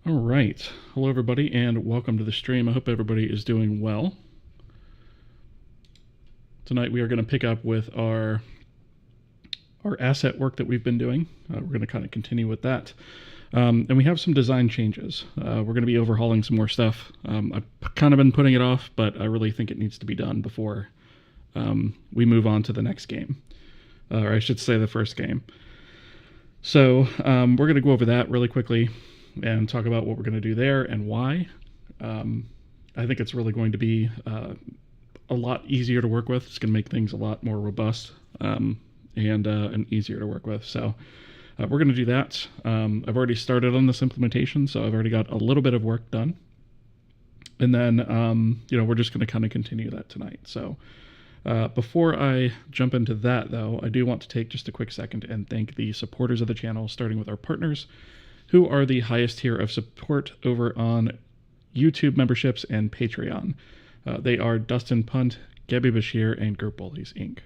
All right. Hello, everybody, and welcome to the stream. I hope everybody is doing well. Tonight we are going to pick up with our asset work that we've been doing. We're going to kind of continue with that. And we have some design changes. We're going to be overhauling some more stuff. I've kind of been putting it off, but I really think it needs to be done before we move on to the next game. Or I should say the first game. So we're going to go over that really quickly and talk about what we're going to do there and why. I think it's really going to be a lot easier to work with. It's going to make things a lot more robust and easier to work with. So we're going to do that. I've already started on this implementation, so I've already got a little bit of work done. And then, we're just going to kind of continue that tonight. So before I jump into that, though, I do want to take just a quick second and thank the supporters of the channel, starting with our partners, who are the highest tier of support over on YouTube memberships and Patreon. They are Dustin Punt, Gabby Bashir, and Gert Bullies, Inc.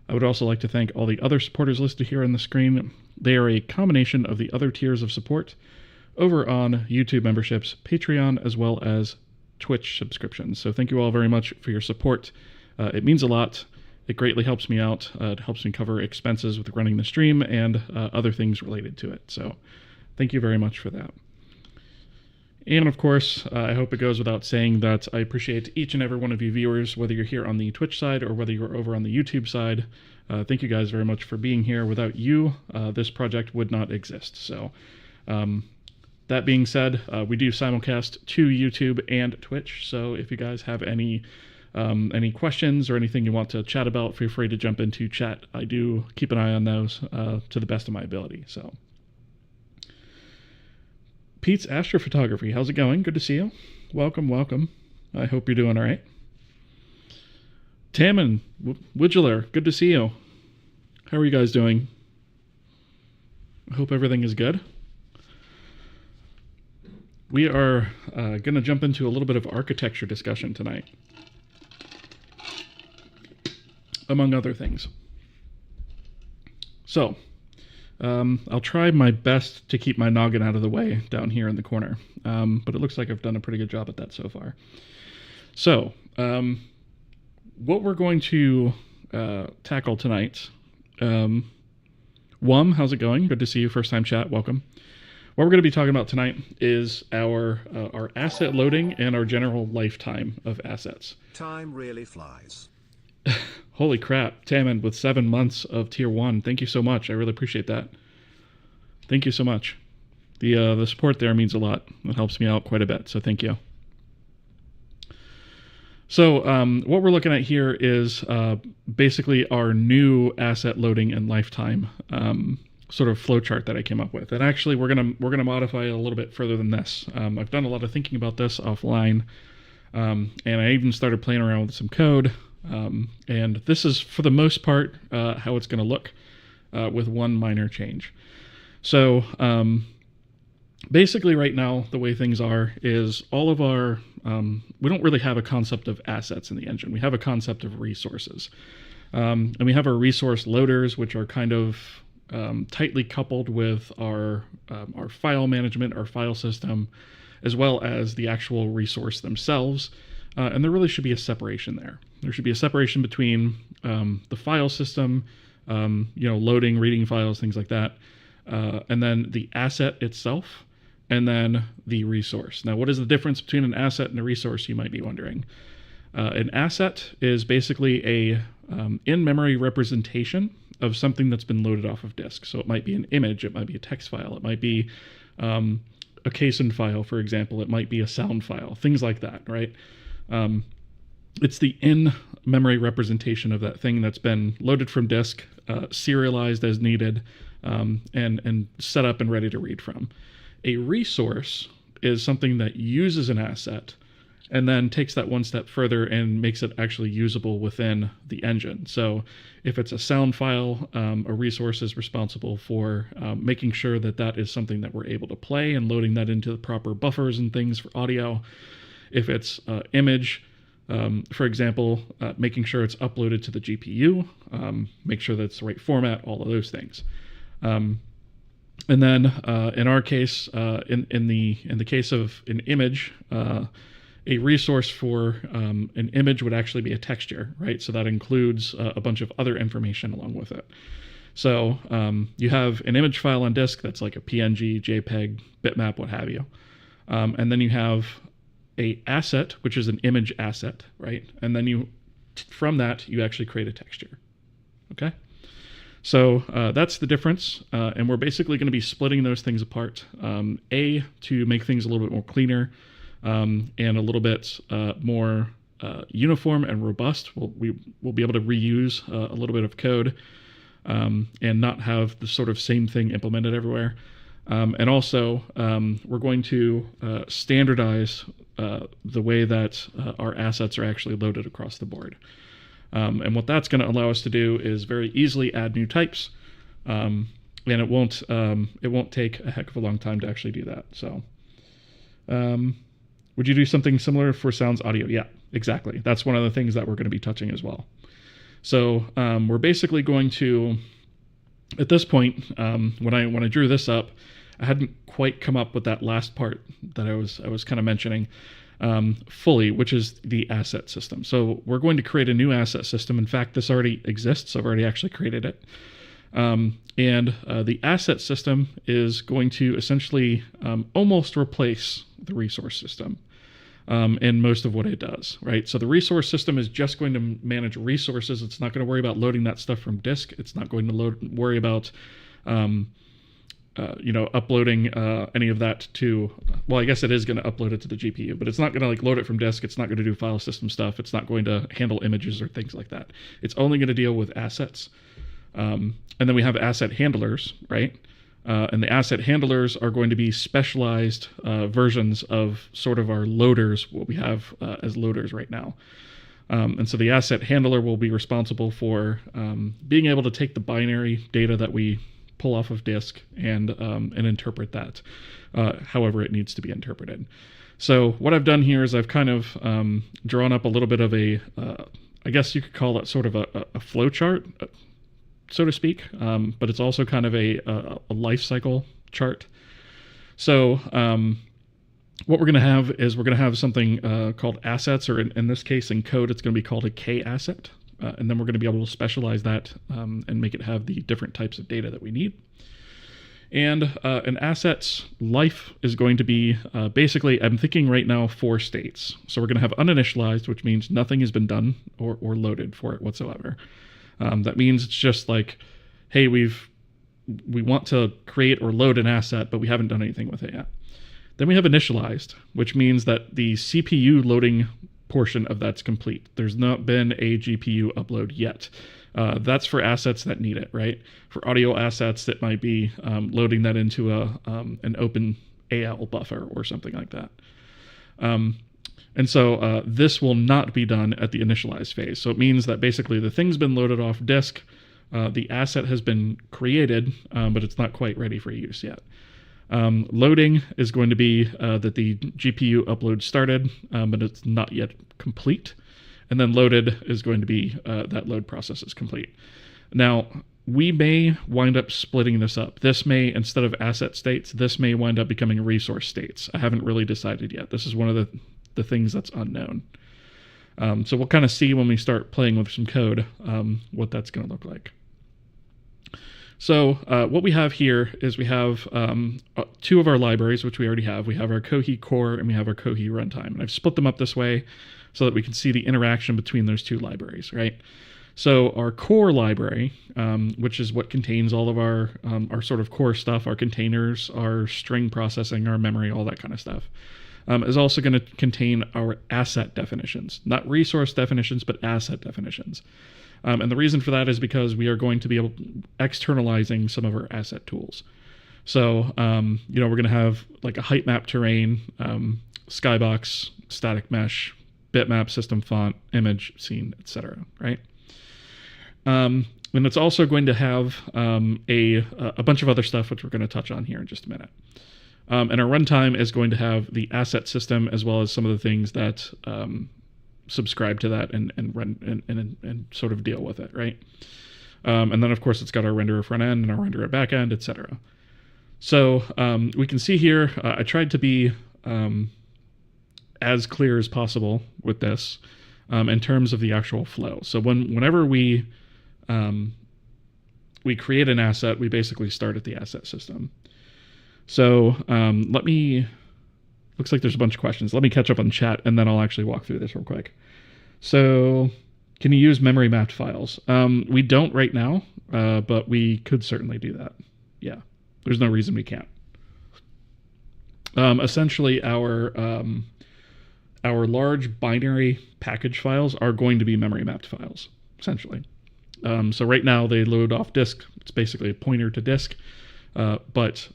I would also like to thank all the other supporters listed here on the screen. They are a combination of the other tiers of support over on YouTube memberships, Patreon, as well as Twitch subscriptions. So thank you all very much for your support. It means a lot. It greatly helps me out. It helps me cover expenses with running the stream and other things related to it. So thank you very much for that. And of course, I hope it goes without saying that I appreciate each and every one of you viewers, whether you're here on the Twitch side or whether you're over on the YouTube side. Thank you guys very much for being here. Without you, this project would not exist. So that being said, we do simulcast to YouTube and Twitch. So if you guys have any questions or anything you want to chat about, feel free to jump into chat. I do keep an eye on those to the best of my ability. So Pete's Astrophotography, how's it going? Good to see you. Welcome, welcome. I hope you're doing all right. Tammin, Widgeler, good to see you. How are you guys doing? I hope everything is good. We are going to jump into a little bit of architecture discussion tonight, among other things. So, I'll try my best to keep my noggin out of the way down here in the corner, but it looks like I've done a pretty good job at that so far. So, what we're going to tackle tonight, Wum, how's it going? Good to see you, first time chat, welcome. What we're going to be talking about tonight is our asset loading and our general lifetime of assets. Time really flies. Holy crap, Tammin with 7 months of tier 1. Thank you so much. I really appreciate that. Thank you so much. The support there means a lot. It helps me out quite a bit, so thank you. So what we're looking at here is basically our new asset loading and lifetime sort of flowchart that I came up with. And actually, we're gonna modify it a little bit further than this. I've done a lot of thinking about this offline, and I even started playing around with some code. And this is, for the most part, how it's going to look with one minor change. So basically right now, the way things are is all of our, we don't really have a concept of assets in the engine. We have a concept of resources. And we have our resource loaders, which are kind of tightly coupled with our file management, our file system, as well as the actual resource themselves. And there really should be a separation there. There should be a separation between the file system, loading, reading files, things like that, and then the asset itself, and then the resource. Now, what is the difference between an asset and a resource, you might be wondering? An asset is basically a in-memory representation of something that's been loaded off of disk. So it might be an image, it might be a text file, it might be a KSON file, for example, it might be a sound file, things like that, right? It's the in-memory representation of that thing that's been loaded from disk, serialized as needed, and set up and ready to read from. A resource is something that uses an asset and then takes that one step further and makes it actually usable within the engine. So if it's a sound file, a resource is responsible for making sure that that is something that we're able to play and loading that into the proper buffers and things for audio. If it's image, for example, making sure it's uploaded to the GPU, make sure that it's the right format, all of those things. And then in our case, in the case of an image, a resource for an image would actually be a texture, right? So that includes a bunch of other information along with it. So you have an image file on disk that's like a PNG, JPEG, bitmap, what have you. And then you have a asset, which is an image asset, right? And then from that, you actually create a texture, okay? So that's the difference, and we're basically going to be splitting those things apart. To make things a little bit more cleaner and a little bit more uniform and robust. We'll be able to reuse a little bit of code and not have the sort of same thing implemented everywhere. And also, we're going to standardize the way that our assets are actually loaded across the board. And what that's going to allow us to do is very easily add new types, and it won't take a heck of a long time to actually do that. So, would you do something similar for sounds audio? Yeah, exactly. That's one of the things that we're going to be touching as well. So we're basically going to, at this point, when I drew this up, I hadn't quite come up with that last part that I was kind of mentioning. Fully, which is the asset system. So we're going to create a new asset system. In fact, this already exists. I've already actually created it. And the asset system is going to essentially almost replace the resource system in most of what it does, right? So the resource system is just going to manage resources. It's not going to worry about loading that stuff from disk. It's not going to worry about uploading any of that to, well, I guess it is going to upload it to the GPU, but it's not going to like load it from disk. It's not going to do file system stuff. It's not going to handle images or things like that. It's only going to deal with assets. And then we have asset handlers, right? And the asset handlers are going to be specialized versions of sort of our loaders, what we have as loaders right now. And so the asset handler will be responsible for being able to take the binary data that we pull off of disk and interpret that however it needs to be interpreted. So what I've done here is I've kind of drawn up a little bit of a, I guess you could call it sort of a flow chart, so to speak, but it's also kind of a life cycle chart. So what we're going to have is we're going to have something called assets, or in this case in code it's going to be called a K asset. And then we're going to be able to specialize that and make it have the different types of data that we need. And an asset's life is going to be basically, I'm thinking right now, 4 states. So we're going to have uninitialized, which means nothing has been done or loaded for it whatsoever. That means it's just like, hey, we want to create or load an asset, but we haven't done anything with it yet. Then we have initialized, which means that the CPU loading portion of that's complete. There's not been a GPU upload yet. That's for assets that need it, right? For audio assets, that might be loading that into an open AL buffer or something like that. And so this will not be done at the initialized phase. So it means that basically the thing's been loaded off disk, the asset has been created, but it's not quite ready for use yet. Loading is going to be that the GPU upload started, but it's not yet complete. And then loaded is going to be that load process is complete. Now, we may wind up splitting this up. This may, instead of asset states, this may wind up becoming resource states. I haven't really decided yet. This is one of the things that's unknown. So we'll kind of see when we start playing with some code what that's going to look like. So what we have here is we have 2 of our libraries, which we already have. We have our kohi core and we have our kohi runtime. And I've split them up this way so that we can see the interaction between those 2 libraries, right? So our core library, which is what contains all of our sort of core stuff, our containers, our string processing, our memory, all that kind of stuff, is also going to contain our asset definitions. Not resource definitions, but asset definitions. And the reason for that is because we are going to be externalizing some of our asset tools. So, we're going to have like a height map terrain, skybox, static mesh, bitmap, system font, image, scene, etc. Right? And it's also going to have a bunch of other stuff, which we're going to touch on here in just a minute. And our runtime is going to have the asset system as well as some of the things that subscribe to that and run and sort of deal with it, right? And then of course it's got our renderer front end and our renderer back end, etc. So we can see here, I tried to be as clear as possible with this in terms of the actual flow. So whenever we create an asset, we basically start at the asset system. So looks like there's a bunch of questions. Let me catch up on chat, and then I'll actually walk through this real quick. So can you use memory mapped files? We don't right now, but we could certainly do that. Yeah, there's no reason we can't. Essentially, our large binary package files are going to be memory mapped files, essentially. So right now they load off disk. It's basically a pointer to disk, but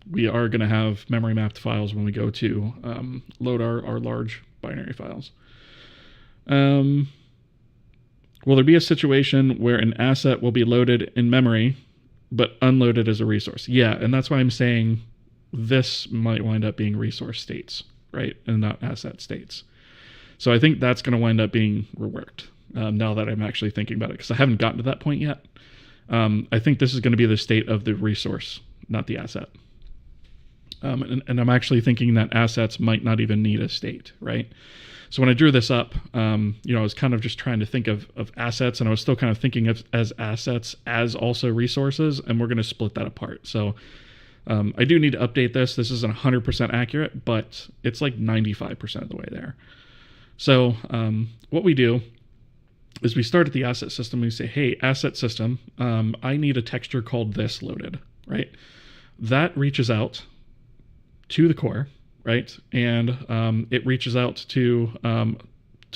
we are going to have memory mapped files when we go to load our large binary files. Will there be a situation where an asset will be loaded in memory but unloaded as a resource? Yeah, and that's why I'm saying this might wind up being resource states, right, and not asset states. So I think that's going to wind up being reworked now that I'm actually thinking about it, because I haven't gotten to that point yet. I think this is going to be the state of the resource, not the asset. And I'm actually thinking that assets might not even need a state, right? So when I drew this up, I was kind of just trying to think of assets, and I was still kind of thinking of as assets as also resources, and we're going to split that apart. So I do need to update this. This isn't 100% accurate, but it's like 95% of the way there. So what we do is we start at the asset system. We say, hey, asset system, I need a texture called this loaded, right? That reaches out to the core, right? And it reaches out to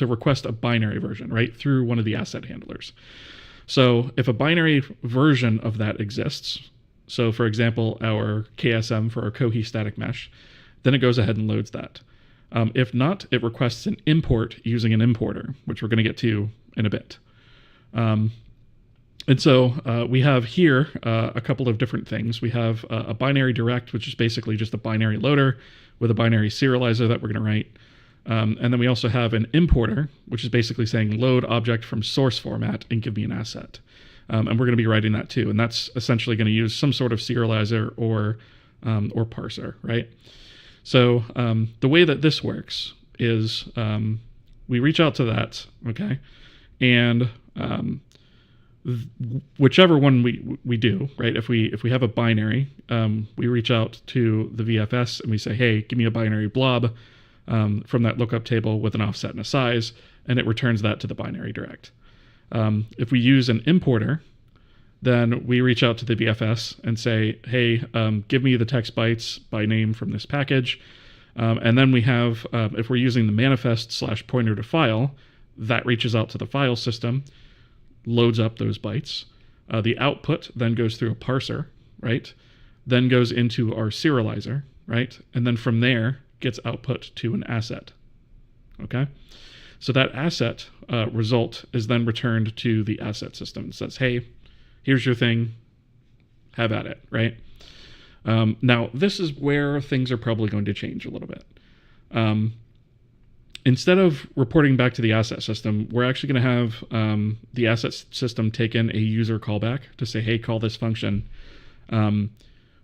request a binary version, right, through one of the asset handlers. So if a binary version of that exists, so for example, our KSM for our kohi static mesh, then it goes ahead and loads that. If not, it requests an import using an importer, which we're going to get to in a bit. And so we have here a couple of different things. We have a binary direct, which is basically just a binary loader with a binary serializer that we're going to write. And then we also have an importer, which is basically saying load object from source format and give me an asset. And we're going to be writing that too. And that's essentially going to use some sort of serializer or parser, right? So the way that this works is we reach out to that, okay? And whichever one we do, right? If we have a binary, we reach out to the VFS and we say, hey, give me a binary blob from that lookup table with an offset and a size, and it returns that to the binary direct. If we use an importer, then we reach out to the VFS and say, hey, give me the text bytes by name from this package. And then we have, if we're using the manifest / pointer to file, that reaches out to the file system, loads up those bytes. The output then goes through a parser, right? Then goes into our serializer, right? And then from there gets output to an asset, okay? So that asset result is then returned to the asset system. It says, hey, here's your thing, have at it, right? Now, this is where things are probably going to change a little bit. Instead of reporting back to the asset system, we're actually going to have the asset system take in a user callback to say, hey, call this function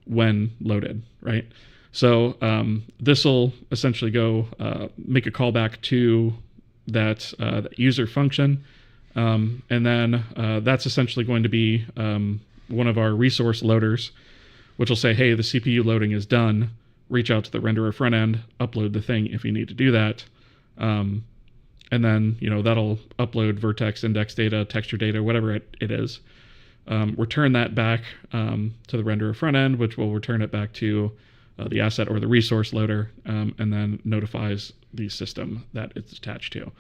when loaded, right? So this will essentially go make a callback to that user function. And then that's essentially going to be one of our resource loaders, which will say, hey, the CPU loading is done. Reach out to the renderer front end, upload the thing if you need to do that. And then, that'll upload vertex, index data, texture data, whatever it is. Return that back to the renderer front end, which will return it back to the asset or the resource loader, and then notifies the system that it's attached to.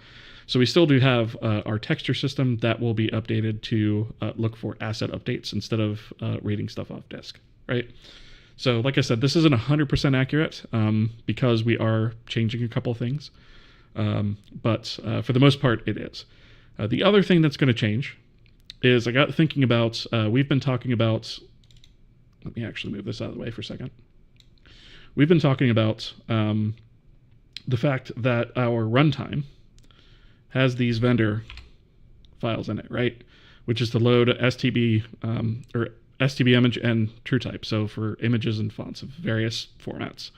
So we still do have our texture system that will be updated to look for asset updates instead of reading stuff off disk, right? So like I said, this isn't 100% accurate because we are changing a couple of things. But for the most part, it is. The other thing that's going to change is I got thinking about, we've been talking about, let me actually move this out of the way for a second. We've been talking about the fact that our runtime has these vendor files in it, right? Which is to load STB or STB image and TrueType, so for images and fonts of various formats.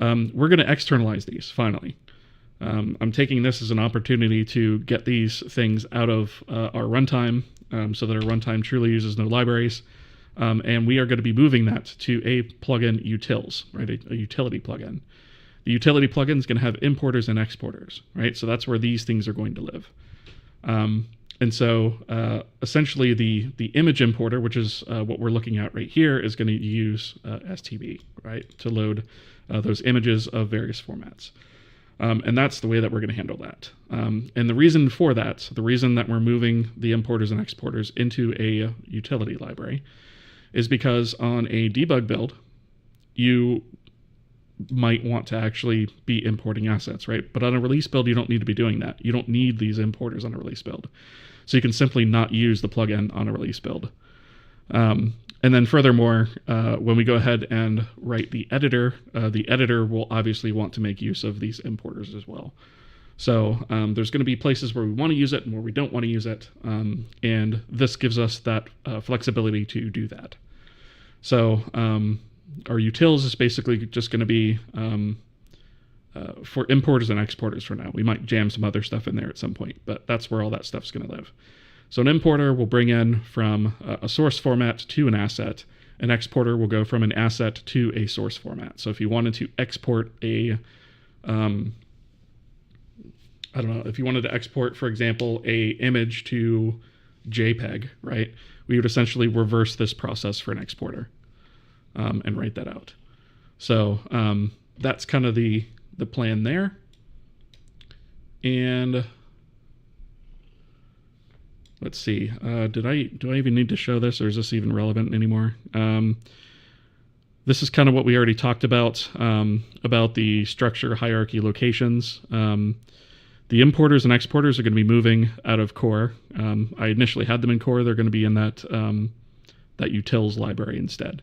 We're going to externalize these finally. I'm taking this as an opportunity to get these things out of our runtime so that our runtime truly uses no libraries. And we are going to be moving that to a plugin utils, right? A utility plugin. The utility plugin is going to have importers and exporters, right? So that's where these things are going to live. And so essentially the image importer, which is what we're looking at right here, is going to use STB, right, to load those images of various formats. And that's the way that we're going to handle that. And the reason for that, the reason that we're moving the importers and exporters into a utility library is because on a debug build, you might want to actually be importing assets, right? But on a release build, you don't need to be doing that. You don't need these importers on a release build. So you can simply not use the plugin on a release build. And then furthermore, when we go ahead and write the editor will obviously want to make use of these importers as well. So there's going to be places where we want to use it and where we don't want to use it. And this gives us that flexibility to do that. So our utils is basically just going to be for importers and exporters for now. We might jam some other stuff in there at some point, but that's where all that stuff's going to live. So an importer will bring in from a source format to an asset. An exporter will go from an asset to a source format. So if you wanted to export a, if you wanted to export, for example, a image to JPEG, right? We would essentially reverse this process for an exporter and write that out. So that's kind of the plan there. And let's see, do I even need to show this, or is this even relevant anymore? This is kind of what we already talked about the structure, hierarchy, locations. The importers and exporters are going to be moving out of core. I initially had them in core. They're going to be in that utils library instead.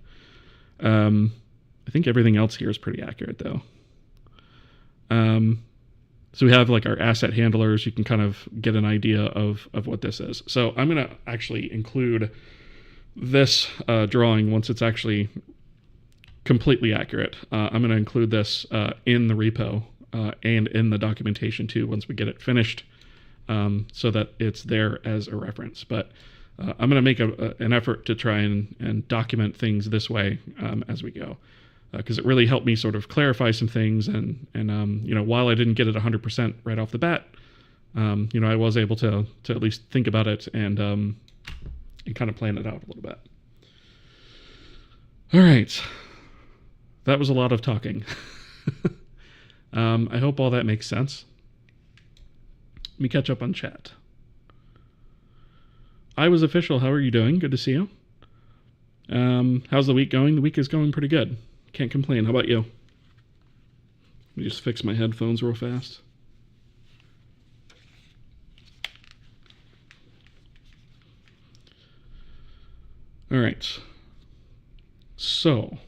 I think everything else here is pretty accurate though. So we have like our asset handlers. You can kind of get an idea of what this is. So I'm going to actually include this drawing once it's actually completely accurate. I'm going to include this in the repo and in the documentation too once we get it finished so that it's there as a reference. But I'm going to make an effort to try and document things this way as we go. Because it really helped me sort of clarify some things, and while I didn't get it 100% right off the bat, I was able to at least think about it and kind of plan it out a little bit. All right, that was a lot of talking. I hope all that makes sense. Let me catch up on chat. I was official. How are you doing? Good to see you. How's the week going? The week is going pretty good. Can't complain. How about you? Let me just fix my headphones real fast. All right. So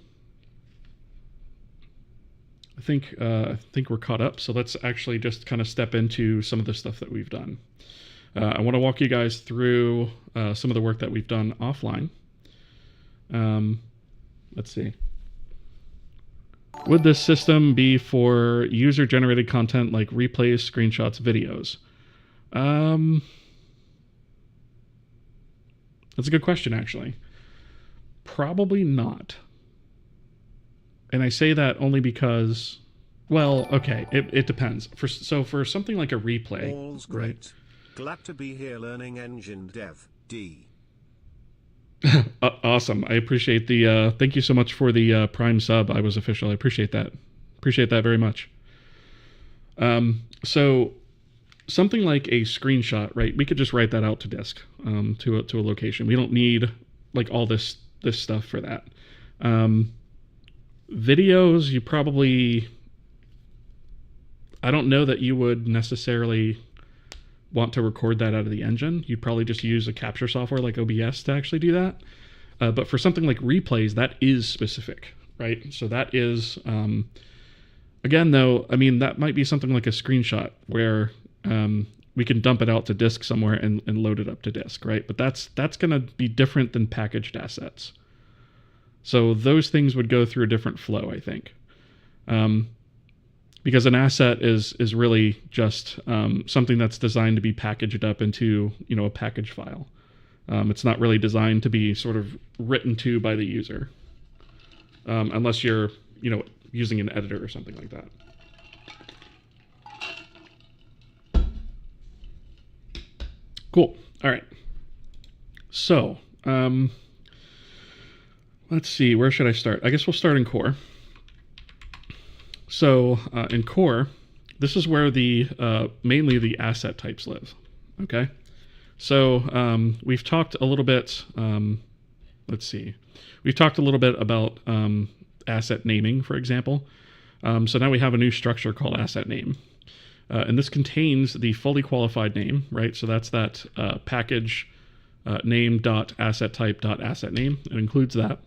I think we're caught up. So let's actually just kind of step into some of the stuff that we've done. I want to walk you guys through some of the work that we've done offline. Let's see. Would this system be for user-generated content like replays, screenshots, videos? That's a good question, actually. Probably not. And I say that only because, well, okay, it depends. For something like a replay. All's great. Right? Glad to be here learning Engine Dev, D. Awesome. I appreciate the, thank you so much for the Prime sub. I was official. I appreciate that. Appreciate that very much. So something like a screenshot, right? We could just write that out to disk, to a location. We don't need like all this stuff for that. Videos, you probably, I don't know that you would necessarily want to record that out of the engine. You'd probably just use a capture software like OBS to actually do that. But for something like replays, that is specific, right? So that is, again, though, I mean, that might be something like a screenshot where we can dump it out to disk somewhere and load it up to disk, right? But that's going to be different than packaged assets. So those things would go through a different flow, I think. Because an asset is really just something that's designed to be packaged up into, a package file. It's not really designed to be sort of written to by the user, unless you're, using an editor or something like that. Cool. All right. So, let's see. Where should I start? I guess we'll start in core. So in core, this is where the mainly the asset types live. Okay. So we've talked a little bit. Let's see. We've talked a little bit about asset naming, for example. So now we have a new structure called asset name. And this contains the fully qualified name, right? So that's that package name.asset type.asset name. It includes that.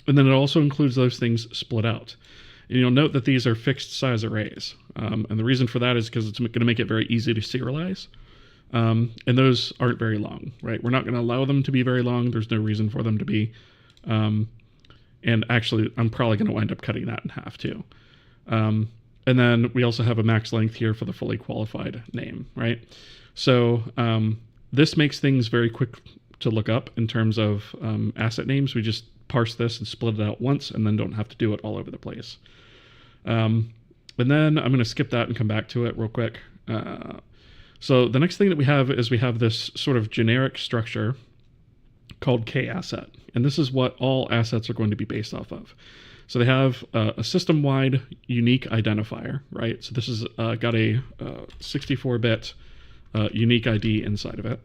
And then it also includes those things split out. And you'll note that these are fixed size arrays. And the reason for that is because it's going to make it very easy to serialize. And those aren't very long, right? We're not going to allow them to be very long. There's no reason for them to be. And actually, I'm probably going to wind up cutting that in half too. And then we also have a max length here for the fully qualified name, right? So this makes things very quick to look up in terms of asset names. We just parse this and split it out once and then don't have to do it all over the place. And then I'm going to skip that and come back to it real quick. So the next thing that we have is we have this sort of generic structure called k-asset. And this is what all assets are going to be based off of. So they have a system-wide unique identifier, right? So this has got a 64-bit unique ID inside of it.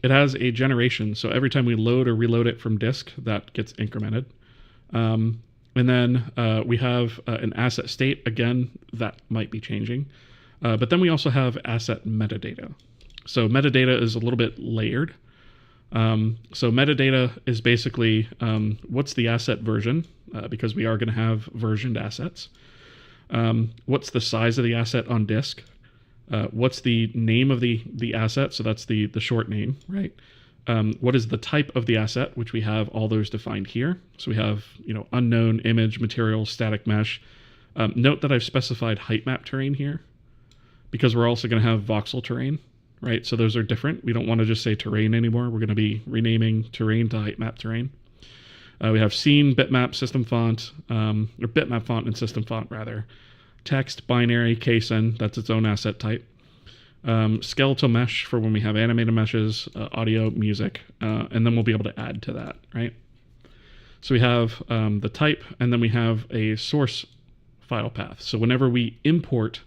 It has a generation, so every time we load or reload it from disk, that gets incremented. And then we have an asset state. Again, that might be changing. But then we also have asset metadata. So metadata is a little bit layered. So metadata is basically what's the asset version, because we are going to have versioned assets. What's the size of the asset on disk? What's the name of the asset? So that's the short name, right? What is the type of the asset, which we have all those defined here. So we have, unknown, image, material, static mesh. Note that I've specified height map terrain here because we're also going to have voxel terrain. Right, so those are different. We don't want to just say terrain anymore. We're going to be renaming terrain to height map terrain. We have scene, bitmap, system font, or bitmap font and system font rather. Text, binary, KSIN, that's its own asset type. Skeletal mesh for when we have animated meshes, audio, music, and then we'll be able to add to that, right? So we have the type, and then we have a source file path. So whenever we import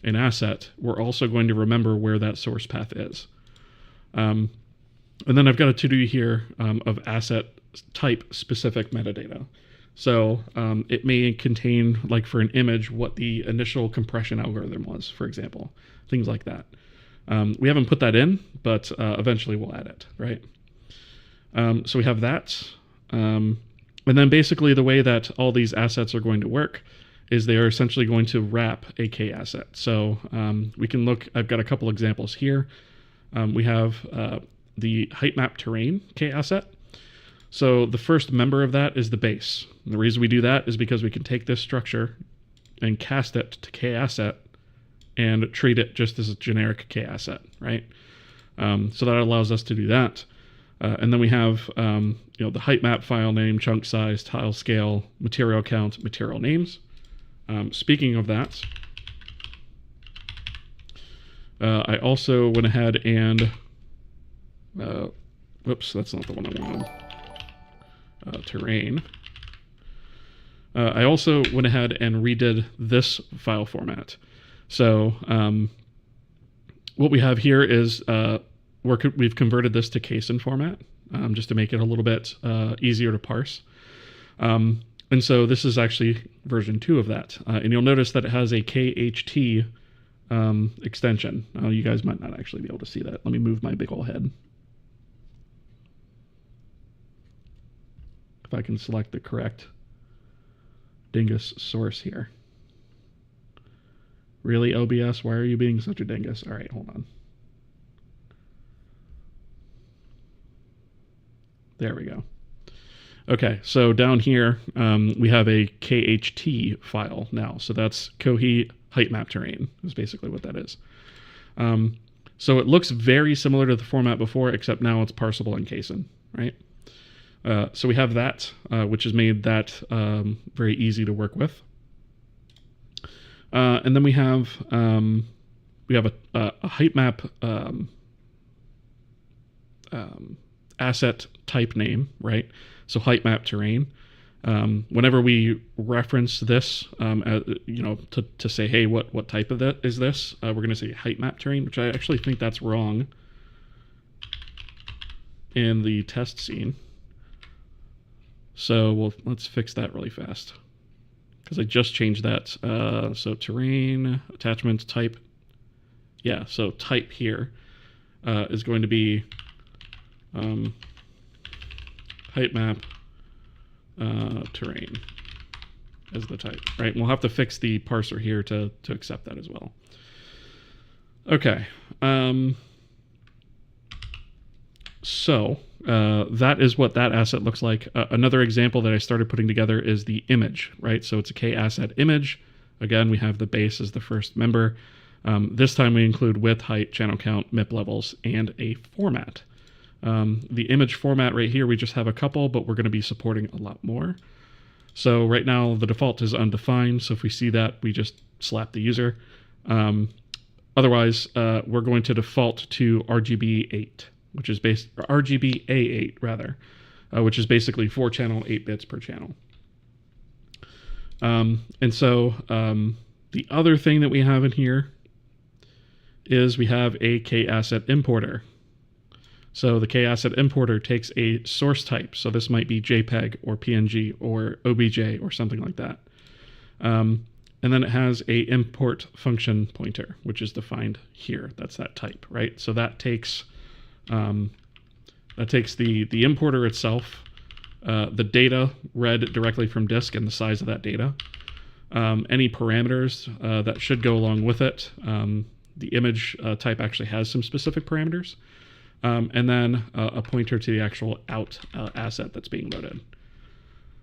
an asset, we're also going to remember where that source path is. And then I've got a to-do here of asset type specific metadata. So it may contain, like for an image, what the initial compression algorithm was, for example, things like that. We haven't put that in, but eventually we'll add it, right? So we have that. And then basically the way that all these assets are going to work is they are essentially going to wrap a k-asset. So we can look, I've got a couple examples here. We have the height map terrain k-asset. So the first member of that is the base. And the reason we do that is because we can take this structure and cast it to k-asset and treat it just as a generic k-asset, right? So that allows us to do that. And then we have the height map file name, chunk size, tile scale, material count, material names. Speaking of that, I also went ahead and, whoops, that's not the one I wanted. Terrain. I also went ahead and redid this file format. So what we have here is we've converted this to KSIN format just to make it a little bit easier to parse. And so this is actually version 2 of that. And you'll notice that it has a KHT extension. You guys might not actually be able to see that. Let me move my big ol' head. If I can select the correct dingus source here. Really, OBS? Why are you being such a dingus? All right, hold on. There we go. Okay, so down here, we have a KHT file now. So that's kohi height map terrain is basically what that is. So it looks very similar to the format before, except now it's parsable in KSON, right? So we have that, which has made that very easy to work with. And then we have a height map asset type name, right? So height map terrain. Whenever we reference this, to say, hey, what type of that is this? We're going to say height map terrain, which I actually think that's wrong in the test scene. So let's fix that really fast because I just changed that. So terrain attachment type. Yeah, so type here is going to be height map terrain as the type, right? And we'll have to fix the parser here to accept that as well. Okay. So that is what that asset looks like. Another example that I started putting together is the image, right? So it's a K asset image. Again, we have the base as the first member. This time we include width, height, channel count, MIP levels, and a format. The image format right here, we just have a couple, but we're going to be supporting a lot more. So right now the default is undefined. So if we see that, we just slap the user. Otherwise, we're going to default to RGB8, which is RGB-A8 rather, which is basically 4 channel, 8 bits per channel. And so the other thing that we have in here is we have a K-asset importer. So the K-asset importer takes a source type. So this might be JPEG or PNG or OBJ or something like that. And then it has a import function pointer, which is defined here. That's that type, right? So that takes the importer itself, the data read directly from disk and the size of that data, any parameters that should go along with it. The image type actually has some specific parameters. And then a pointer to the actual out asset that's being loaded.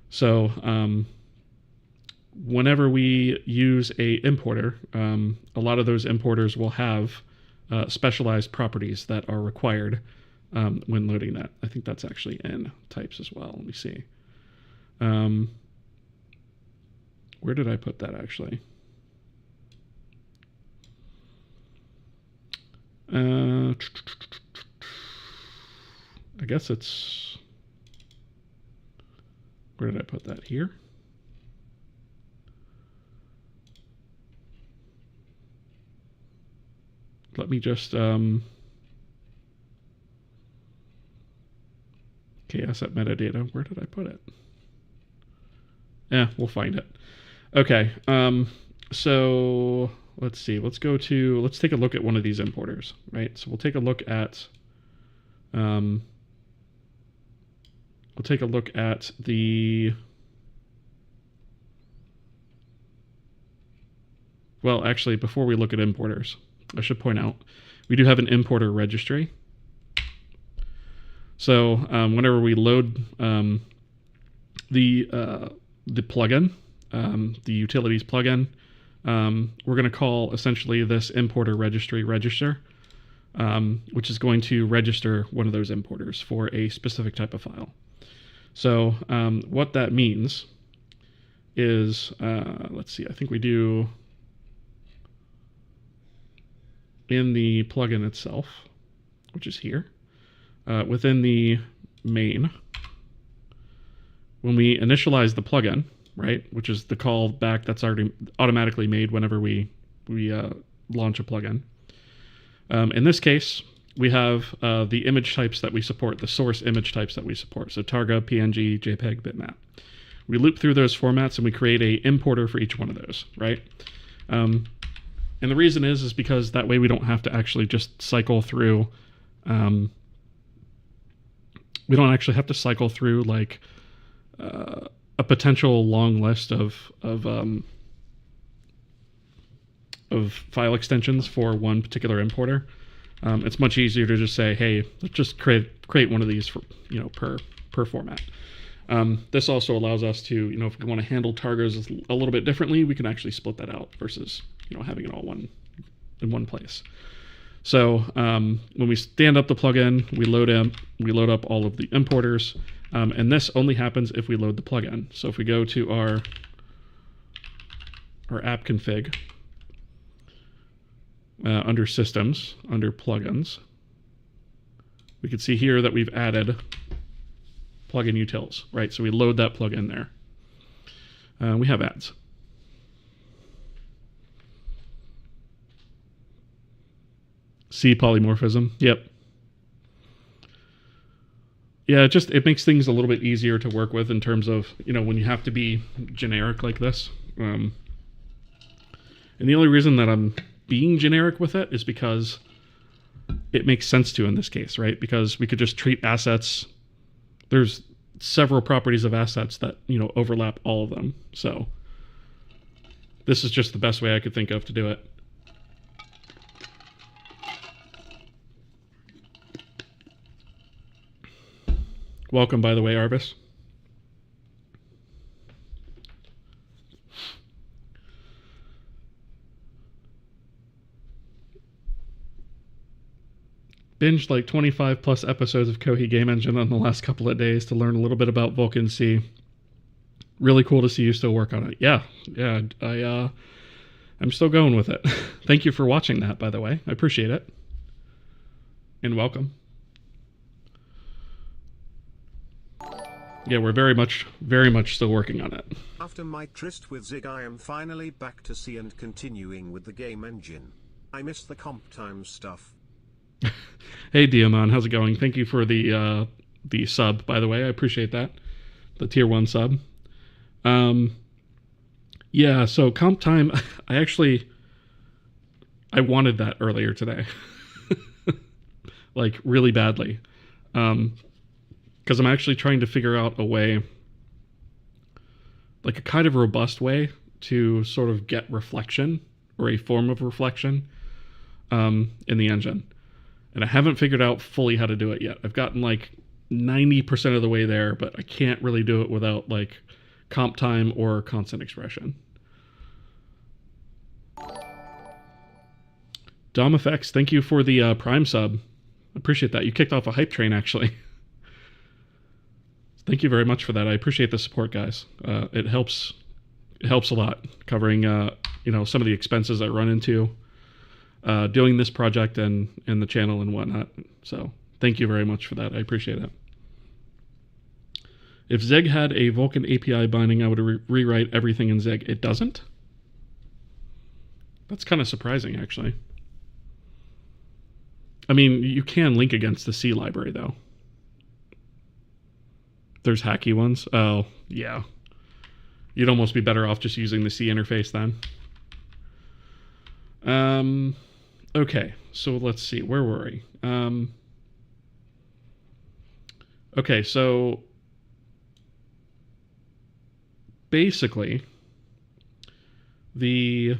So whenever we use a importer, a lot of those importers will have specialized properties that are required when loading that. I think that's actually in types as well. Let me see. Where did I put that actually? I guess it's, where did I put that? Here? Let me just, K-asset metadata, where did I put it? Yeah, we'll find it. Okay, so let's see, let's take a look at one of these importers, right? So we'll take a look at, the, well, actually, before we look at importers, I should point out, we do have an importer registry. So whenever we load the plugin, the utilities plugin, we're going to call essentially this importer registry register, which is going to register one of those importers for a specific type of file. So what that means is, let's see, I think we do in the plugin itself, which is here, within the main, when we initialize the plugin, right, which is the callback that's already automatically made whenever we launch a plugin. In this case, we have the image types that we support, the source image types that we support. So Targa, PNG, JPEG, bitmap. We loop through those formats and we create a importer for each one of those, right? And the reason is because that way we don't have to actually just cycle through, we don't actually have to cycle through like a potential long list of of file extensions for one particular importer. It's much easier to just say, hey, let's just create one of these for, per format. This also allows us to, if we want to handle targos a little bit differently, we can actually split that out versus, having it all in one place. So when we stand up the plugin, we load up all of the importers, and this only happens if we load the plugin. So if we go to our app config, under systems, under plugins, we can see here that we've added plugin utils, right? So we load that plugin there. We have ads. See polymorphism. Yep. Yeah, it makes things a little bit easier to work with in terms of, when you have to be generic like this. And the only reason that I'm being generic with it is because it makes sense to in this case, right? Because we could just treat assets. There's several properties of assets that, overlap all of them. So this is just the best way I could think of to do it. Welcome, by the way, Arvis. Binged like 25 plus episodes of Kohi Game Engine on the last couple of days to learn a little bit about Vulkan C. Really cool to see you still work on it. Yeah, I'm still going with it. Thank you for watching that, by the way. I appreciate it. And welcome. Yeah, we're very much still working on it. After my tryst with Zig, I am finally back to C and continuing with the game engine. I miss the comp time stuff. Hey Diamond, how's it going? Thank you for the sub, by the way. I appreciate that. The tier 1 sub. Yeah, so comp time, I wanted that earlier today. Like really badly. Because I'm actually trying to figure out a way, like a kind of robust way to sort of get reflection, or a form of reflection, in the engine. And I haven't figured out fully how to do it yet. I've gotten like 90% of the way there, but I can't really do it without like comp time or constant expression. Dom Effects, thank you for the Prime sub. Appreciate that. You kicked off a hype train, actually. Thank you very much for that. I appreciate the support, guys. It helps a lot, covering some of the expenses I run into doing this project and the channel and whatnot. So thank you very much for that. I appreciate it. If Zig had a Vulkan API binding, I would rewrite everything in Zig. It doesn't? That's kind of surprising, actually. I mean, you can link against the C library, though. There's hacky ones. Oh, yeah. You'd almost be better off just using the C interface then. Okay, so let's see. Where were we? Okay, so basically, the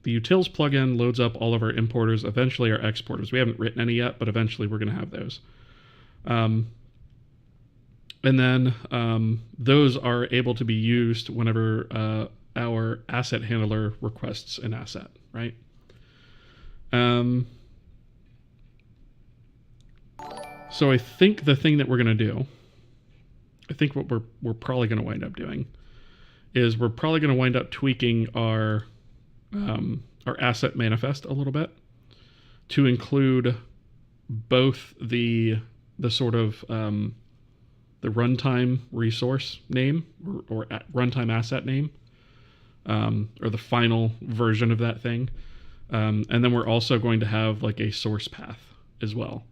utils plugin loads up all of our importers, eventually our exporters. We haven't written any yet, but eventually we're going to have those. And then those are able to be used whenever our asset handler requests an asset, right? So I think the thing that we're going to do, I think what we're probably going to wind up doing is we're probably going to wind up tweaking our asset manifest a little bit to include both the sort of the runtime resource name or runtime asset name, or the final version of that thing. And then we're also going to have like a source path as well.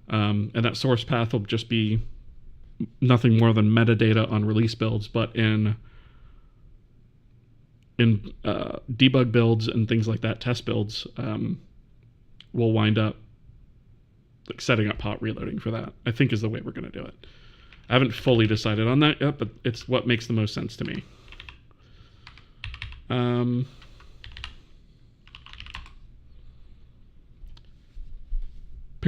And that source path will just be nothing more than metadata on release builds, but in debug builds and things like that, test builds, we'll wind up like setting up hot reloading for that, I think is the way we're going to do it. I haven't fully decided on that yet, but it's what makes the most sense to me.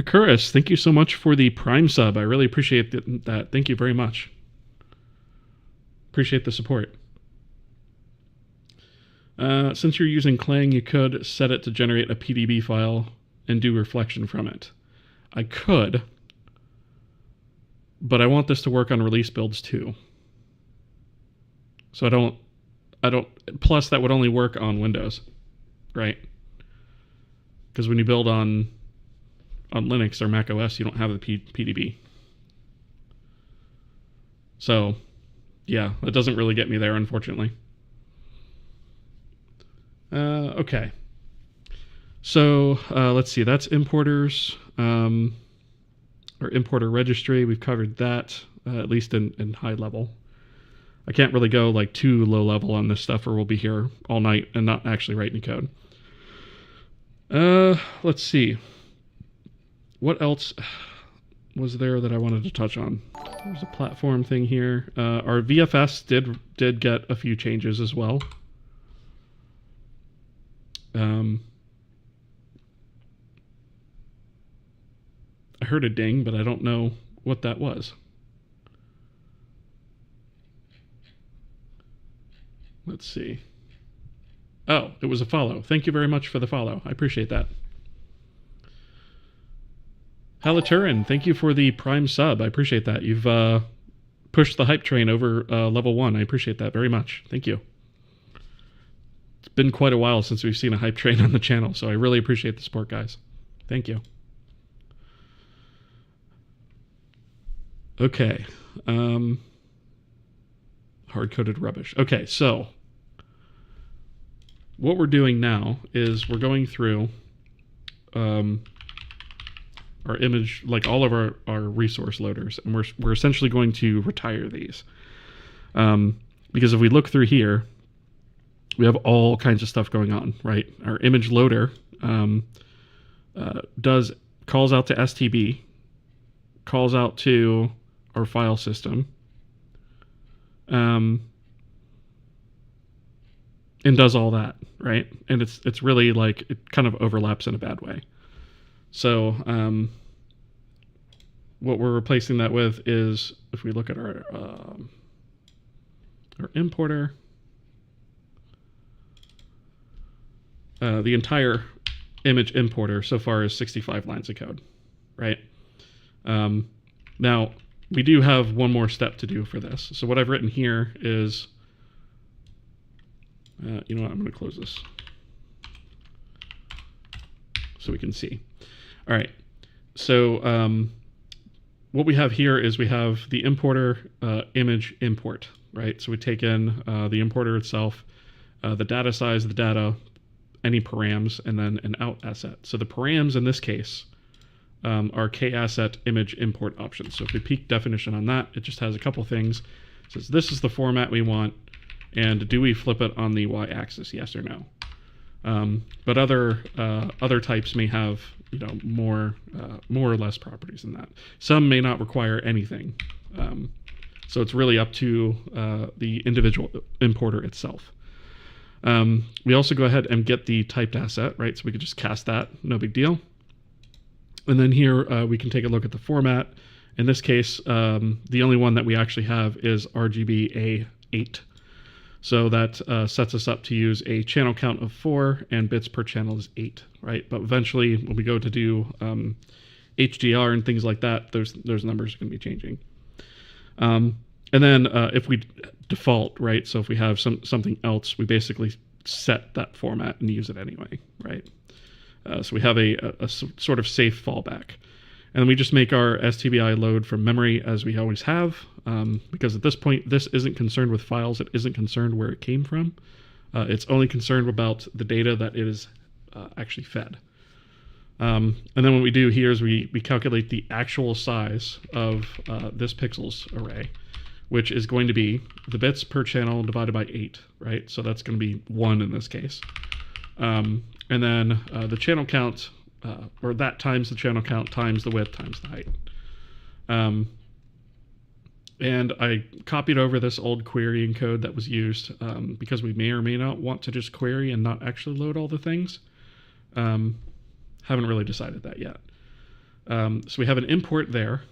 Picurus, thank you so much for the Prime sub. I really appreciate that. Thank you very much. Appreciate the support. Since you're using Clang, you could set it to generate a PDB file and do reflection from it. I could, but I want this to work on release builds too. So I don't, plus that would only work on Windows, right? Because when you build on Linux or Mac OS, you don't have the PDB. So, yeah, that doesn't really get me there, unfortunately. Okay. So, let's see. That's importers, or importer registry. We've covered that, at least in high level. I can't really go like too low level on this stuff or we'll be here all night and not actually write any code. Let's see. What else was there that I wanted to touch on? There's a platform thing here. Our VFS did get a few changes as well. I heard a ding, but I don't know what that was. Let's see. Oh, it was a follow. Thank you very much for the follow. I appreciate that. Halaturin, thank you for the Prime sub. I appreciate that. You've pushed the hype train over level 1. I appreciate that very much. Thank you. It's been quite a while since we've seen a hype train on the channel, so I really appreciate the support, guys. Thank you. Okay. Hard-coded rubbish. Okay, so what we're doing now is we're going through our image, like all of our resource loaders, and we're essentially going to retire these. Because if we look through here, we have all kinds of stuff going on, right? Our image loader calls out to STB, calls out to our file system, and does all that, right? And it's really like it kind of overlaps in a bad way. So what we're replacing that with is, if we look at our importer, the entire image importer so far is 65 lines of code, right? Now, we do have one more step to do for this. So what I've written here is, you know what, I'm going to close this so we can see. All right, so what we have here is we have the importer image import, right? So we take in the importer itself, the data size, the data, any params, and then an out asset. So the params in this case are k-asset image import options. So if we peek definition on that, it just has a couple things. It says this is the format we want, and do we flip it on the y-axis, yes or no? But other types may have, you know, more or less properties than that. Some may not require anything. So it's really up to the individual importer itself. We also go ahead and get the typed asset, right? So we could just cast that, no big deal. And then here we can take a look at the format. In this case, the only one that we actually have is RGB A8. So that sets us up to use a channel count of 4 and bits per channel is 8, right? But eventually, when we go to do HDR and things like that, those numbers are going to be changing. And then if we default, right? So if we have something else, we basically set that format and use it anyway, right? So we have a sort of safe fallback. And then we just make our STBI load from memory as we always have, because at this point, this isn't concerned with files. It isn't concerned where it came from. It's only concerned about the data that it is actually fed. And then what we do here is we calculate the actual size of this pixels array, which is going to be the bits per channel divided by 8, right? So that's going to be 1 in this case. And then the channel count, or that times the channel count times the width times the height. And I copied over this old querying code that was used because we may or may not want to just query and not actually load all the things. Haven't really decided that yet. So we have an import there.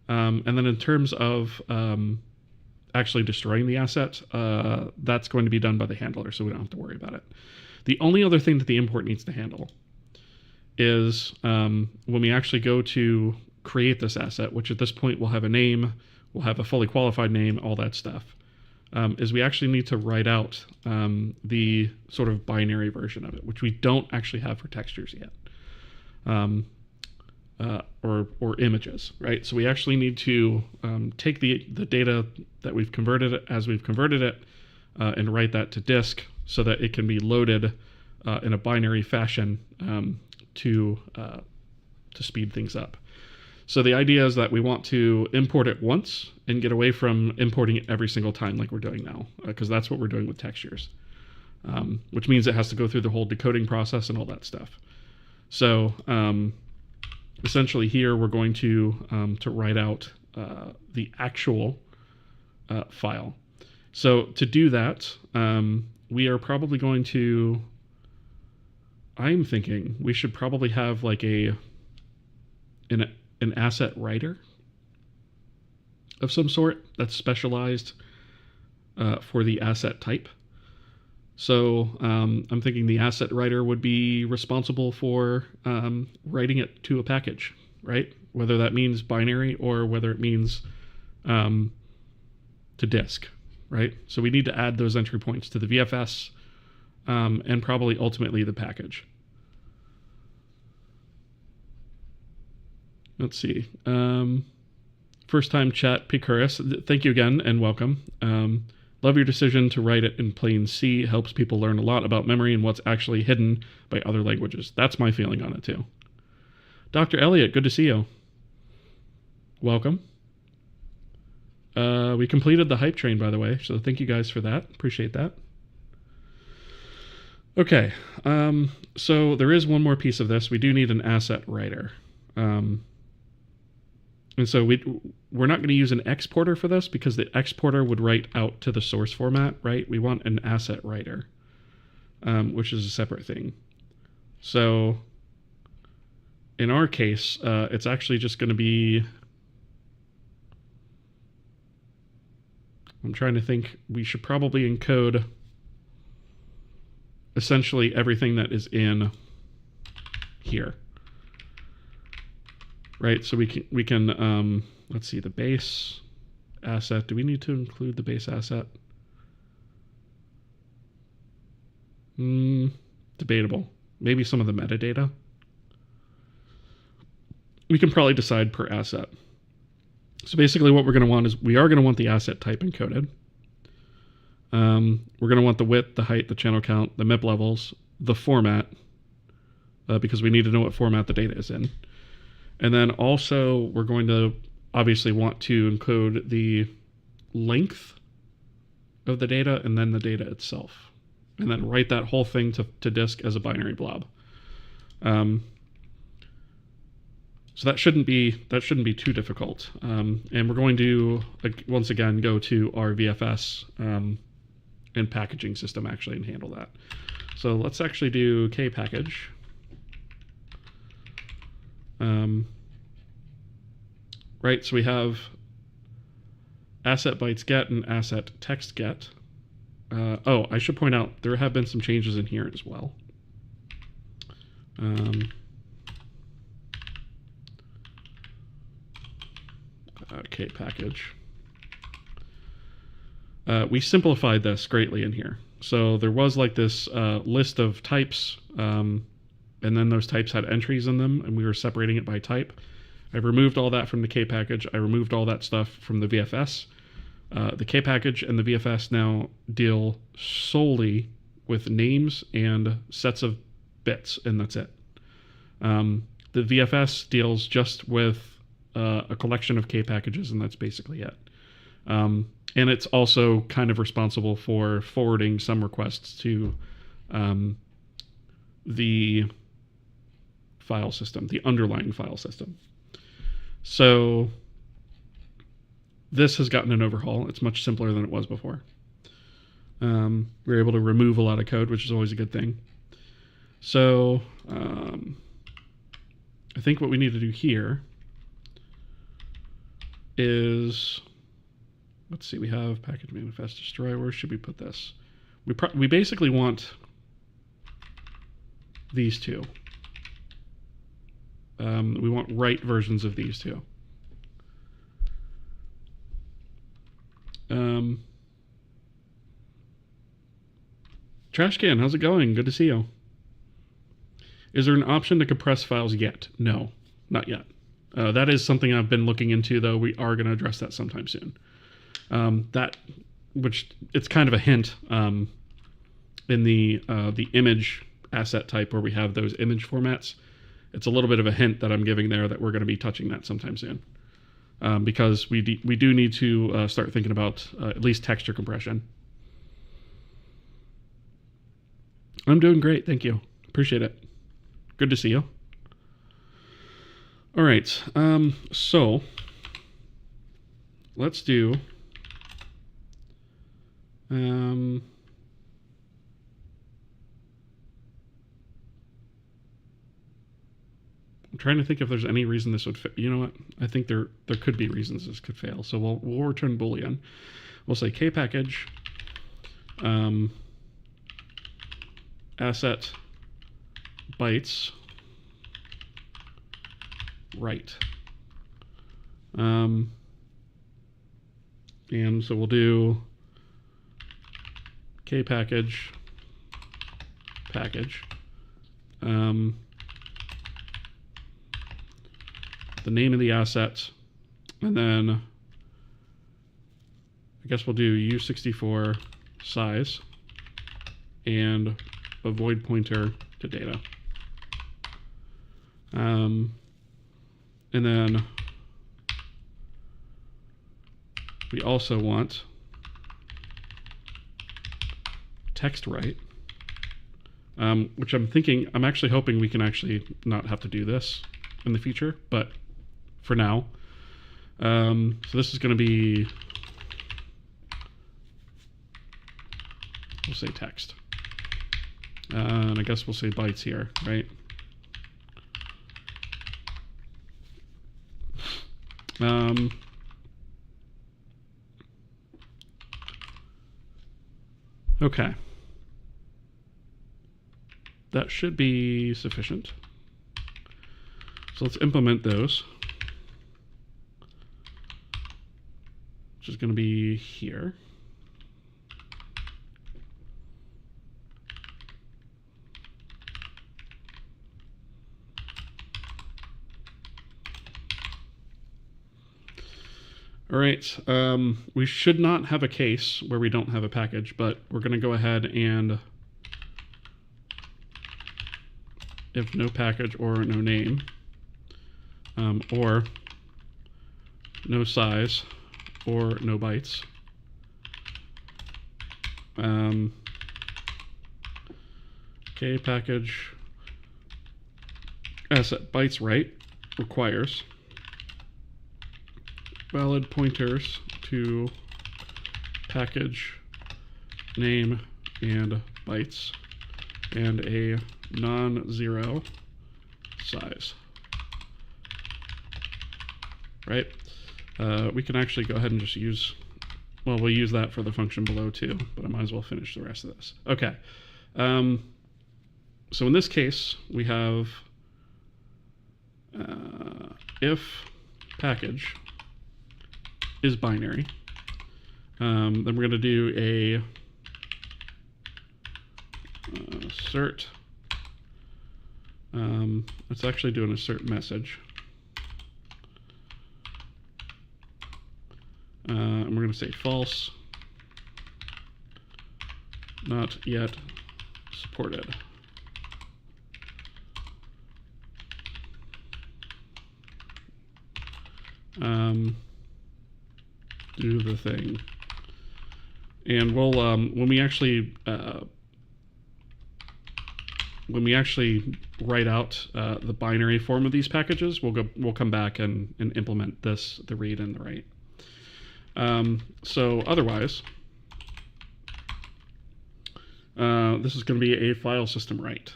And then in terms of actually destroying the asset, that's going to be done by the handler, so we don't have to worry about it. The only other thing that the import needs to handle is when we actually go to create this asset, which at this point will have a name, we'll have a fully qualified name, all that stuff, is we actually need to write out the sort of binary version of it, which we don't actually have for textures yet. Or images, right? So we actually need to take the data that we've converted it as we've converted it and write that to disk so that it can be loaded in a binary fashion to speed things up. So the idea is that we want to import it once and get away from importing it every single time like we're doing now, because that's what we're doing with textures, which means it has to go through the whole decoding process and all that stuff. So essentially here we're going to write out the actual file. So to do that, we are probably going to, I'm thinking we should probably have like an asset writer of some sort that's specialized for the asset type. So I'm thinking the asset writer would be responsible for writing it to a package, right? Whether that means binary or whether it means to disk, right? So we need to add those entry points to the VFS and probably ultimately the package. Let's see. First time chat, Picurus. Thank you again and welcome. Love your decision to write it in plain C. It helps people learn a lot about memory and what's actually hidden by other languages. That's my feeling on it too. Dr. Elliott, good to see you. Welcome. We completed the hype train, by the way, so thank you guys for that. Appreciate that. Okay, so there is one more piece of this. We do need an asset writer. And so we're not going to use an exporter for this because the exporter would write out to the source format, right? We want an asset writer, which is a separate thing. So in our case, it's actually just going to be, I'm trying to think, we should probably encode essentially everything that is in here. Right, so we can let's see, the base asset. Do we need to include the base asset? Debatable. Maybe some of the metadata. We can probably decide per asset. So basically what we're going to want is we are going to want the asset type encoded. We're going to want the width, the height, the channel count, the MIP levels, the format, because we need to know what format the data is in. And then also we're going to obviously want to encode the length of the data and then the data itself. And then write that whole thing to disk as a binary blob. So that shouldn't be too difficult. And we're going to, once again, go to our VFS and packaging system actually and handle that. So let's actually do kpackage. Right, so we have asset bytes get and asset text get. Oh, I should point out there have been some changes in here as well. Kpackage. We simplified this greatly in here. So there was like this list of types, and then those types had entries in them, and we were separating it by type. I've removed all that from the kpackage. I removed all that stuff from the VFS. The kpackage and the VFS now deal solely with names and sets of bits, and that's it. The VFS deals just with a collection of kpackages, and that's basically it. And it's also kind of responsible for forwarding some requests to the file system, the underlying file system. So this has gotten an overhaul. It's much simpler than it was before. We're able to remove a lot of code, which is always a good thing. So I think what we need to do here is, let's see, we have package manifest destroy. Where should we put this? We basically want these two. We want write versions of these two. Trash can, how's it going? Good to see you. Is there an option to compress files yet? No, not yet. That is something I've been looking into, though. We are going to address that sometime soon. Which it's kind of a hint in the image asset type where we have those image formats. It's a little bit of a hint that I'm giving there that we're going to be touching that sometime soon. Because we do need to start thinking about at least texture compression. I'm doing great, thank you. Appreciate it. Good to see you. All right, so let's do. I'm trying to think if there's any reason this would fail. You know what? I think there could be reasons this could fail. So we'll return Boolean. We'll say kpackage asset bytes write. And so we'll do kpackage package. The name of the asset, and then I guess we'll do U64 size and a void pointer to data. And then we also want text write, which I'm actually hoping we can actually not have to do this in the future, but for now. So this is going to be, we'll say text. And I guess we'll say bytes here, right? Okay. That should be sufficient. So let's implement those, which is going to be here. All right, we should not have a case where we don't have a package, but we're going to go ahead and if no package or no name, or no size or no bytes, kpackage asset bytes write requires valid pointers to package name and bytes and a non-zero size. Right? We can actually go ahead and just use, well, we'll use that for the function below too, but I might as well finish the rest of this. Okay. So in this case, we have if package is binary, then we're going to do a assert. Let's actually do an assert message. And we're going to say false, not yet supported. Do the thing, and we'll when we actually write out the binary form of these packages, we'll come back and implement the read and the write. So otherwise, this is going to be a file system write.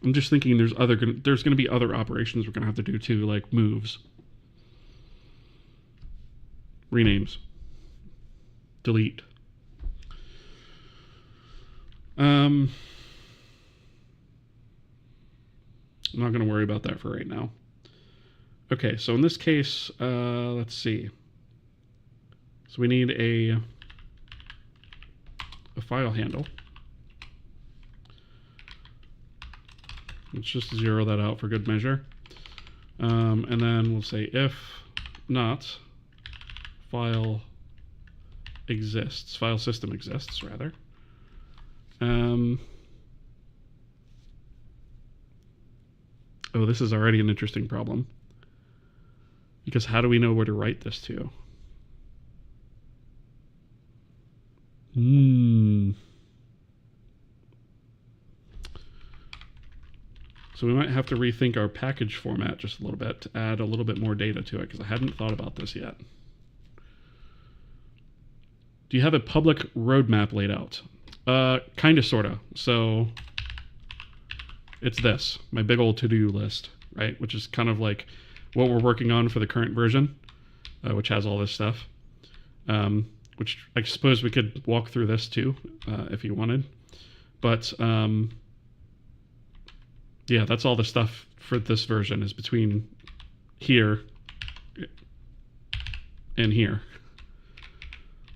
I'm just thinking there's going to be other operations we're going to have to do too, like moves, renames, delete. I'm not going to worry about that for right now. Okay, so in this case, let's see. So we need a file handle. Let's just zero that out for good measure. And then we'll say if not file system exists rather. Oh, this is already an interesting problem. Because how do we know where to write this to? So we might have to rethink our package format just a little bit to add a little bit more data to it, because I hadn't thought about this yet. Do you have a public roadmap laid out? Kind of, sort of. So it's this, my big old to-do list, right? Which is kind of like what we're working on for the current version, which has all this stuff. Which I suppose we could walk through this too, if you wanted. But yeah, that's all the stuff for this version is between here and here.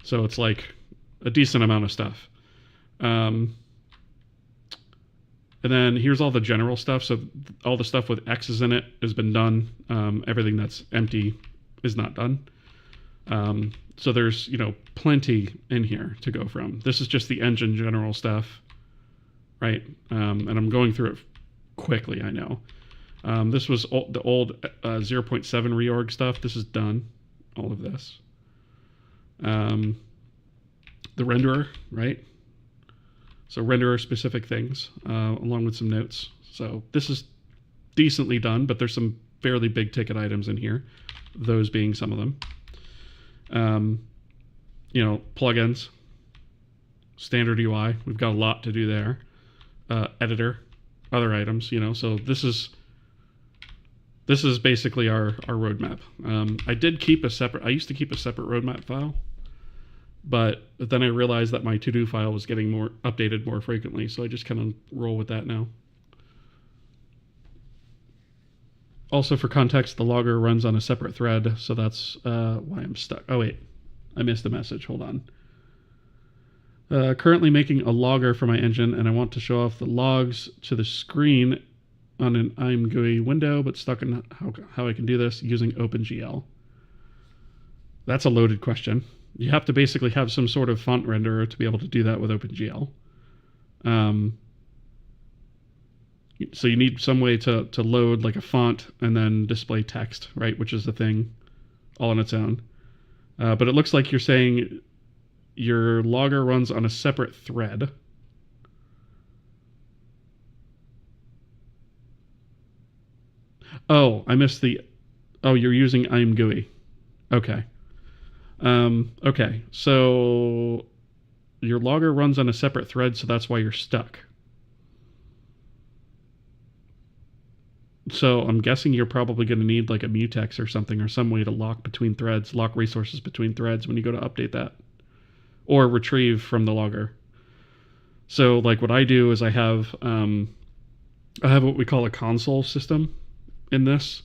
So it's like a decent amount of stuff. And then here's all the general stuff. So all the stuff with X's in it has been done. Everything that's empty is not done. So there's, plenty in here to go from. This is just the engine general stuff, right? And I'm going through it quickly, I know. This was the old 0.7 reorg stuff. This is done, all of this. The renderer, right? So renderer specific things, along with some notes. So this is decently done, but there's some fairly big ticket items in here, those being some of them. Plugins, standard UI. We've got a lot to do there. Editor, other items, so this is basically our roadmap. I used to keep a separate roadmap file, but then I realized that my to-do file was getting more updated more frequently, so I just kind of roll with that now. Also, for context, the logger runs on a separate thread, so that's why I'm stuck. Oh, wait. I missed a message. Hold on. Currently making a logger for my engine, and I want to show off the logs to the screen on an IMGUI window, but stuck in how I can do this using OpenGL. That's a loaded question. You have to basically have some sort of font renderer to be able to do that with OpenGL. So you need some way to load like a font and then display text, right? Which is the thing all on its own. But it looks like you're saying your logger runs on a separate thread. Oh, I missed you're using IMGUI. Okay. Okay, so your logger runs on a separate thread, so that's why you're stuck. So I'm guessing you're probably going to need like a mutex or something, or some way to lock resources between threads when you go to update that, or retrieve from the logger. So like what I do is I have what we call a console system in this,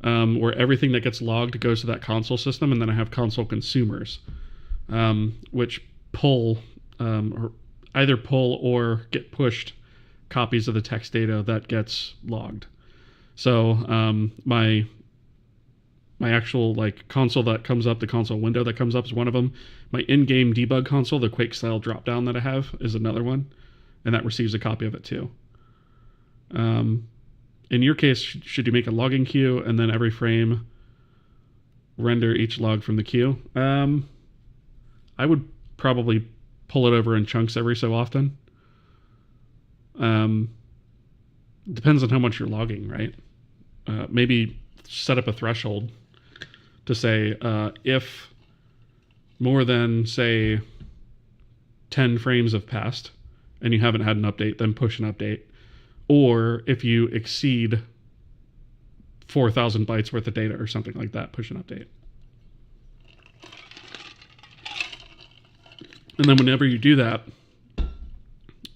where everything that gets logged goes to that console system, and then I have console consumers, which pull or either pull or get pushed copies of the text data that gets logged. So my actual like console that comes up, the console window that comes up is one of them. My in-game debug console, the Quake style dropdown that I have, is another one, and that receives a copy of it too. In your case, should you make a logging queue and then every frame render each log from the queue? I would probably pull it over in chunks every so often. Depends on how much you're logging, right? Maybe set up a threshold to say if more than, say, 10 frames have passed and you haven't had an update, then push an update. Or if you exceed 4,000 bytes worth of data or something like that, push an update. And then whenever you do that,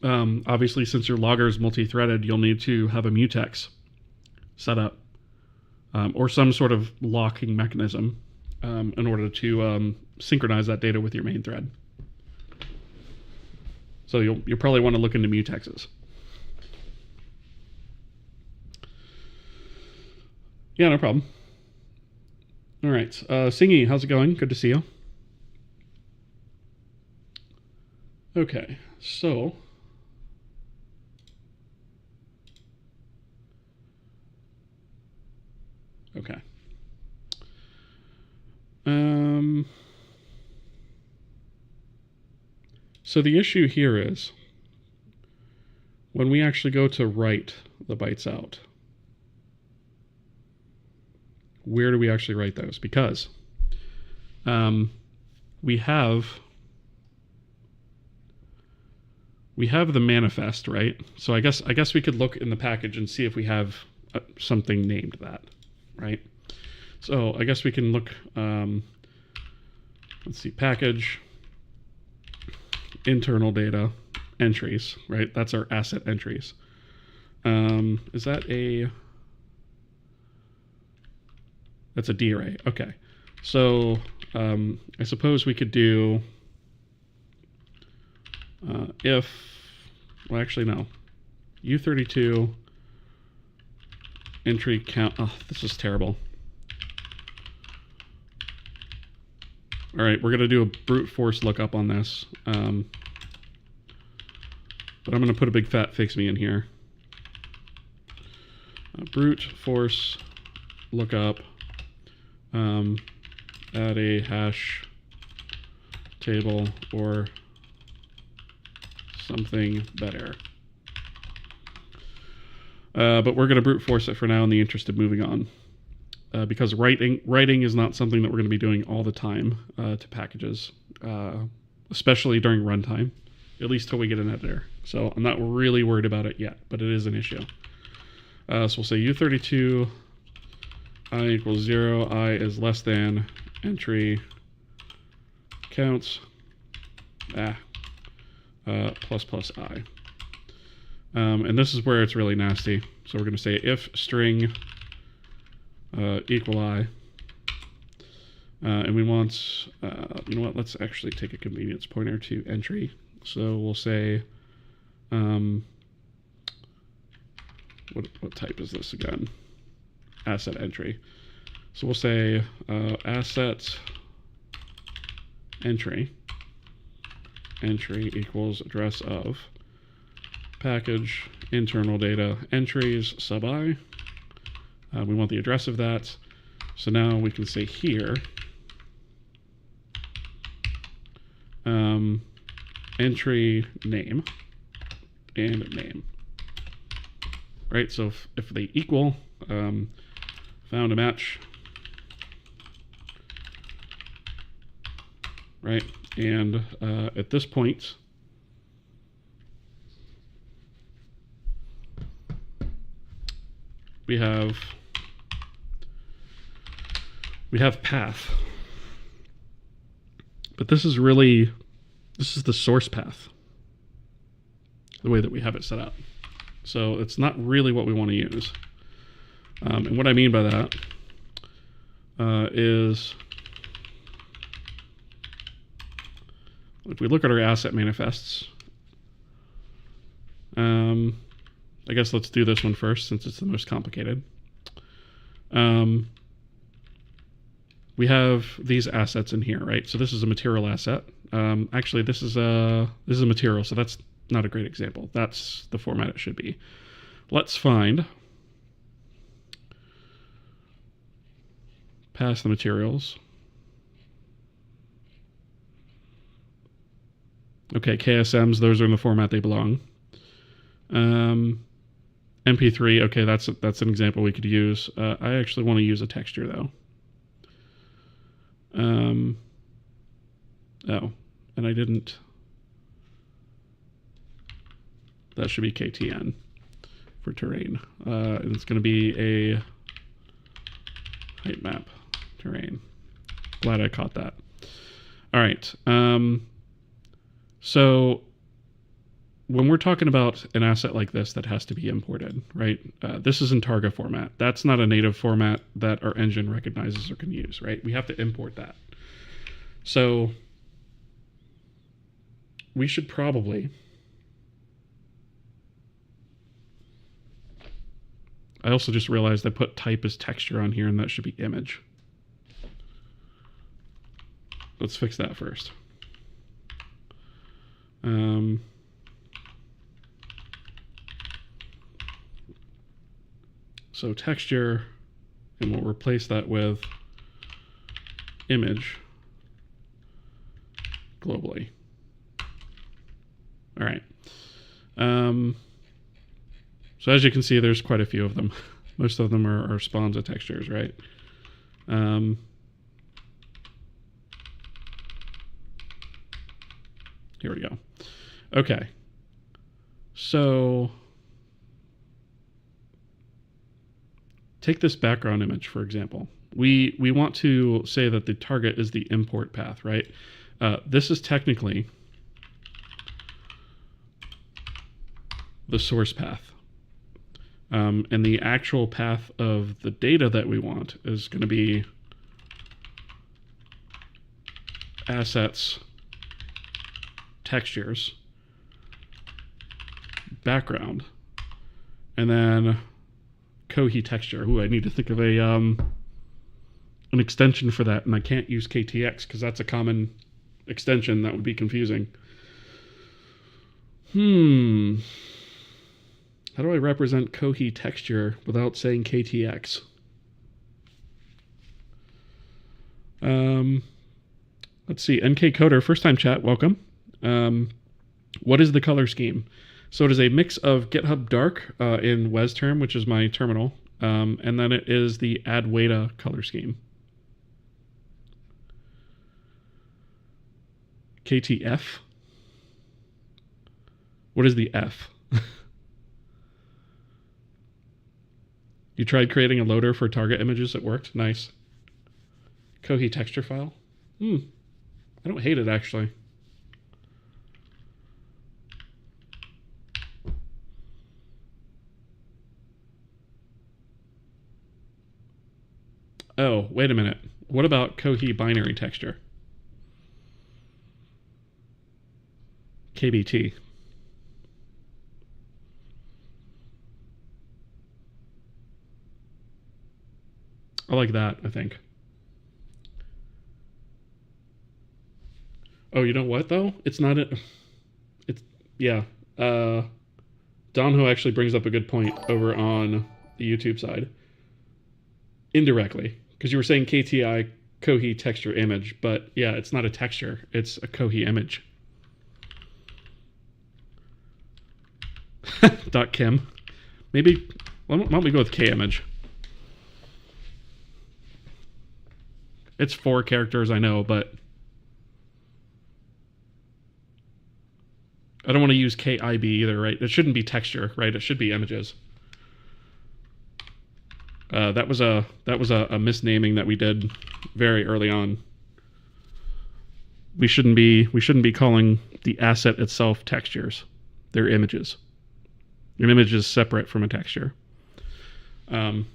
obviously since your logger is multi-threaded, you'll need to have a mutex set up, or some sort of locking mechanism in order to synchronize that data with your main thread. So you'll probably want to look into mutexes. Yeah, no problem. All right, Singy, how's it going? Good to see you. Okay, so okay. So the issue here is when we actually go to write the bytes out, where do we actually write those? Because we have the manifest, right? So I guess we could look in the package and see if we have something named that, right? So I guess we can look, let's see, package, internal data, entries, right? That's our asset entries. Is that that's a D array. Okay. So I suppose we could do if, well, actually, no. U32 entry count. Oh, this is terrible. All right, we're going to do a brute force lookup on this. But I'm going to put a big fat fix me in here. Brute force lookup. Add a hash table or something better. But we're going to brute force it for now in the interest of moving on. Because writing is not something that we're going to be doing all the time to packages, especially during runtime, at least till we get an editor. So I'm not really worried about it yet, but it is an issue. So we'll say U32 I equals 0, I is less than entry counts plus plus I. And this is where it's really nasty. So we're going to say if string equal I, and we want, you know what, let's actually take a convenience pointer to entry. So we'll say, what type is this again? Asset entry. So we'll say asset entry equals address of package internal data entries sub I. We want the address of that. So now we can say here entry name and name. Right, so if they equal, found a match, right? And at this point, we have path, but this is the source path, the way that we have it set up. So it's not really what we want to use. And what I mean by that is if we look at our asset manifests, I guess let's do this one first since it's the most complicated. We have these assets in here, right? So this is a material asset. Actually, this is a material, so that's not a great example. That's the format it should be. Let's find pass the materials. Okay, KSMs, those are in the format they belong. MP3, okay, that's an example we could use. I actually want to use a texture though. Oh, and I didn't. That should be KTN for terrain. And it's going to be a height map terrain. Glad I caught that. All right. So when we're talking about an asset like this that has to be imported, right? This is in Targa format. That's not a native format that our engine recognizes or can use, right? We have to import that. So we should probably... I also just realized I put type as texture on here, and that should be image. Let's fix that first. So texture, and we'll replace that with image globally. All right. So as you can see, there's quite a few of them. Most of them are spawns of textures, right? Here we go. Okay. So take this background image, for example. We want to say that the target is the import path, right? This is technically the source path. And the actual path of the data that we want is going to be assets, textures, background, and then kohi texture. Ooh, I need to think of an extension for that, and I can't use KTX because that's a common extension. That would be confusing. How do I represent kohi texture without saying KTX? Let's see. NK Coder, first time chat, welcome. What is the color scheme? So it is a mix of GitHub Dark in WesTerm, which is my terminal, and then it is the Adwaita color scheme. KTF? What is the F? You tried creating a loader for target images. It worked. Nice. Kohi texture file. I don't hate it, actually. Oh, wait a minute. What about kohi binary texture? KBT. I like that, I think. Oh, you know what, though? It's not a... It's... Yeah. Donho actually brings up a good point over on the YouTube side. Indirectly. Because you were saying KTI, kohi texture image. But, yeah, it's not a texture. It's a kohi image. .kim. Maybe... Why don't we go with K-image? It's 4 characters, I know, but I don't want to use KIB either, right? It shouldn't be texture, right? It should be images. That was a misnaming that we did very early on. We shouldn't be calling the asset itself textures. They're images. An image is separate from a texture.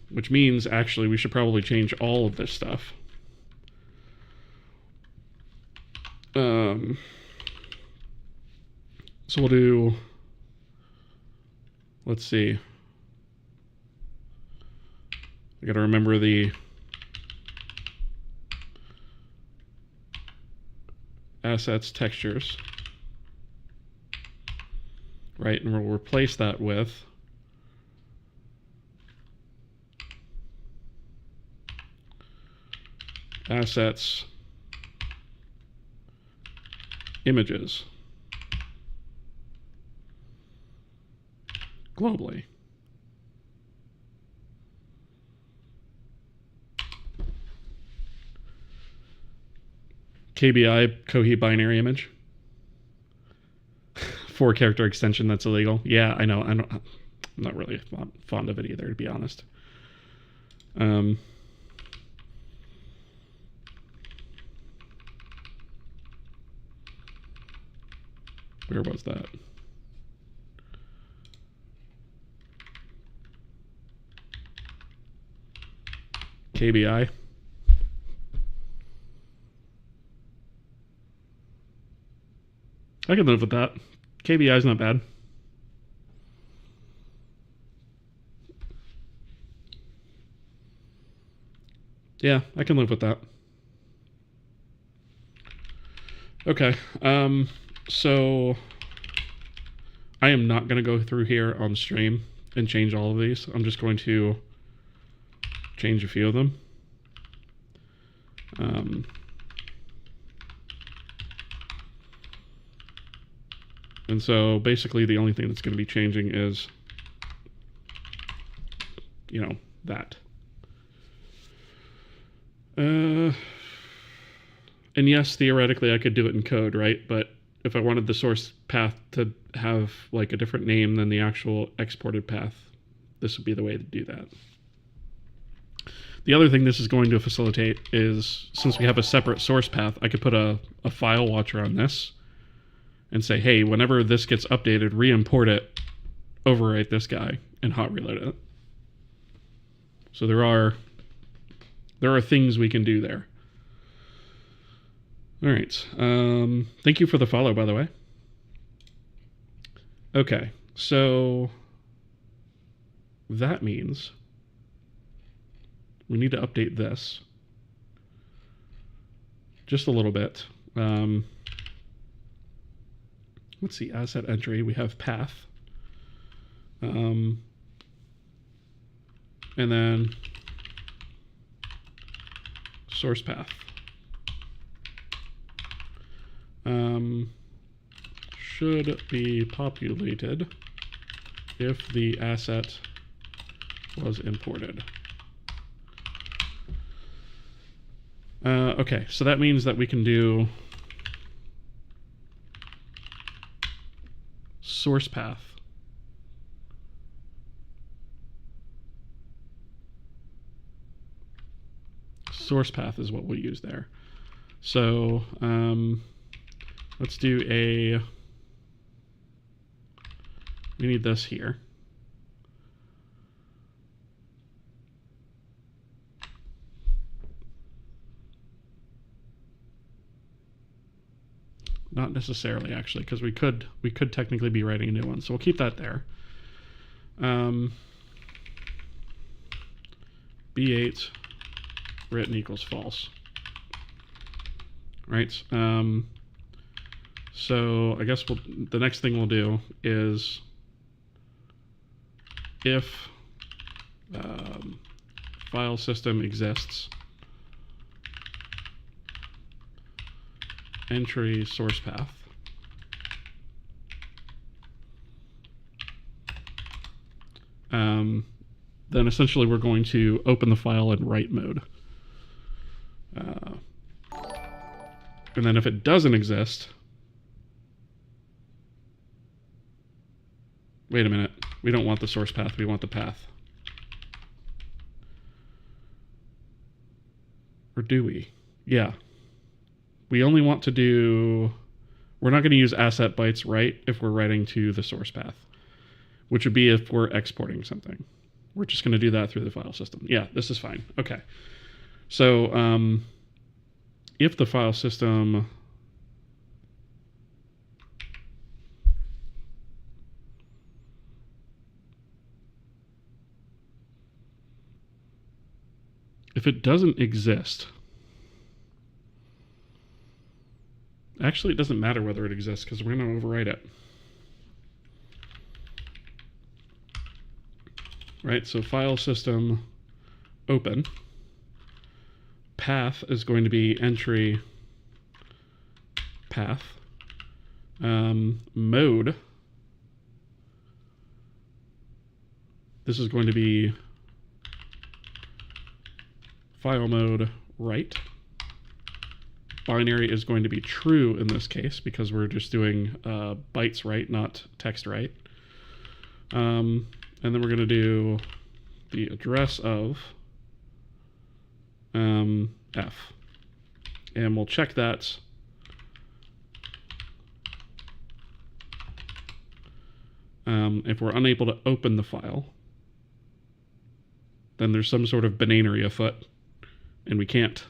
Which means actually we should probably change all of this stuff. So we'll do, let's see. I gotta remember the assets textures, right? And we'll replace that with assets images globally. KBI, kohi binary image. 4-character extension that's illegal. Yeah, I know. I'm not really fond of it either, to be honest. Where was that? KBI. I can live with that. KBI is not bad. Yeah, I can live with that. Okay, so I am not going to go through here on stream and change all of these. I'm just going to change a few of them. And so basically the only thing that's going to be changing is, you know, that. And yes, theoretically I could do it in code, right? But if I wanted the source path to have like a different name than the actual exported path, this would be the way to do that. The other thing this is going to facilitate is, since we have a separate source path, I could put a file watcher on this and say, hey, whenever this gets updated, re-import it, overwrite this guy, and hot reload it. So there are things we can do there. All right. Thank you for the follow, by the way. Okay, so that means we need to update this just a little bit. Let's see, asset entry, we have path. And then source path. Should be populated if the asset was imported. Okay, so that means that we can do source path. Source path is what we'll use there. So let's do we need this here. Not necessarily, actually, because we could technically be writing a new one, so we'll keep that there. B8 written equals false. Right. So I guess the next thing we'll do is if file system exists, entry source path. Then essentially we're going to open the file in write mode. And then if it doesn't exist, wait a minute, we don't want the source path, we want the path. Or do we? Yeah. We only want to do, we're not going to use asset bytes write if we're writing to the source path, which would be if we're exporting something. We're just going to do that through the file system. Yeah, this is fine. Okay. So if the file system if it doesn't exist, actually it doesn't matter whether it exists because we're going to overwrite it. Right, so file system open. Path is going to be entry path. Mode. This is going to be file mode write. binary is going to be true in this case because we're just doing bytes write, not text write. And then we're going to do the address of f. And we'll check that if we're unable to open the file, then there's some sort of binaries afoot, and we can't.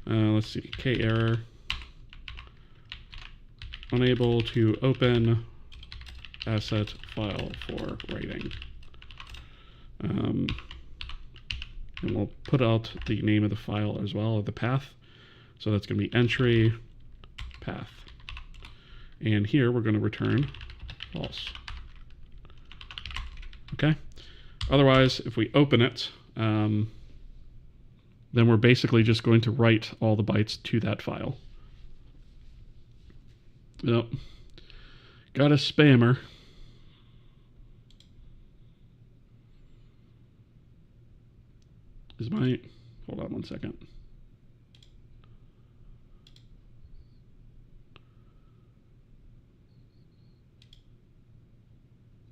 Let's see, k error, unable to open asset file for writing. And we'll put out the name of the file as well, or the path. So that's going to be entry path. And here we're going to return false. Okay. Otherwise, if we open it, then we're basically just going to write all the bytes to that file. Yep. Got a spammer. Hold on one second.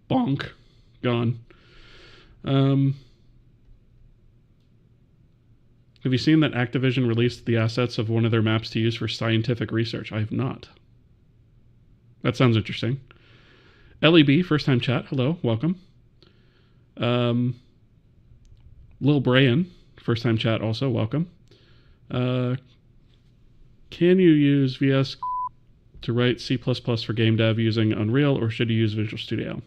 Bonk. Gone. Have you seen that Activision released the assets of one of their maps to use for scientific research? I have not. That sounds interesting. LEB, first time chat. Hello, welcome. Lil Brian, first time chat also, welcome. Can you use VS to write C++ for game dev using Unreal, or should you use Visual Studio?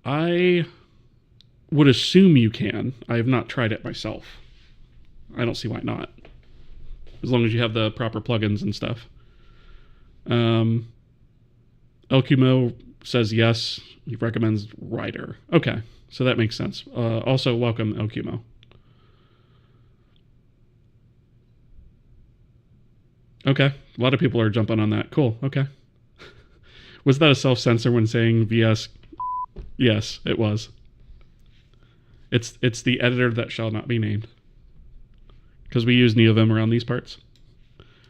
I would assume you can. I have not tried it myself. I don't see why not. As long as you have the proper plugins and stuff. Elkumo says yes. He recommends Rider. Okay, so that makes sense. Also, welcome, Elkumo. Okay, a lot of people are jumping on that. Cool, okay. Was that a self-censor when saying VS? Yes, it was. It's the editor that shall not be named. Because we use NeoVim around these parts.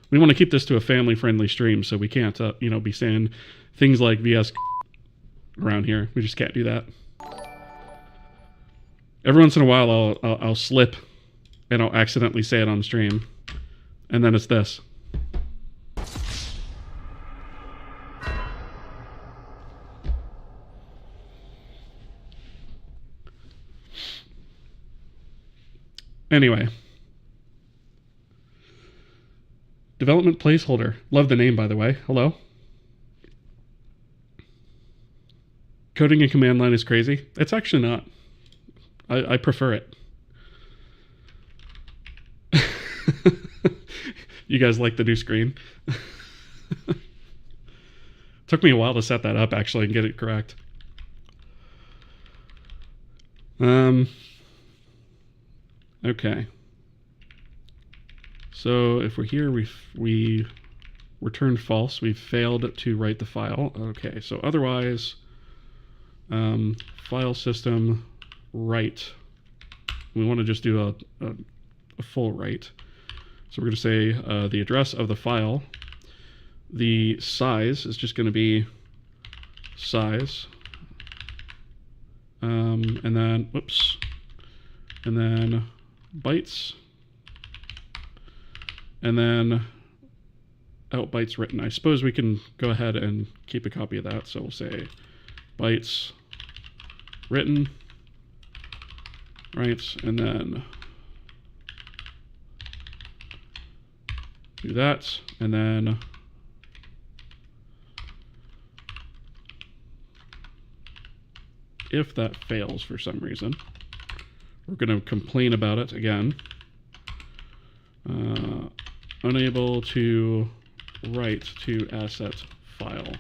We want to keep this to a family-friendly stream, so we can't, be saying things like VS around here. We just can't do that. Every once in a while, I'll slip, and I'll accidentally say it on stream, and then it's this. Anyway. Development placeholder. Love the name, by the way. Hello. Coding in command line is crazy. It's actually not. I prefer it. You guys like the new screen? Took me a while to set that up, actually, and get it correct. Okay. So if we're here, we returned false. We've failed to write the file. Okay, so otherwise, file system write. We want to just do a full write. So we're going to say the address of the file. The size is just going to be size. And then, whoops. And then bytes. And then bytes written. I suppose we can go ahead and keep a copy of that. So we'll say bytes written, right? And then do that. And then if that fails for some reason, we're going to complain about it again. Unable to write to asset file.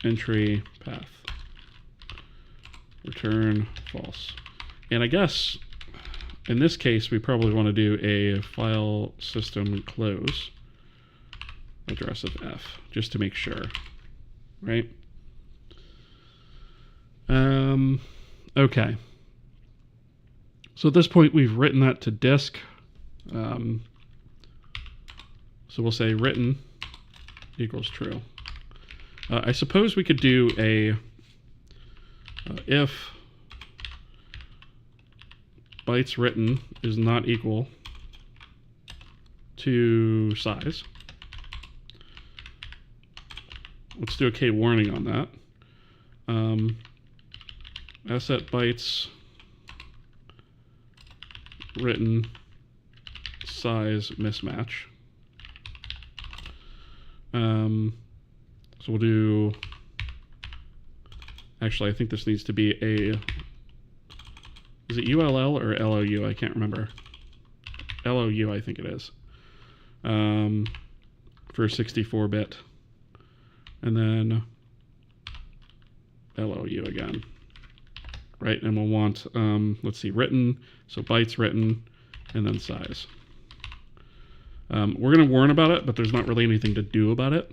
Entry path. Return false. And I guess in this case, we probably want to do a file system close address of F, just to make sure, right? Okay. So at this point, we've written that to disk. So we'll say written equals true. I suppose we could do a if bytes written is not equal to size. Let's do a K warning on that. Asset bytes written size mismatch. So we'll do, actually I think this needs to be a, is it ULL or LOU? I can't remember. LOU I think it is. For 64-bit. And then LOU again. Right, and we'll want, let's see, written, so bytes written, and then size. We're going to warn about it, but there's not really anything to do about it.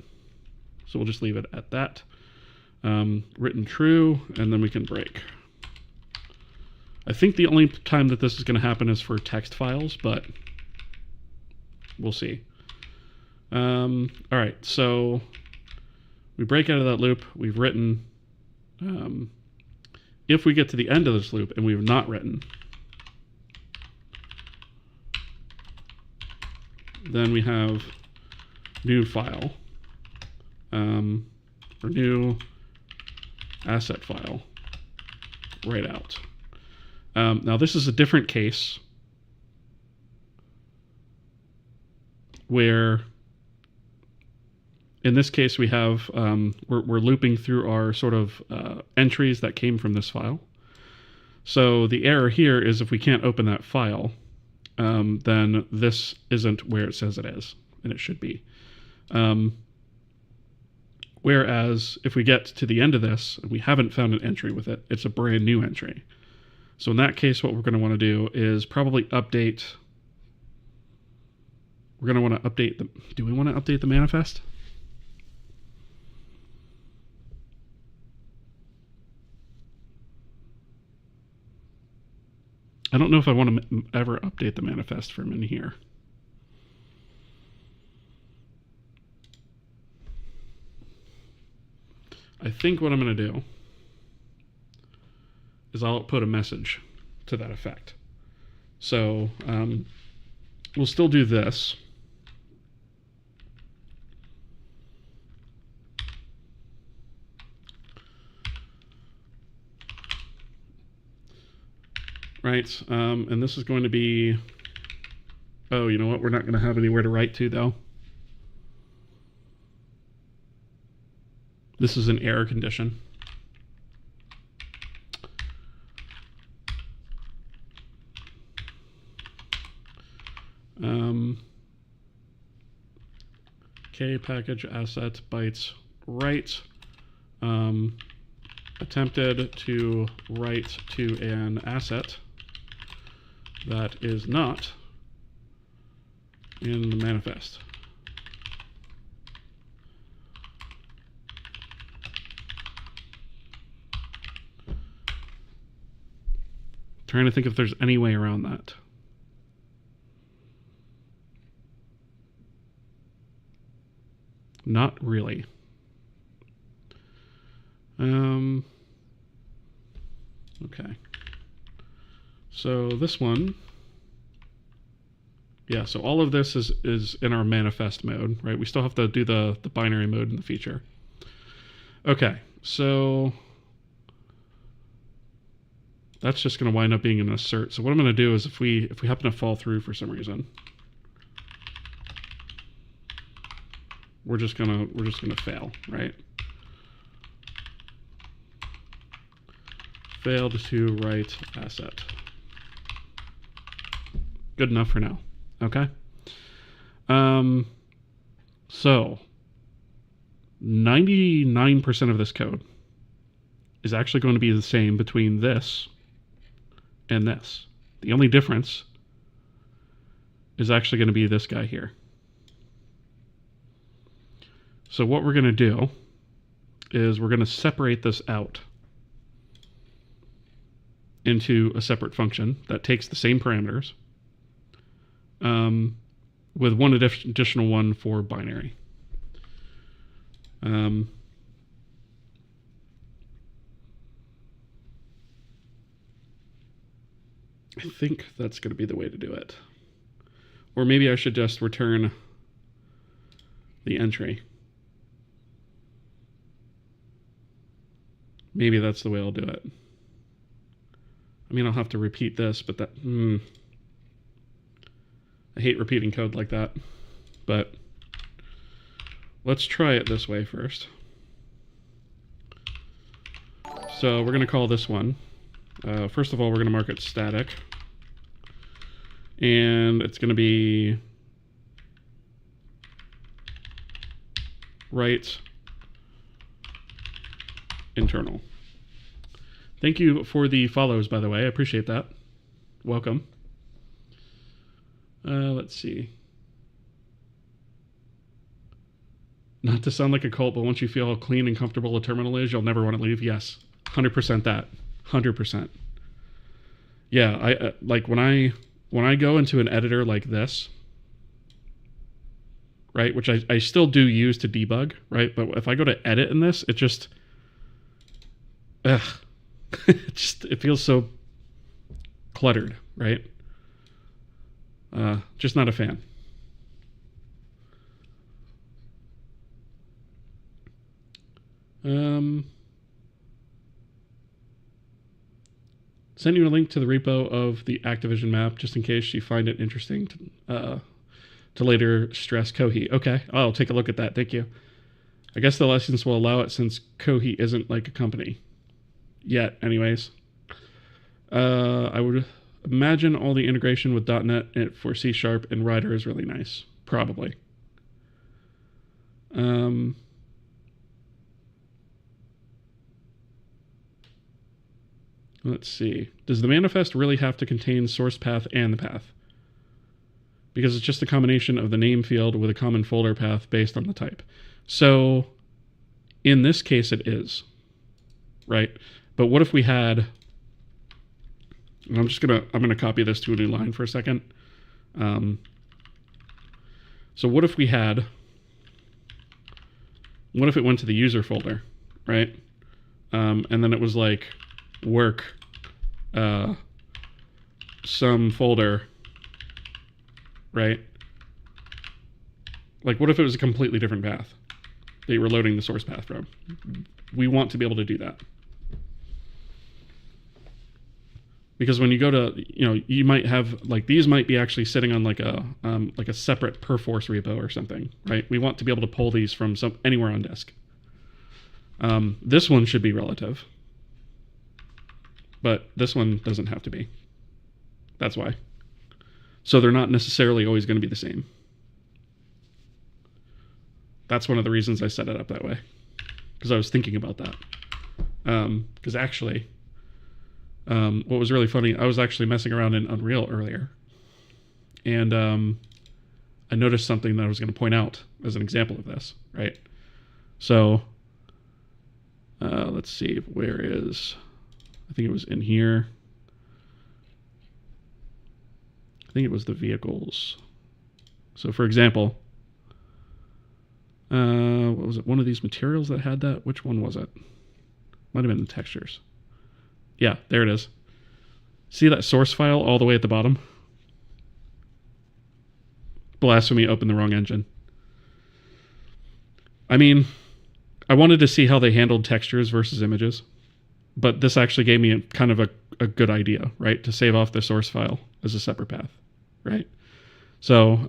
So we'll just leave it at that. Written true, and then we can break. I think the only time that this is going to happen is for text files, but we'll see. All right, so we break out of that loop. We've written. If we get to the end of this loop and we've not written, then we have new file, or new asset file, write out. Now this is a different case where in this case we have, we're looping through our sort of entries that came from this file. So the error here is if we can't open that file, then this isn't where it says it is, and it should be. Whereas if we get to the end of this and we haven't found an entry with it, it's a brand new entry. So in that case, what we're going to want to do is probably update. We're going to want to update the, do we want to update the manifest? I don't know if I want to ever update the manifest from in here. I think what I'm going to do is I'll put a message to that effect. So we'll still do this. Right, and this is going to be, oh, you know what? We're not going to have anywhere to write to, though. This is an error condition. K package asset bytes write. Attempted to write to an asset that is not in the manifest. Trying to think if there's any way around that. Not really. Okay. So this one, yeah, so all of this is in our manifest mode, right? We still have to do the binary mode in the feature. Okay, so that's just going to wind up being an assert. So what I'm going to do is if we happen to fall through for some reason, we're just gonna fail, right? Failed to write asset. Good enough for now. Okay. So 99% of this code is actually going to be the same between this and this. The only difference is actually going to be this guy here. So what we're going to do is we're going to separate this out. into a separate function that takes the same parameters, with one additional one for binary. I think that's going to be the way to do it. Or maybe I should just return the entry. Maybe that's the way I'll do it. I mean, I'll have to repeat this, but that... I hate repeating code like that. But let's try it this way first. So we're going to call this one. First of all, we're going to mark it static. And it's going to be write internal. Thank you for the follows, by the way. I appreciate that. Welcome. Let's see. Not to sound like a cult, but once you feel how clean and comfortable a terminal is, you'll never want to leave. Yes, 100% that. 100%. Yeah, I like when I go into an editor like this, right, which I still do use to debug, right, but if I go to edit in this, it just, it feels so cluttered, right? Just not a fan. Send you a link to the repo of the Activision map just in case you find it interesting to later stress kohi. Okay, I'll take a look at that. Thank you. I guess the license will allow it since kohi isn't like a company yet. Anyways, I would imagine all the integration with .NET for C# and Rider is really nice. Probably. Let's see. Does the manifest really have to contain source path and the path? Because it's just a combination of the name field with a common folder path based on the type. So in this case it is, right? But what if we had, and I'm gonna copy this to a new line for a second. So what if we had, what if it went to the user folder, right? And then it was like work some folder, right? Like what if it was a completely different path that you were loading the source path from? We want to be able to do that. Because when you go to, you might have, like, these might be actually sitting on like a separate Perforce repo or something, right? We want to be able to pull these from anywhere on disk. This one should be relative, but this one doesn't have to be. That's why. So they're not necessarily always going to be the same. That's one of the reasons I set it up that way, because I was thinking about that. Because actually, what was really funny, I was actually messing around in Unreal earlier, and I noticed something that I was going to point out as an example of this, right? So let's see, where is, I think it was in here. I think it was the vehicles. So for example, what was it? One of these materials that had that? Which one was it? Might have been the textures. Yeah, there it is. See that source file all the way at the bottom? Blasphemy, opened the wrong engine. I mean, I wanted to see how they handled textures versus images, but this actually gave me kind of a good idea, right? To save off the source file as a separate path, right? So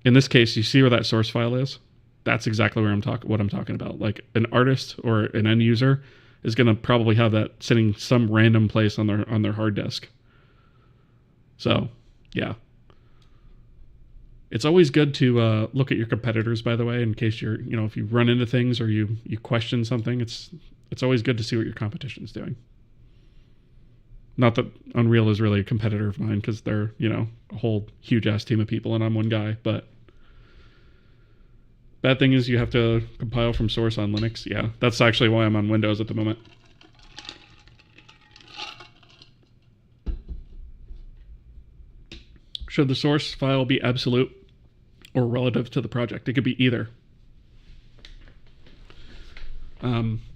in this case, you see where that source file is? That's exactly where what I'm talking about. Like an artist or an end user is going to probably have that sitting some random place on their hard disk. So, yeah. It's always good to look at your competitors, by the way, in case you're, if you run into things or you question something, it's always good to see what your competition's doing. Not that Unreal is really a competitor of mine, because they're, a whole huge ass team of people and I'm one guy, but bad thing is you have to compile from source on Linux. Yeah, that's actually why I'm on Windows at the moment. should the source file be absolute or relative to the project? It could be either.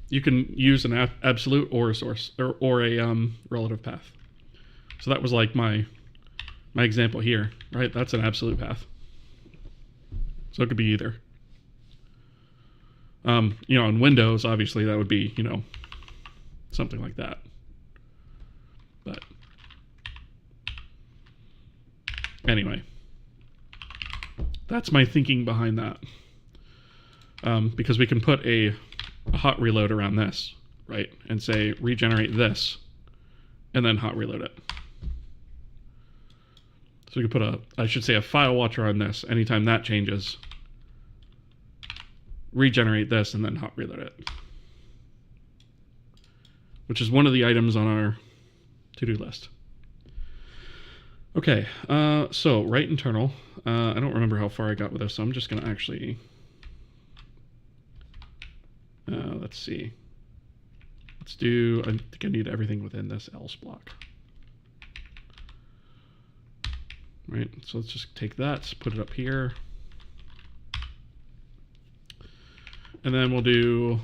You can use an absolute or a source or a relative path. So that was like my example here, right? That's an absolute path. So it could be either. In Windows, obviously that would be, something like that. But anyway, that's my thinking behind that. Because we can put a hot reload around this, right? And say regenerate this, and then hot reload it. So we could put a file watcher on this. Anytime that changes, regenerate this, and then hot reload it. Which is one of the items on our to-do list. Okay, so write internal. I don't remember how far I got with this, so I'm just going to actually... let's see. I think I need everything within this else block. Right, so let's just take that, put it up here. And then we'll do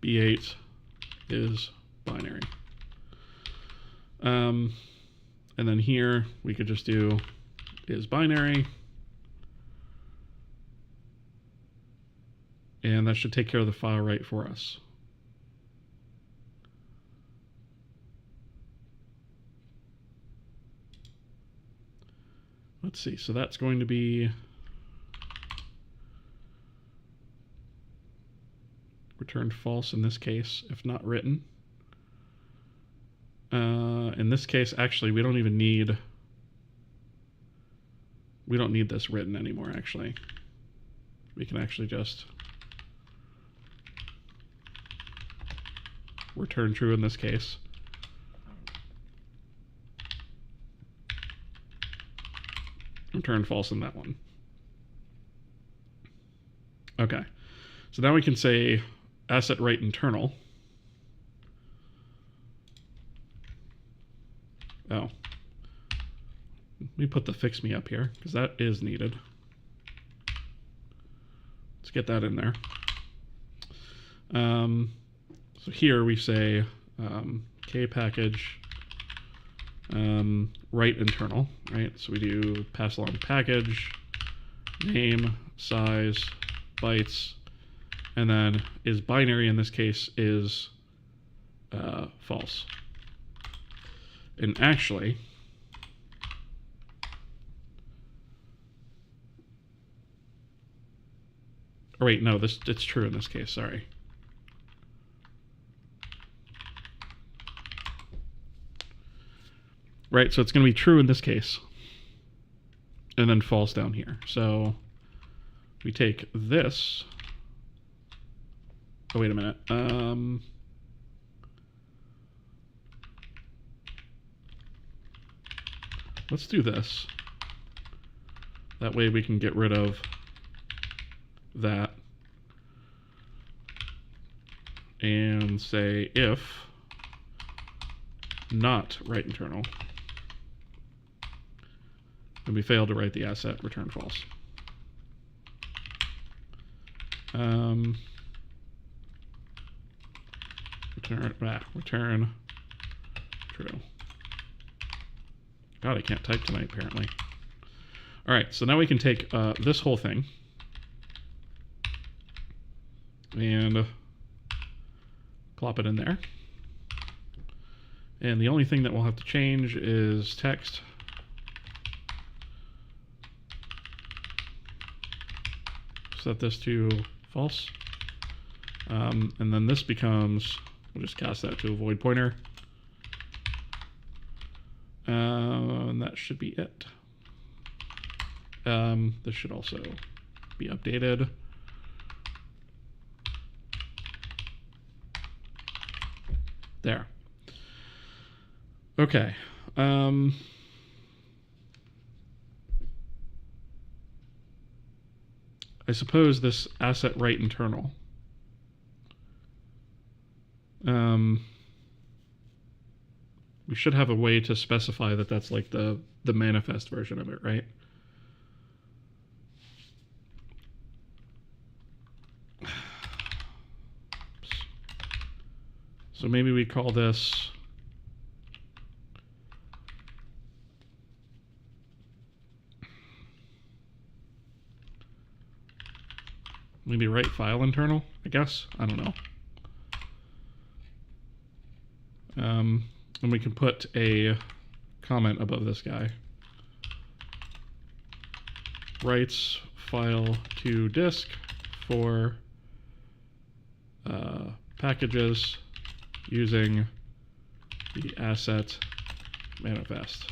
B8 is binary. And then here we could just do is binary. And that should take care of the file write for us. Let's see, so that's going to be returned false in this case, if not written. In this case, actually, we don't need this written anymore, actually. We can actually just return true in this case. Return false in that one. Okay, so now we can say asset write internal. Oh, let me put the fix me up here because that is needed. Let's get that in there. So here we say k package write internal, right? So we do pass along package, name, size, bytes, and then is binary in this case is false. And actually, oh wait, no, it's true in this case, sorry. Right, so it's going to be true in this case, and then false down here. So we take this. Oh, wait a minute. Let's do this. That way we can get rid of that and say if not write internal, and we failed to write the asset, return false. Return true. God, I can't type tonight, apparently. All right, so now we can take this whole thing and plop it in there. And the only thing that we'll have to change is text. Set this to false. And then this becomes, we'll just cast that to a void pointer. And that should be it. This should also be updated. There. Okay. I suppose this asset write internal. we should have a way to specify that that's like the manifest version of it, right? So maybe we call this maybe write file internal, I guess. I don't know. And we can put a comment above this guy. Writes file to disk for packages using the asset manifest.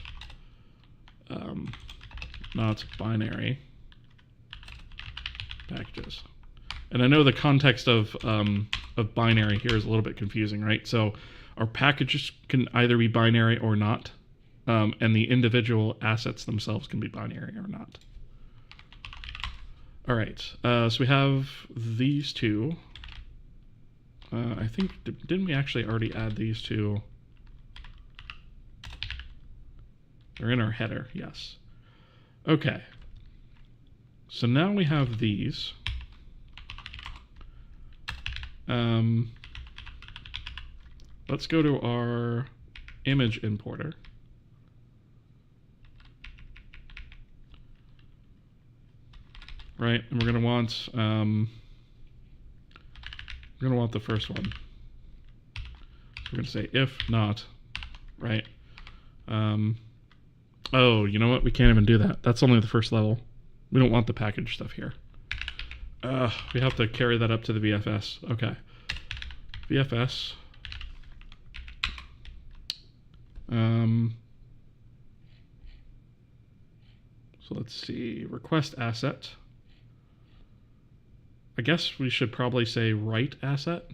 Not binary packages. And I know the context of binary here is a little bit confusing, right? So our packages can either be binary or not, and the individual assets themselves can be binary or not. All right, so we have these two. I think, didn't we actually already add these two? They're in our header, yes. Okay. So now we have these. Let's go to our image importer. Right, and we're going to want the first one. So we're going to say if not, right? Oh, you know what? We can't even do that. That's only the first level. We don't want the package stuff here. We have to carry that up to the VFS. Okay. VFS. So let's see. Request asset. I guess we should probably say write asset.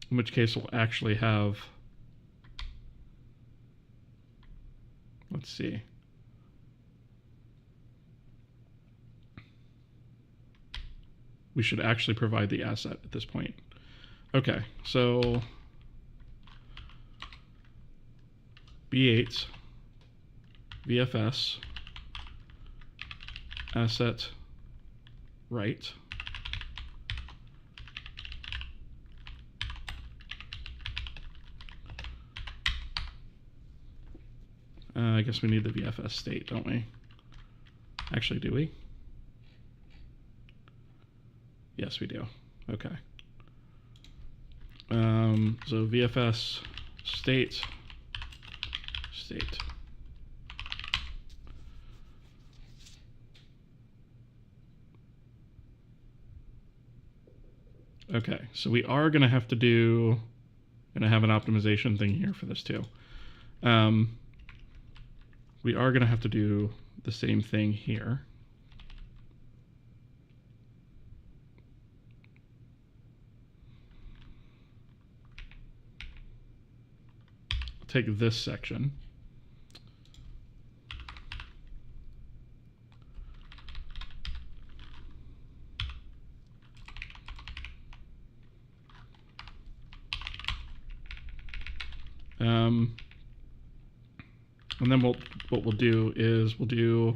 In which case we'll actually have, let's see. We should actually provide the asset at this point. Okay, so B8 VFS asset write. I guess we need the VFS state, don't we? Actually, do we? Yes, we do. Okay. So VFS state. Okay, so we are going to have to do, and I have an optimization thing here for this too. We are going to have to do the same thing here. I'll take this section. And then what we'll do is we'll do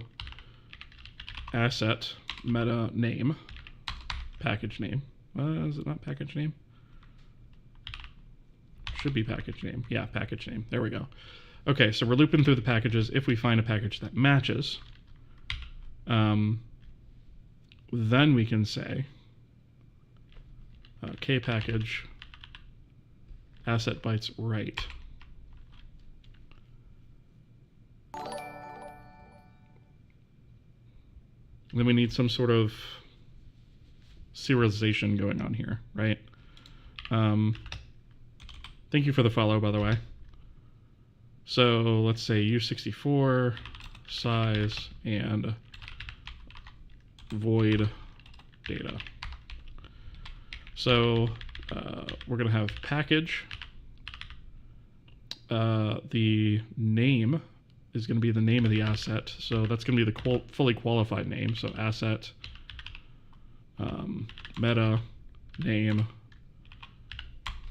asset meta name, package name. Is it not package name? Should be package name. Yeah, package name. There we go. Okay, so we're looping through the packages. If we find a package that matches, then we can say kpackage asset bytes write. Then we need some sort of serialization going on here, right? Thank you for the follow, by the way. So let's say U64, size, and void data. So we're going to have package. The name is going to be the name of the asset. So that's going to be the fully qualified name. So asset meta name,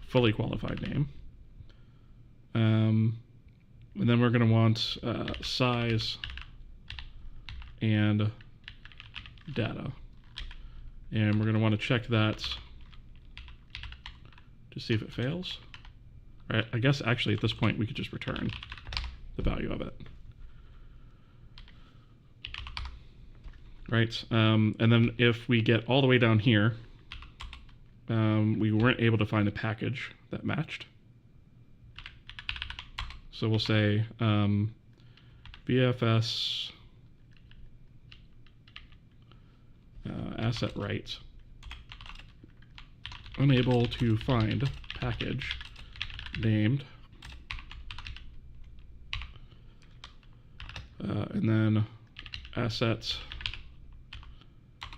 fully qualified name. And then we're going to want size and data. And we're going to want to check that to see if it fails. Right, I guess actually at this point we could just return the value of it. Right, and then if we get all the way down here, we weren't able to find a package that matched. So we'll say VFS asset right, unable to find package named, and then asset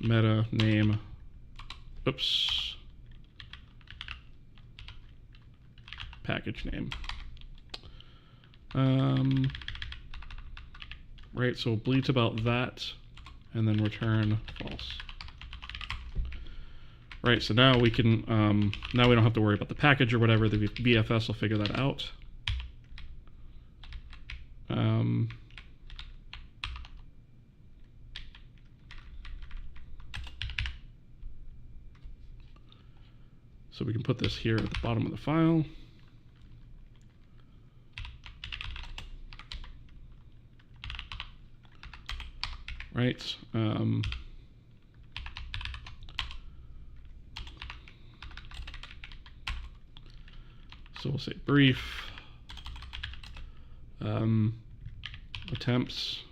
meta name, oops, package name. Right, so we'll bleat about that and then return false. Right, so now we can, now we don't have to worry about the package or whatever. The VFS will figure that out. So we can put this here at the bottom of the file. Right. So we'll say brief attempts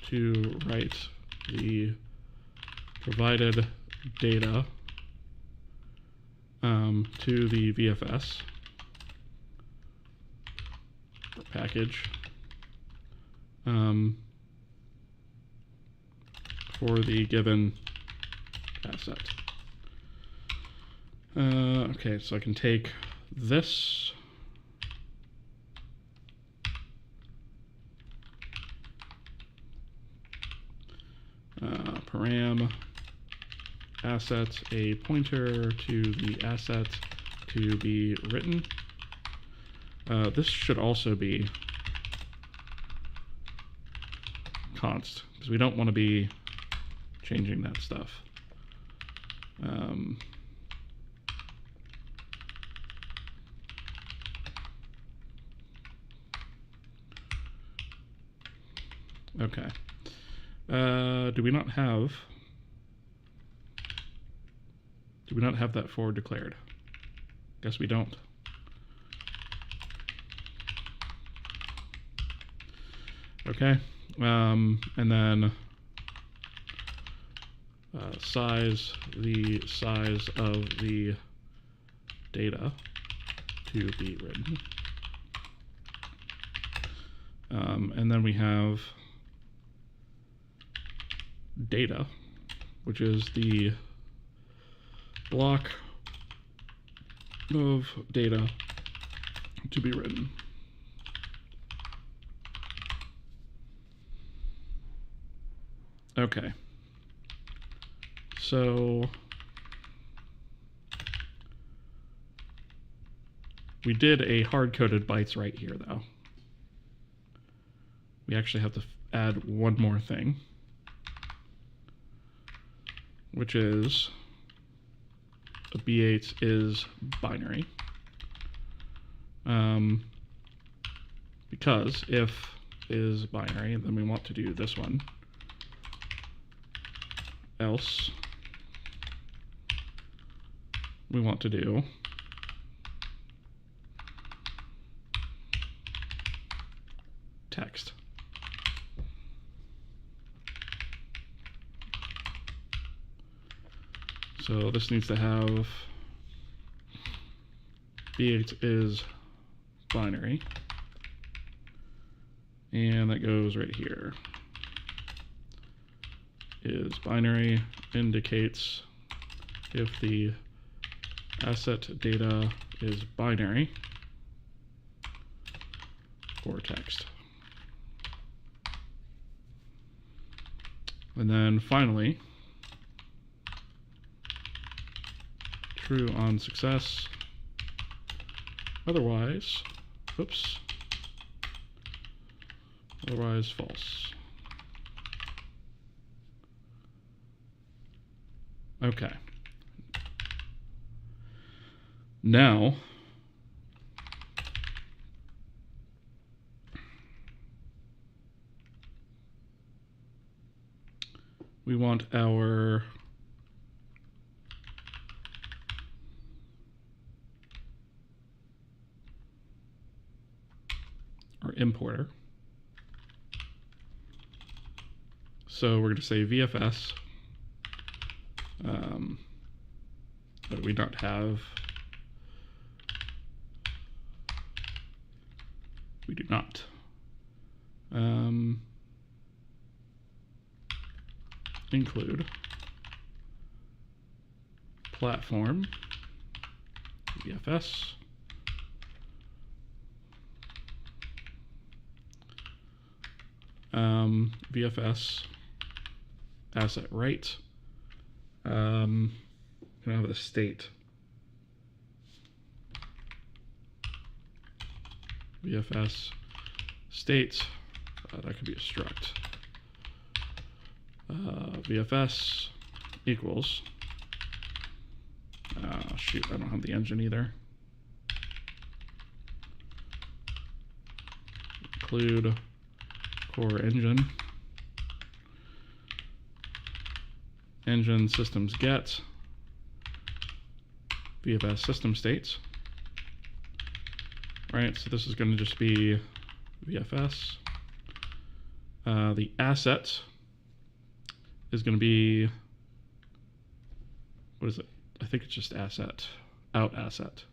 to write the provided data to the VFS or package for the given asset. Okay, so I can take this param asset, a pointer to the asset to be written. This should also be const, because we don't want to be changing that stuff. Okay. Do we not have that forward declared? Guess we don't. Okay. And then size, the size of the data to be written. And then we have data, which is the block of data to be written. Okay. So we did a hard-coded bytes right here, though. We actually have to add one more thing, which is a B8 is binary. Because if is binary, then we want to do this one. Else, we want to do text. So this needs to have B8 is binary, and that goes right here. Is binary indicates if the asset data is binary or text. And then finally, true on success. Otherwise, oops. Otherwise, false. Okay. Now, we want our importer. So we're going to say VFS. But we don't have. We do not. Include platform VFS. VFS asset right. Can I have the state? VFS state. That could be a struct. VFS equals. Shoot, I don't have the engine either. Include core engine. Engine systems get VFS system states. Right, so this is going to just be VFS. The asset is going to be, what is it? I think it's just asset, out asset.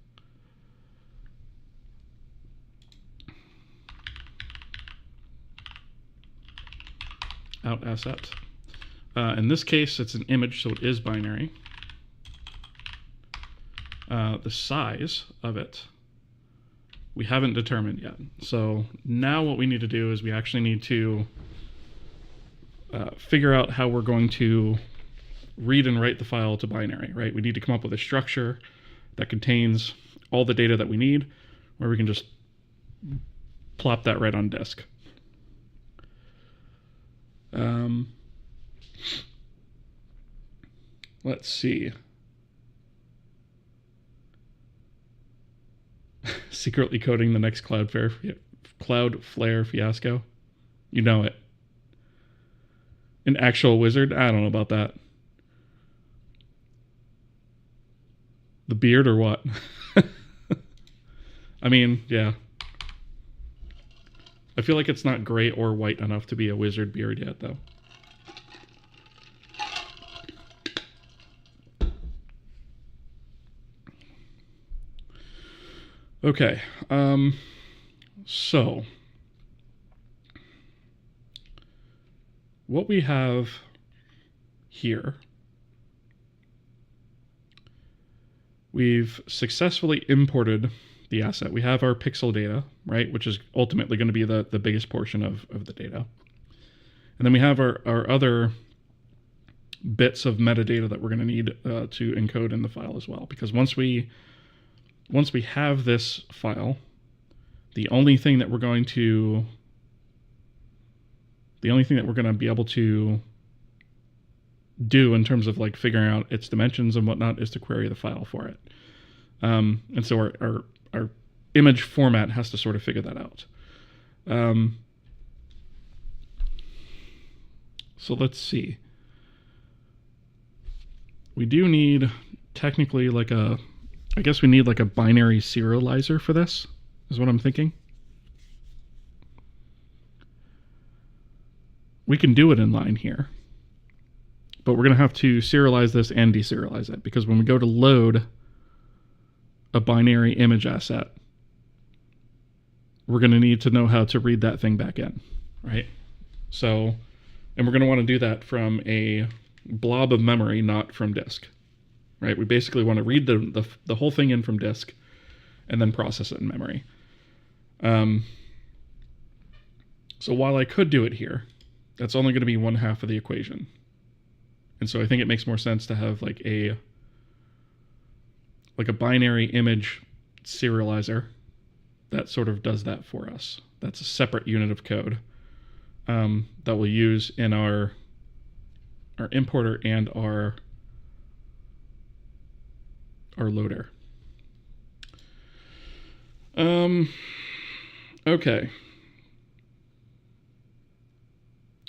Out asset. In this case, it's an image, so it is binary. The size of it, we haven't determined yet. So now what we need to do is we actually need to figure out how we're going to read and write the file to binary, right? We need to come up with a structure that contains all the data that we need, where we can just plop that right on disk. Let's see. Secretly coding the next Cloudflare fiasco. You know it. An actual wizard? I don't know about that. The beard or what? I mean, yeah. I feel like it's not gray or white enough to be a wizard beard yet, though. Okay, so what we have here, we've successfully imported the asset. We have our pixel data, right, which is ultimately going to be the biggest portion of the data. And then we have our other bits of metadata that we're going to need to encode in the file as well, because once we have this file, the only thing that we're going to be able to do in terms of like figuring out its dimensions and whatnot is to query the file for it. And so our image format has to sort of figure that out. So let's see. We do need technically like I guess we need like a binary serializer for this, is what I'm thinking. We can do it in line here, but we're going to have to serialize this and deserialize it, because when we go to load a binary image asset, we're going to need to know how to read that thing back in, right? So, and we're going to want to do that from a blob of memory, not from disk. Right, we basically want to read the whole thing in from disk and then process it in memory. So while I could do it here, that's only going to be one half of the equation. And so I think it makes more sense to have like a binary image serializer that sort of does that for us. That's a separate unit of code that we'll use in our importer and our loader. Okay.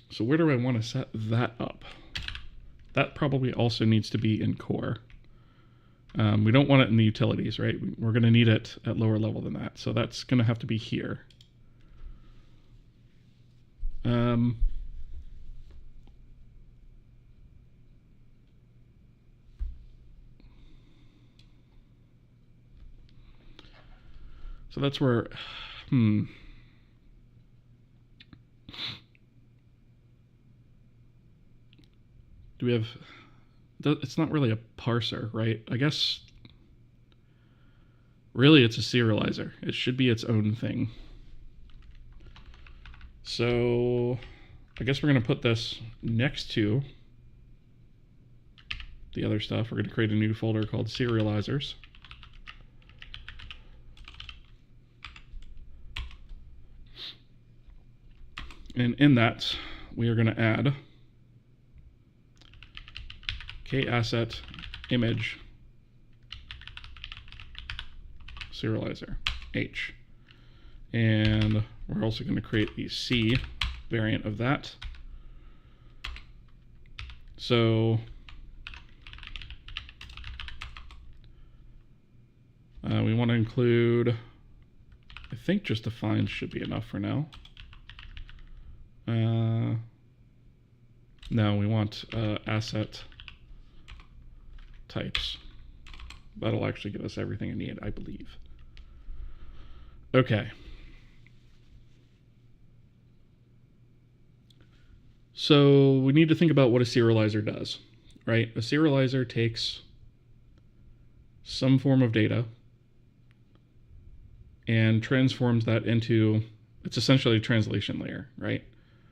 So where do I want to set that up? That probably also needs to be in core. We don't want it in the utilities, right? We're going to need it at lower level than that. So that's going to have to be here. So that's where, do we have, it's not really a parser, right? I guess, really it's a serializer. It should be its own thing. So I guess we're going to put this next to the other stuff. We're going to create a new folder called serializers. And in that, we are going to add kasset image serializer, H. And we're also going to create the C variant of that. So we want to include, I think just defines should be enough for now. No, we want asset types. That'll actually give us everything I need, I believe. Okay. So we need to think about what a serializer does, right? A serializer takes some form of data and transforms that into, it's essentially a translation layer, right?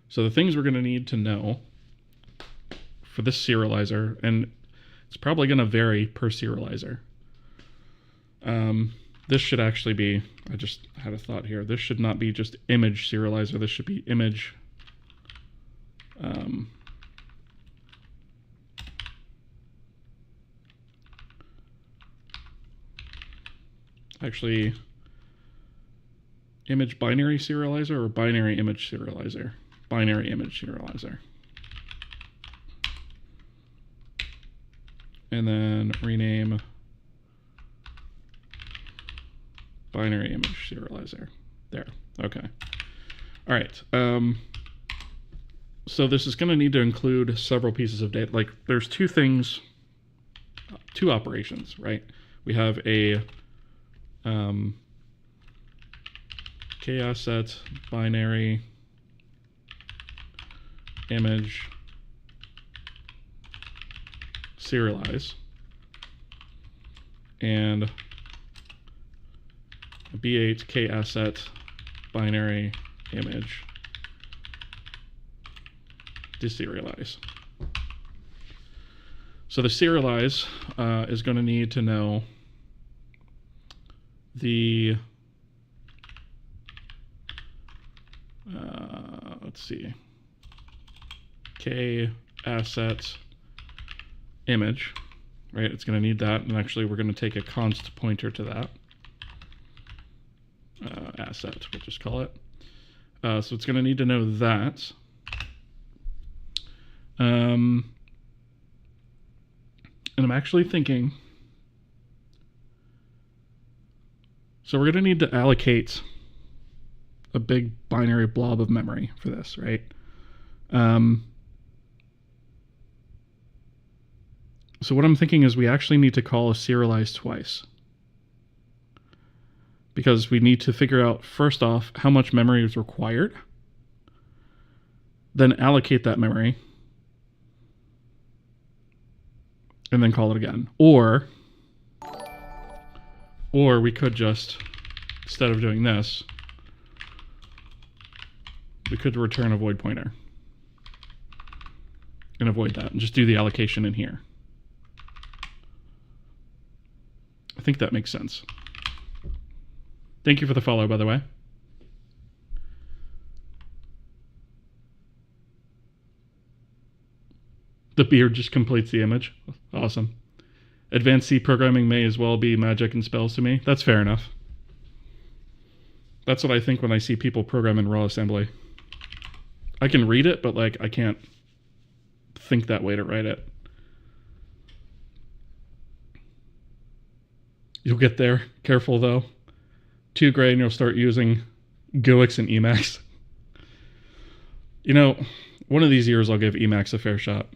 So the things we're going to need to know for this serializer, and it's probably going to vary per serializer. This should actually be, I just had a thought here, this should not be just image serializer, this should be image actually image binary serializer or binary image serializer? Binary image serializer. And then rename binary image serializer. There. Okay. All right. So this is going to need to include several pieces of data. Like there's two things, two operations, right? We have a kasset binary image serialize and a B8 kasset binary image deserialize. So the serialize is going to need to know the let's see, k asset image, right? It's going to need that, and actually we're going to take a const pointer to that asset, we'll just call it. So it's going to need to know that. And I'm actually thinking, so we're going to need to allocate a big binary blob of memory for this, right? So what I'm thinking is we actually need to call a serialize twice, because we need to figure out, first off, how much memory is required, then allocate that memory, and then call it again. Or we could just, instead of doing this, we could return a void pointer. going to avoid that and just do the allocation in here. I think that makes sense. Thank you for the follow, by the way. The beard just completes the image. Awesome. Advanced C programming may as well be magic and spells to me. That's fair enough. That's what I think when I see people program in raw assembly. I can read it, but like I can't think that way to write it. You'll get there. Careful though. 2 gray and you'll start using GUIX and Emacs. You know, one of these years I'll give Emacs a fair shot.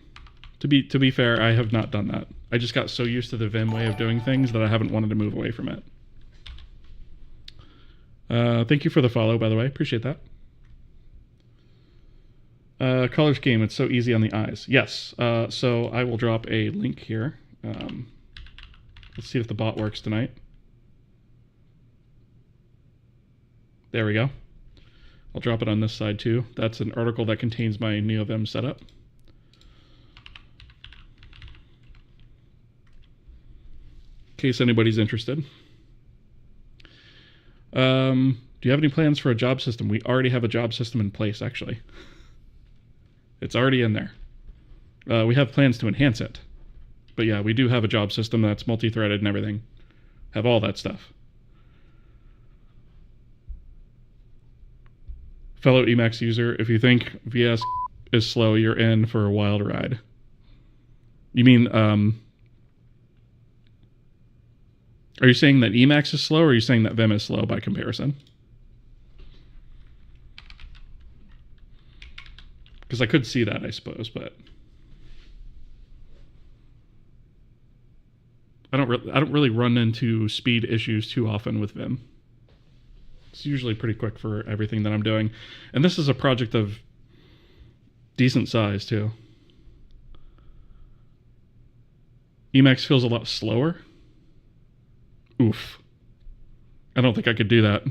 To be fair, I have not done that. I just got so used to the Vim way of doing things that I haven't wanted to move away from it. Thank you for the follow, by the way. Appreciate that. Color scheme, it's so easy on the eyes. Yes, so I will drop a link here. Let's see if the bot works tonight. There we go. I'll drop it on this side too. That's an article that contains my NeoVim setup. In case anybody's interested. Do you have any plans for a job system? We already have a job system in place, actually. It's already in there. We have plans to enhance it. But yeah, we do have a job system that's multi-threaded and everything. Have all that stuff. Fellow Emacs user, if you think VS is slow, you're in for a wild ride. You mean, are you saying that Emacs is slow, or are you saying that Vim is slow by comparison? Because I could see that, I suppose, but I don't really run into speed issues too often with Vim. It's usually pretty quick for everything that I'm doing, and this is a project of decent size too. Emacs feels a lot slower. Oof. I don't think I could do that.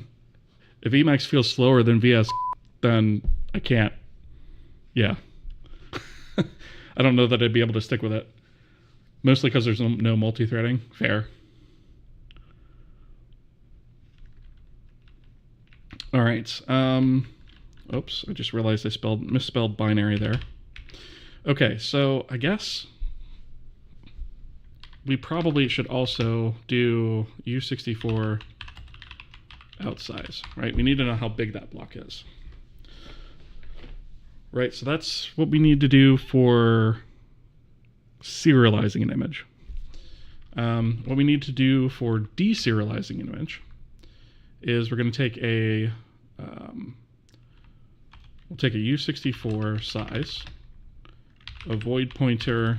If Emacs feels slower than VS, then I can't. Yeah. I don't know that I'd be able to stick with it. Mostly because there's no multi-threading. Fair. All right. Oops, I just realized I misspelled binary there. Okay, so I guess we probably should also do U64 outsize, right? We need to know how big that block is. Right, so that's what we need to do for serializing an image. What we need to do for deserializing an image is we're going to take a we'll take a U64 size, a void pointer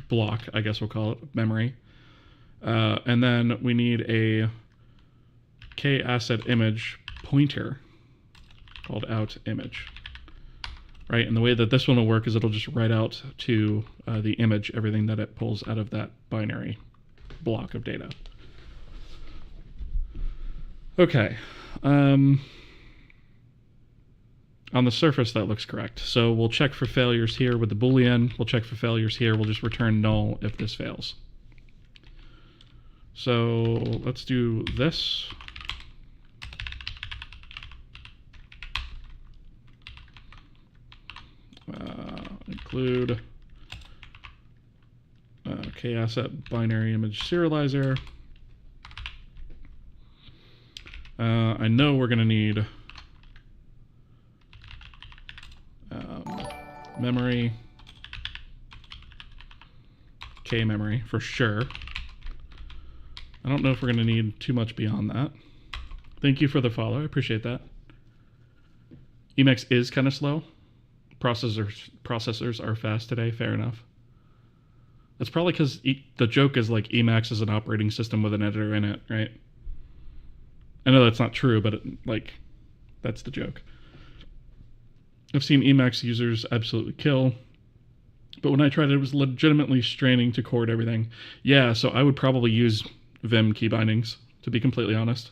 block, I guess we'll call it, memory, and then we need a k-asset image pointer called out image, right? And the way that this one will work is it'll just write out to the image everything that it pulls out of that binary block of data. Okay. On the surface, that looks correct. So we'll check for failures here with the Boolean. We'll check for failures here. We'll just return null if this fails. So let's do this. Include k-asset binary image serializer. I know we're going to need memory, k-memory for sure. I don't know if we're going to need too much beyond that. Thank you for the follow. I appreciate that. Emacs is kind of slow. Processors are fast today. Fair enough. That's probably because the joke is like Emacs is an operating system with an editor in it, right? I know that's not true, but that's the joke. I've seen Emacs users absolutely kill, but when I tried it was legitimately straining to chord everything. Yeah, so I would probably use Vim key bindings, to be completely honest.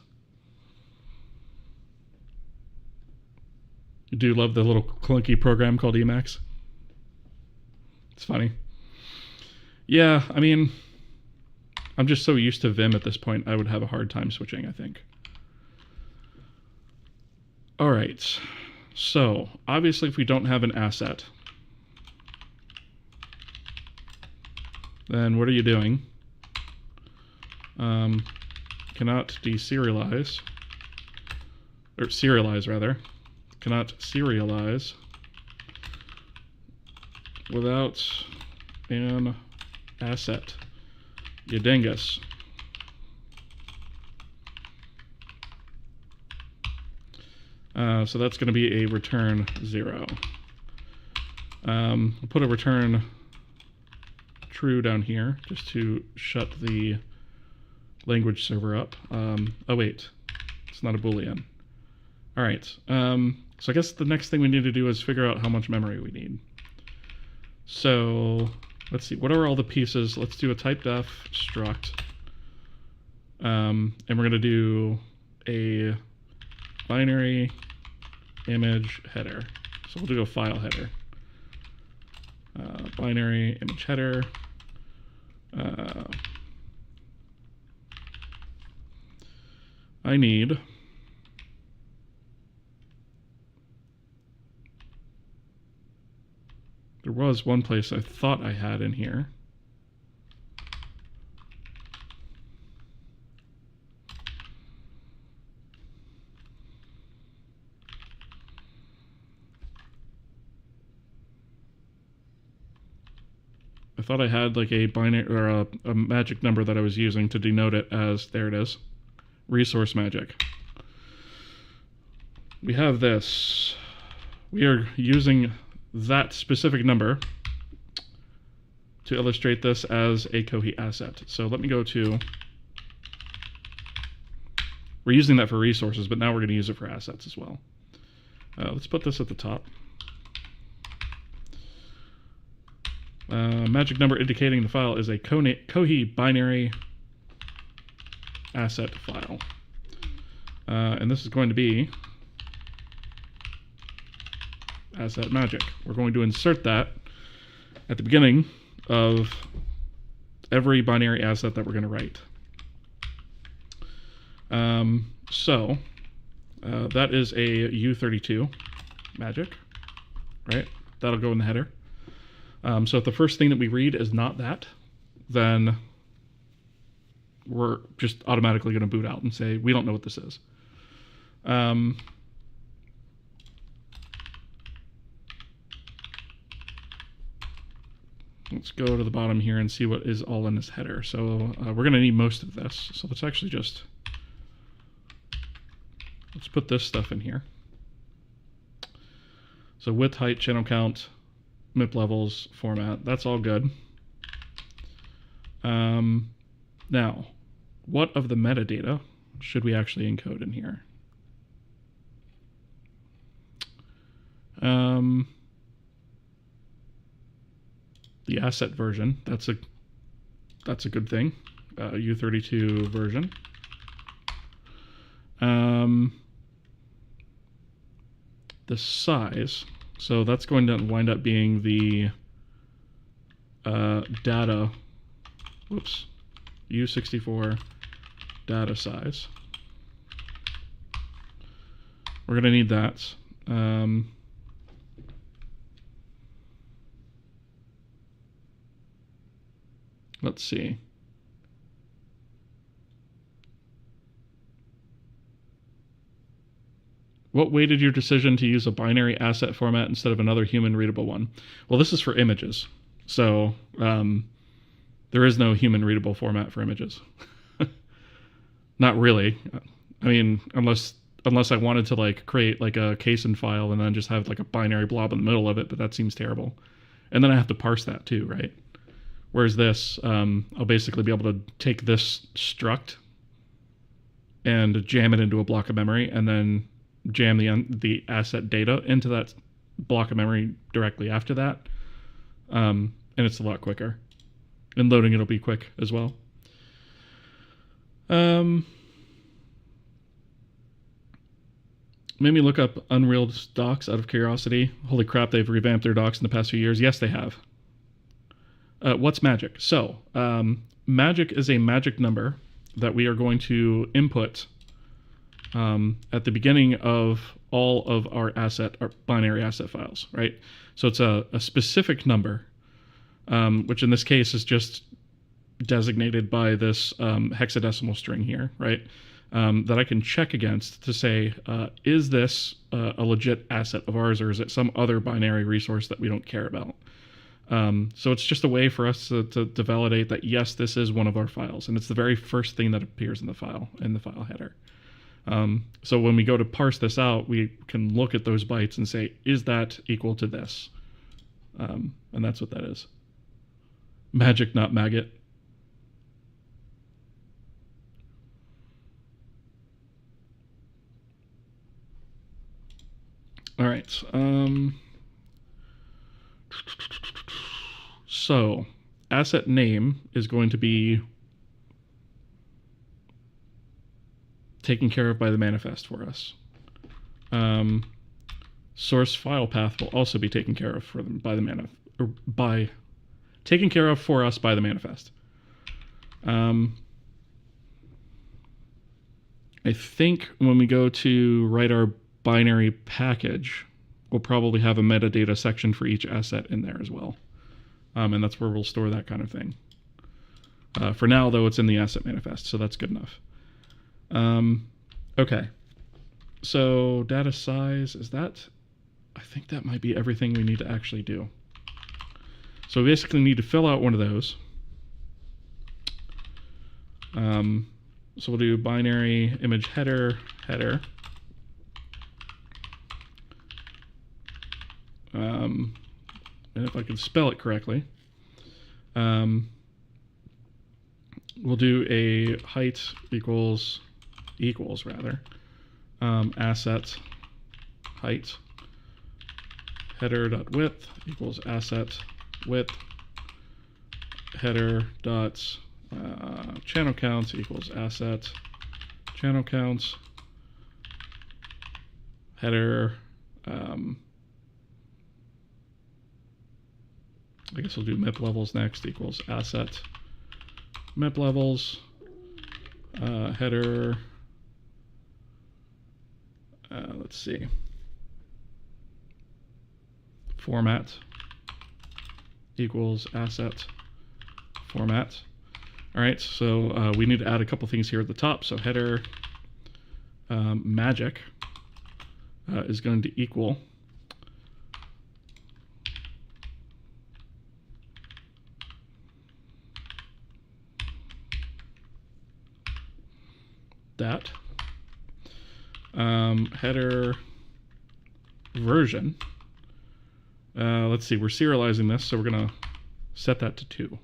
do love the little clunky program called Emacs. It's funny. Yeah, I mean, I'm just so used to Vim at this point, I would have a hard time switching, I think. All right, so obviously if we don't have an asset, then what are you doing? Cannot deserialize, or serialize rather, cannot serialize without an asset. You dingus. So that's going to be a return 0. I'll put a return true down here just to shut the language server up. Oh wait, it's not a Boolean. All right, so I guess the next thing we need to do is figure out how much memory we need. So let's see, what are all the pieces? Let's do a typedef struct, and we're going to do a binary image header. So we'll do a file header. Binary image header. I need there was one place I thought I had in here. I thought I had like a binary or a magic number that I was using to denote it as, there it is, resource magic. We have this. We are using that specific number to illustrate this as a kohi asset. So let me go to, we're using that for resources, but now we're going to use it for assets as well. Let's put this at the top. Magic number indicating the file is a kohi binary asset file. And this is going to be asset magic. We're going to insert that at the beginning of every binary asset that we're going to write. So that is a U32 magic, right? That'll go in the header. So if the first thing that we read is not that, then we're just automatically going to boot out and say, we don't know what this is. Let's go to the bottom here and see what is all in this header. So we're going to need most of this. So let's actually just, let's put this stuff in here. So width, height, channel count, MIP levels, format, that's all good. Now, what of the metadata should we actually encode in here? The asset version, that's a good thing. U32 version. The size, so that's going to wind up being the data, whoops, U64 data size. We're going to need that. Let's see. What weighted your decision to use a binary asset format instead of another human readable one? Well, this is for images. So there is no human readable format for images. Not really. I mean, unless I wanted to like create like a KSON file and then just have like a binary blob in the middle of it, but that seems terrible. And then I have to parse that too, right? Whereas this, I'll basically be able to take this struct and jam it into a block of memory and then jam the asset data into that block of memory directly after that. And it's a lot quicker. And loading it'll be quick as well. made me look up Unreal's docs out of curiosity. Holy crap, they've revamped their docs in the past few years. Yes, they have. What's magic? So, magic is a magic number that we are going to input at the beginning of all of our binary asset files, right? So it's a specific number, which in this case is just designated by this hexadecimal string here, right? That I can check against to say, is this a legit asset of ours, or is it some other binary resource that we don't care about? So it's just a way for us to validate that, yes, this is one of our files, and it's the very first thing that appears in the file header. So when we go to parse this out, we can look at those bytes and say, is that equal to this? And that's what that is. Magic, not maggot. All right. So asset name is going to be taken care of by the manifest for us. Source file path will also be taken care of taken care of for us by the manifest. I think when we go to write our binary package, we'll probably have a metadata section for each asset in there as well. And that's where we'll store that kind of thing. For now, though, it's in the asset manifest, so that's good enough. Okay. So data size, I think that might be everything we need to actually do. So we basically need to fill out one of those. So we'll do binary image header. And if I can spell it correctly, we'll do a height equals asset height, header.width equals asset width, header dot channel count equals asset channel count, header, I guess we'll do mip levels next, equals asset mip levels, header, let's see, format equals asset format. All right, so we need to add a couple things here at the top. So header magic is going to equal that. Header version. Let's see, we're serializing this, so we're going to set that to 2.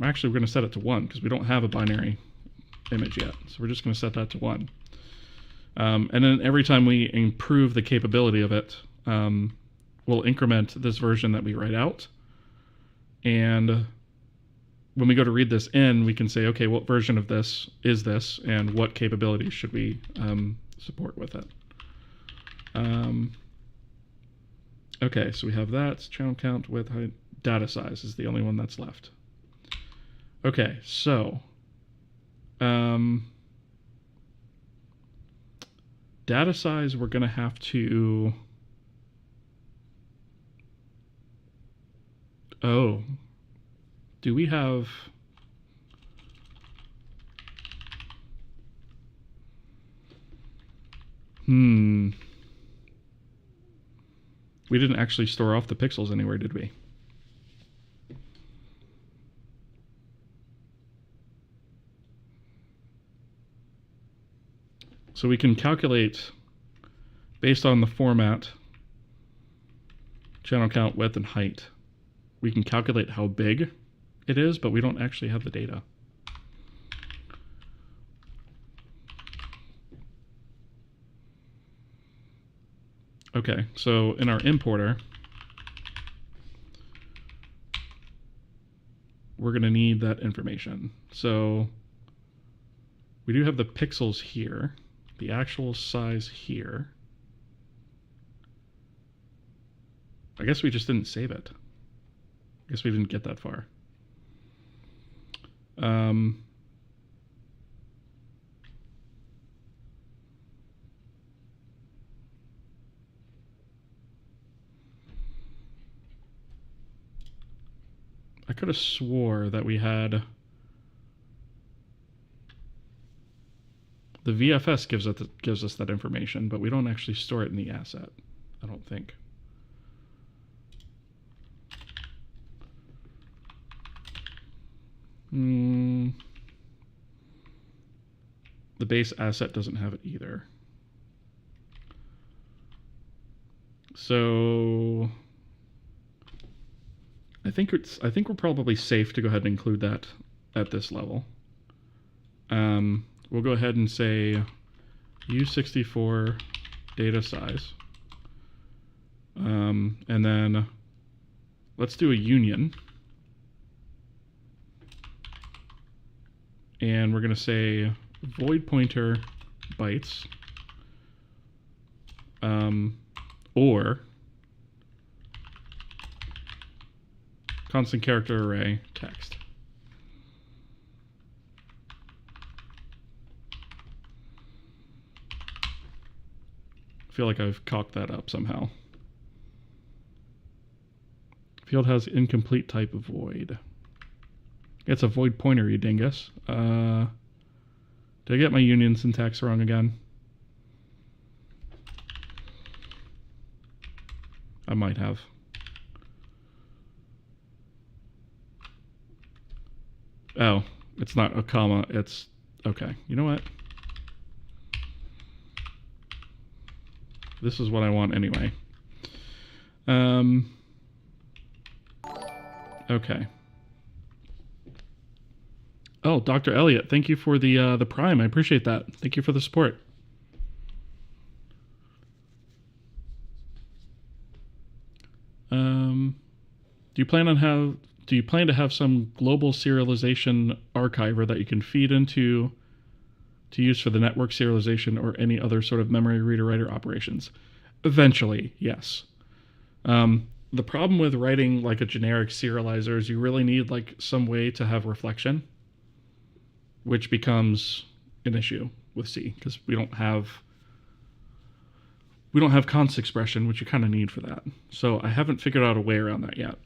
Actually, we're going to set it to 1 because we don't have a binary image yet. So we're just going to set that to 1. And then every time we improve the capability of it, we'll increment this version that we write out. And when we go to read this in, we can say, okay, what version of this is this, and what capabilities should we support with it? Okay, so we have that. Channel count with height. Data size is the only one that's left. Okay, so data size, we're going to have to... Oh, do we have... We didn't actually store off the pixels anywhere, did we? So we can calculate, based on the format, channel count, width, and height. We can calculate how big it is, but we don't actually have the data. Okay, so in our importer, we're going to need that information. So we do have the pixels here, the actual size here. I guess we just didn't save it. I guess we didn't get that far. I could have swore that we had... The VFS gives us that information, but we don't actually store it in the asset, I don't think. The base asset doesn't have it either. So I think we're probably safe to go ahead and include that at this level. We'll go ahead and say U64 data size. And then let's do a union. And we're going to say void pointer bytes or constant character array text. I feel like I've cocked that up somehow. Field has incomplete type of void. It's a void pointer, you dingus. Did I get my union syntax wrong again? I might have. Oh, it's not a comma, it's... Okay, you know what? This is what I want anyway. Okay. Oh, Dr. Elliott, thank you for the Prime. I appreciate that. Thank you for the support. Do you plan to have some global serialization archiver that you can feed into to use for the network serialization or any other sort of memory reader writer operations? Eventually, yes. The problem with writing like a generic serializer is you really need like some way to have reflection, which becomes an issue with C because we don't have const expression, which you kind of need for that. So I haven't figured out a way around that yet.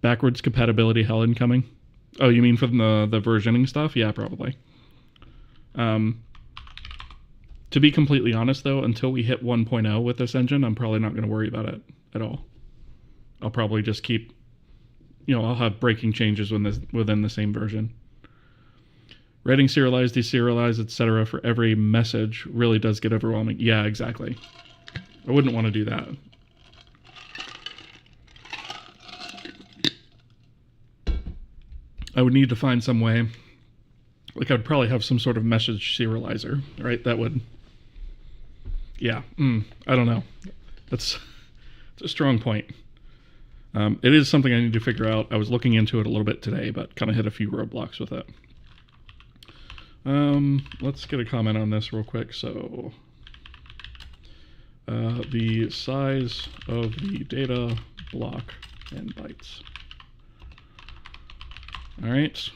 Backwards compatibility hell incoming. Oh, you mean from the versioning stuff? Yeah, probably. To be completely honest, though, until we hit 1.0 with this engine, I'm probably not going to worry about it at all. I'll probably just keep, I'll have breaking changes within the same version. Writing serialize, deserialize, etc. for every message really does get overwhelming. Yeah, exactly. I wouldn't want to do that. I would need to find some way. Like, I'd probably have some sort of message serializer, right? That would... Yeah, I don't know. It's a strong point. It is something I need to figure out. I was looking into it a little bit today, but kind of hit a few roadblocks with it. Let's get a comment on this real quick. So, the size of the data block in bytes. All right.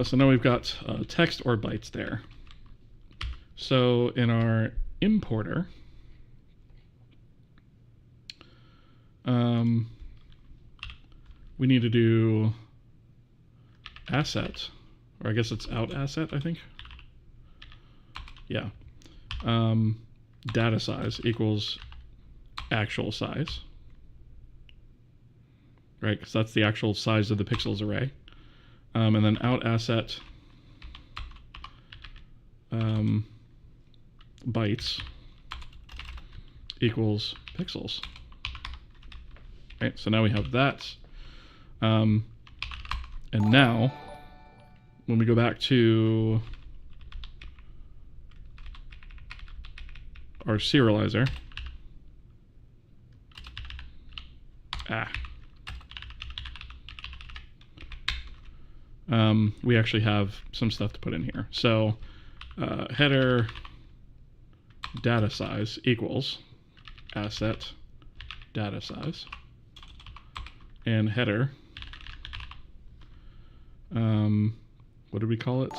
So now we've got text or bytes there. So in our importer, we need to do asset, or I guess it's out asset, I think. Yeah. Data size equals actual size. Right, because that's the actual size of the pixels array. And then out asset bytes equals pixels. Right, so now we have that. And now, when we go back to our serializer, we actually have some stuff to put in here. So header data size equals asset data size, and header, what did we call it?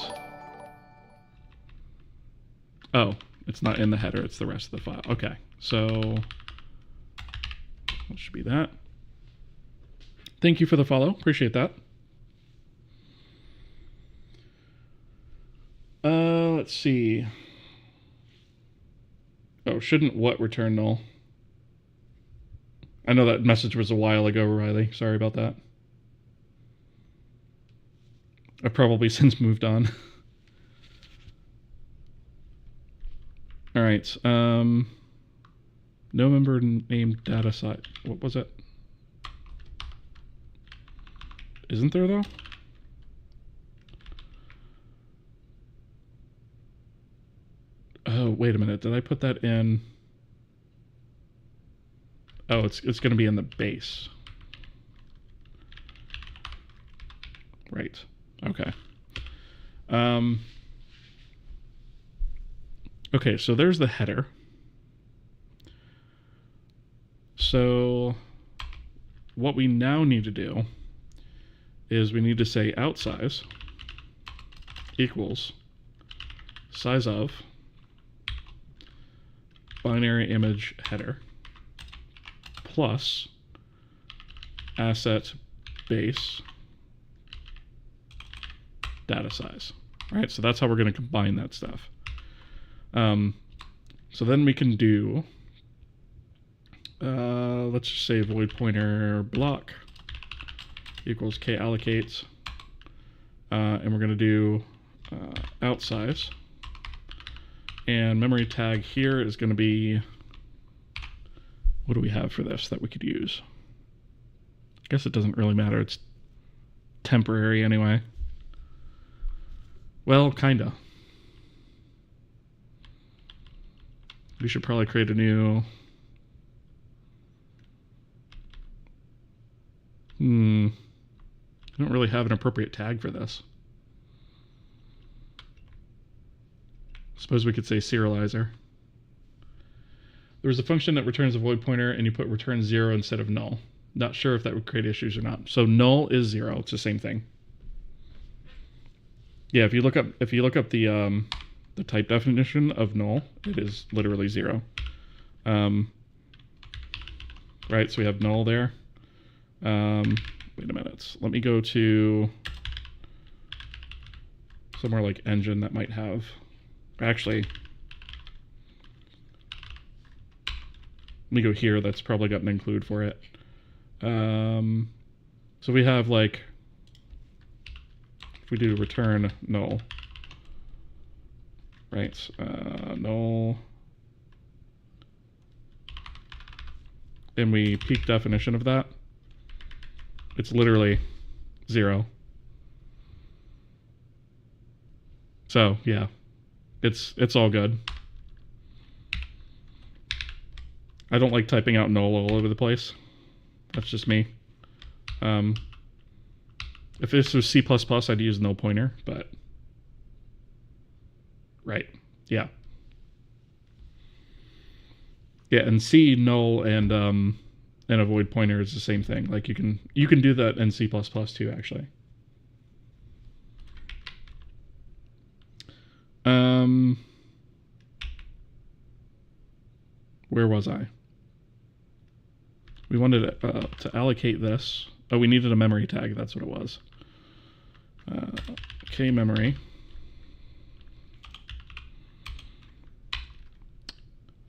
Oh, it's not in the header, it's the rest of the file. Okay, so what should be that? Thank you for the follow, appreciate that. Let's see. Oh, shouldn't what return null? I know that message was a while ago, Riley. Sorry about that. I've probably since moved on. All right. No member named data site. What was it? Isn't there though? Oh, wait a minute. Did I put that in? Oh, it's going to be in the base. Right. Okay. Okay, so there's the header. So what we now need to do is we need to say outsize equals size of binary image header plus asset base data size. Right, so that's how we're going to combine that stuff. So then we can do, let's just say void pointer block equals k allocates, and we're going to do outsize, and memory tag here is going to be, what do we have for this that we could use? I guess it doesn't really matter, it's temporary anyway. Well, kinda. We should probably create a new... I don't really have an appropriate tag for this. Suppose we could say serializer. There's a function that returns a void pointer and you put return 0 instead of null. Not sure if that would create issues or not. So null is 0, it's the same thing. Yeah, if you look up the type definition of null, it is literally 0. Right, so we have null there. Wait a minute. Let me go to somewhere like engine that might have, actually, let me go here. That's probably got an include for it. So we have like, if we do return null, right, null, and we peek definition of that, it's literally 0. So yeah, it's all good. I don't like typing out null all over the place. That's just me. If this was C++, I'd use null pointer, but right, yeah. Yeah, and C, null, and a void pointer is the same thing. Like you can do that in C++ too, actually. Where was I? We wanted to allocate this. Oh, we needed a memory tag. That's what it was. K memory.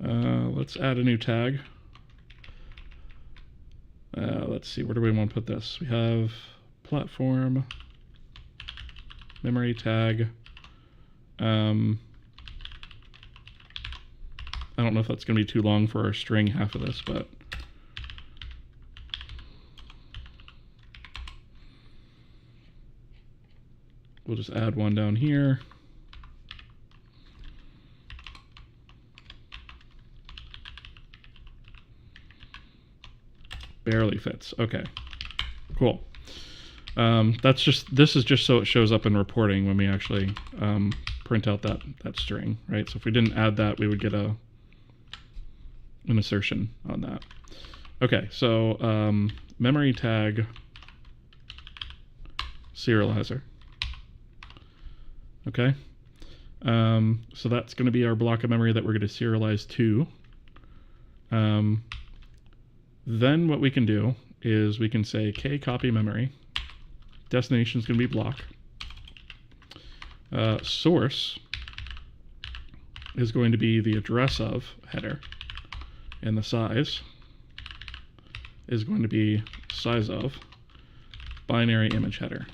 Let's add a new tag. Let's see, where do we want to put this? We have platform, memory tag. I don't know if that's going to be too long for our string half of this, but we'll just add one down here. Barely fits. Okay, cool. This is just so it shows up in reporting when we actually print out that string, right? So if we didn't add that, we would get an assertion on that. Okay, so memory tag serializer. Okay, so that's going to be our block of memory that we're going to serialize to. Then what we can do is we can say k copy memory. Destination is going to be block. Source is going to be the address of header, and the size is going to be size of binary image header.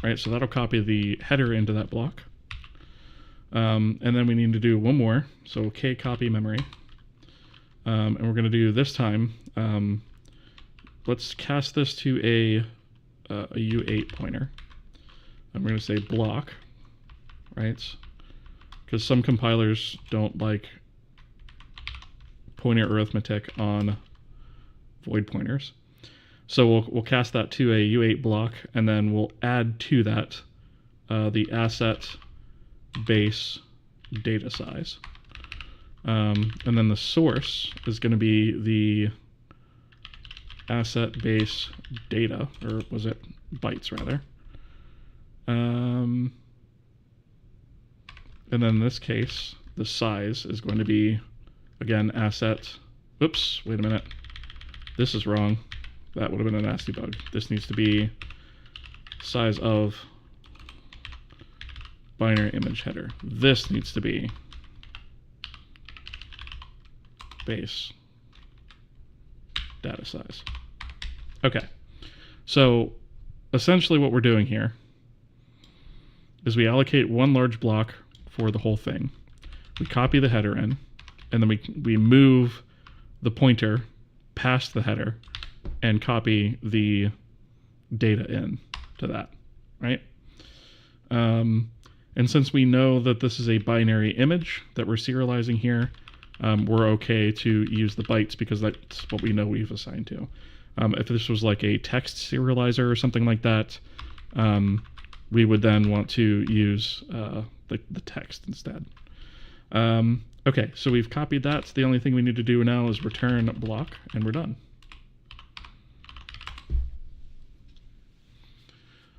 Right, so that'll copy the header into that block. And then we need to do one more. So k copy memory. And we're going to do this time, let's cast this to a U8 pointer. And we're going to say block, right? Because some compilers don't like pointer arithmetic on void pointers. So we'll cast that to a U8 block, and then we'll add to that the asset base data size. And then the source is going to be the asset base data, or was it bytes rather? And then in this case, the size is going to be, again, asset. Oops, wait a minute. This is wrong. That would have been a nasty bug. This needs to be size of binary image header. This needs to be base data size. Okay, so essentially what we're doing here is we allocate one large block for the whole thing. We copy the header in, and then we move the pointer past the header and copy the data in to that, right? And since we know that this is a binary image that we're serializing here, we're okay to use the bytes because that's what we know we've assigned to. If this was like a text serializer or something like that, we would then want to use the text instead. Okay, so we've copied that. The only thing we need to do now is return block, and we're done.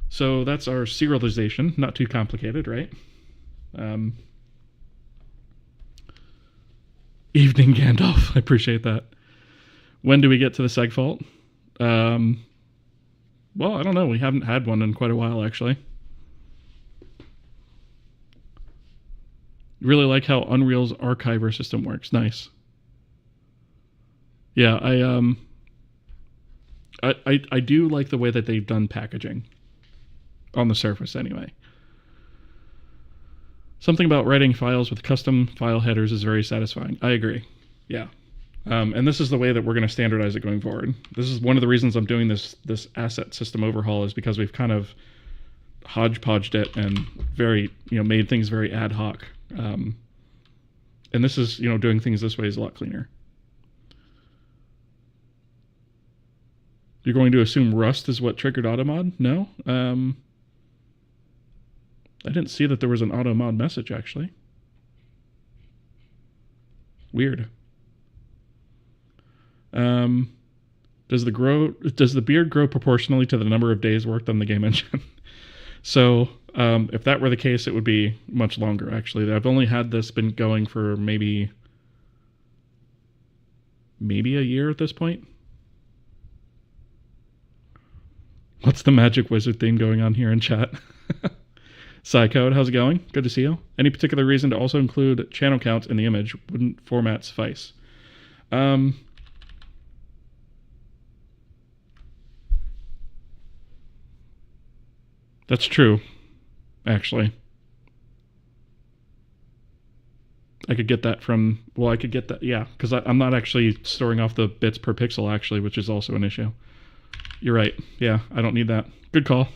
So that's our serialization. Not too complicated, right? Evening Gandalf. I appreciate that. When do we get to the seg fault? Well, I don't know. We haven't had one in quite a while, actually. Really like how Unreal's archiver system works. Nice. Yeah, I do like the way that they've done packaging. On the surface, anyway. Something about writing files with custom file headers is very satisfying. I agree. Yeah. And this is the way that we're going to standardize it going forward. This is one of the reasons I'm doing this asset system overhaul, is because we've kind of hodgepodged it and made things very ad hoc. And this is, doing things this way is a lot cleaner. You're going to assume Rust is what triggered automod? No. I didn't see that there was an automod message, actually. Weird. Does the beard grow proportionally to the number of days worked on the game engine? So, if that were the case, it would be much longer, actually. I've only had this been going for maybe a year at this point. What's the magic wizard theme going on here in chat? Psycode, how's it going? Good to see you. Any particular reason to also include channel counts in the image? Wouldn't format suffice? That's true, actually. I could get that from, yeah, because I'm not actually storing off the bits per pixel, actually, which is also an issue. You're right. Yeah, I don't need that. Good call.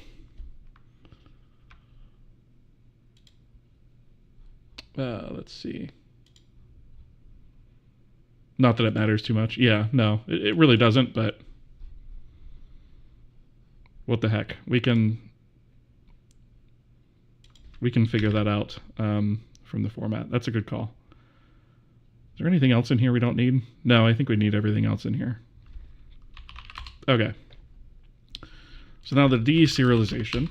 Let's see. Not that it matters too much. Yeah, no, it really doesn't, but what the heck? We can figure that out from the format. That's a good call. Is there anything else in here we don't need? No, I think we need everything else in here. Okay. So now the deserialization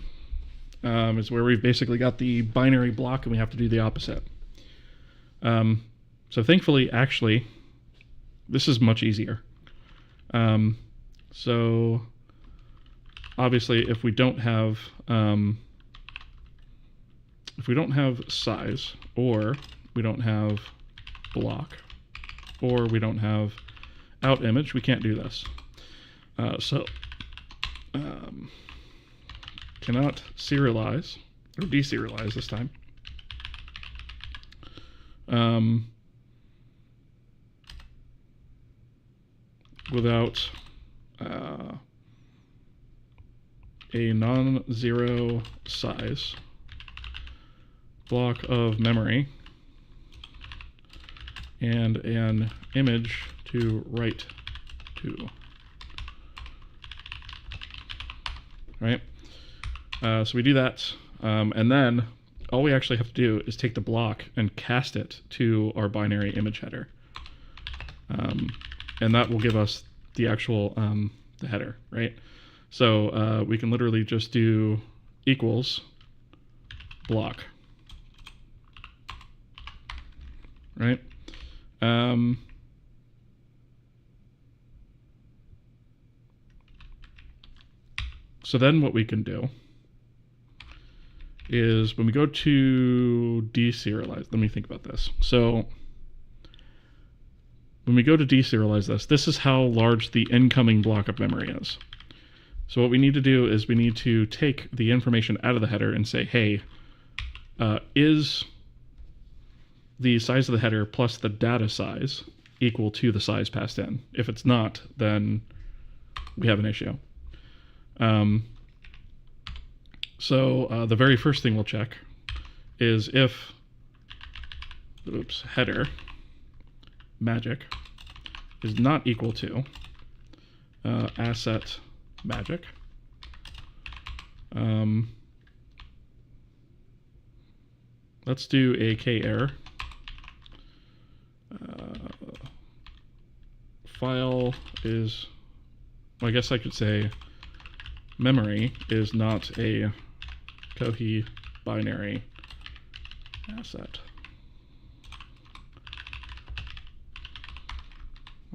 is where we've basically got the binary block and we have to do the opposite. So thankfully, actually, this is much easier. So obviously, if we don't have size, or we don't have block, or we don't have out image, we can't do this. Cannot serialize, or deserialize this time. Without a non-zero size block of memory and an image to write to. Right? So we do that, and then all we actually have to do is take the block and cast it to our binary image header. And that will give us the actual the header, right? So we can literally just do equals block, right? So then what we can do is when we go to deserialize, let me think about this. So when we go to deserialize this is how large the incoming block of memory is. So what we need to do is we need to take the information out of the header and say, hey, is the size of the header plus the data size equal to the size passed in? If it's not, then we have an issue. So the very first thing we'll check is if header magic is not equal to asset magic. Let's do a k error. File is, well, I guess I could say memory is not a kohi binary asset.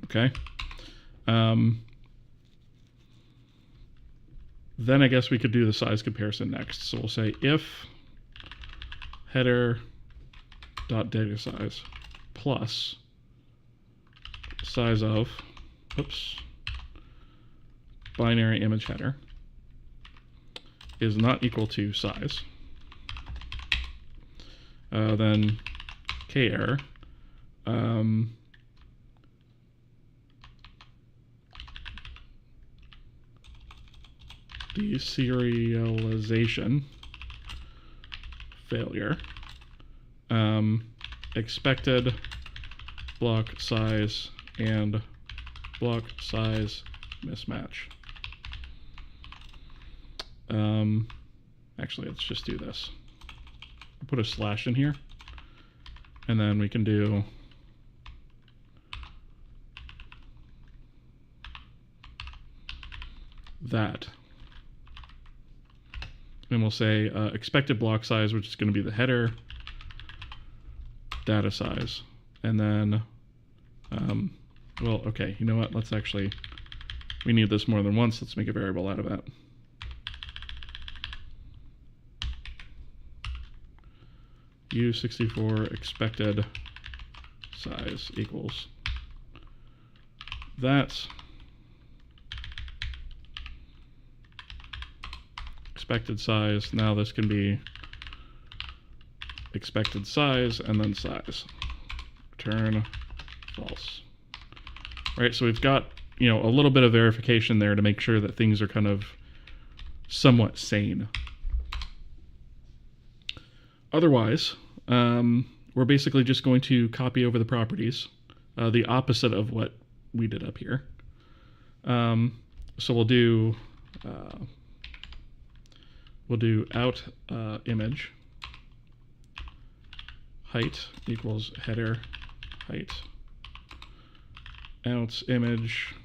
Okay. Then I guess we could do the size comparison next. So we'll say if header dot data size plus size of binary image header is not equal to size, then k error deserialization failure, expected block size and block size mismatch. Actually, let's just do this. Put a slash in here, and then we can do that. And we'll say expected block size, which is going to be the header, data size, and then, well, okay, you know what? Let's actually, we need this more than once. Let's make a variable out of that. U64 expected size equals that expected size. Now this can be expected size and then size. Return false. Right, so we've got, you know, a little bit of verification there to make sure that things are kind of somewhat sane. Otherwise, we're basically just going to copy over the properties, the opposite of what we did up here. So we'll do we'll do out image height equals header height. Out image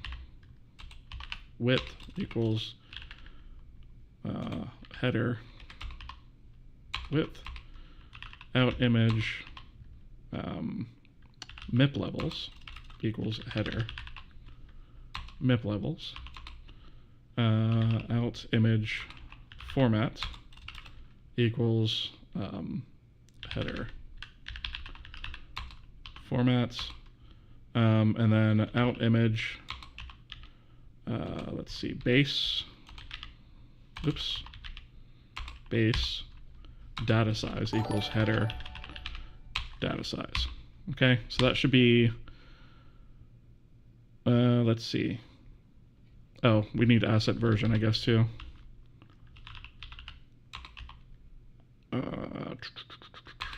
width equals header width. Out image MIP levels equals header MIP levels. Out image format equals header format. And then out image, let's see, base data size equals header data size. Okay, so that should be, let's see. Oh, we need asset version, I guess, too.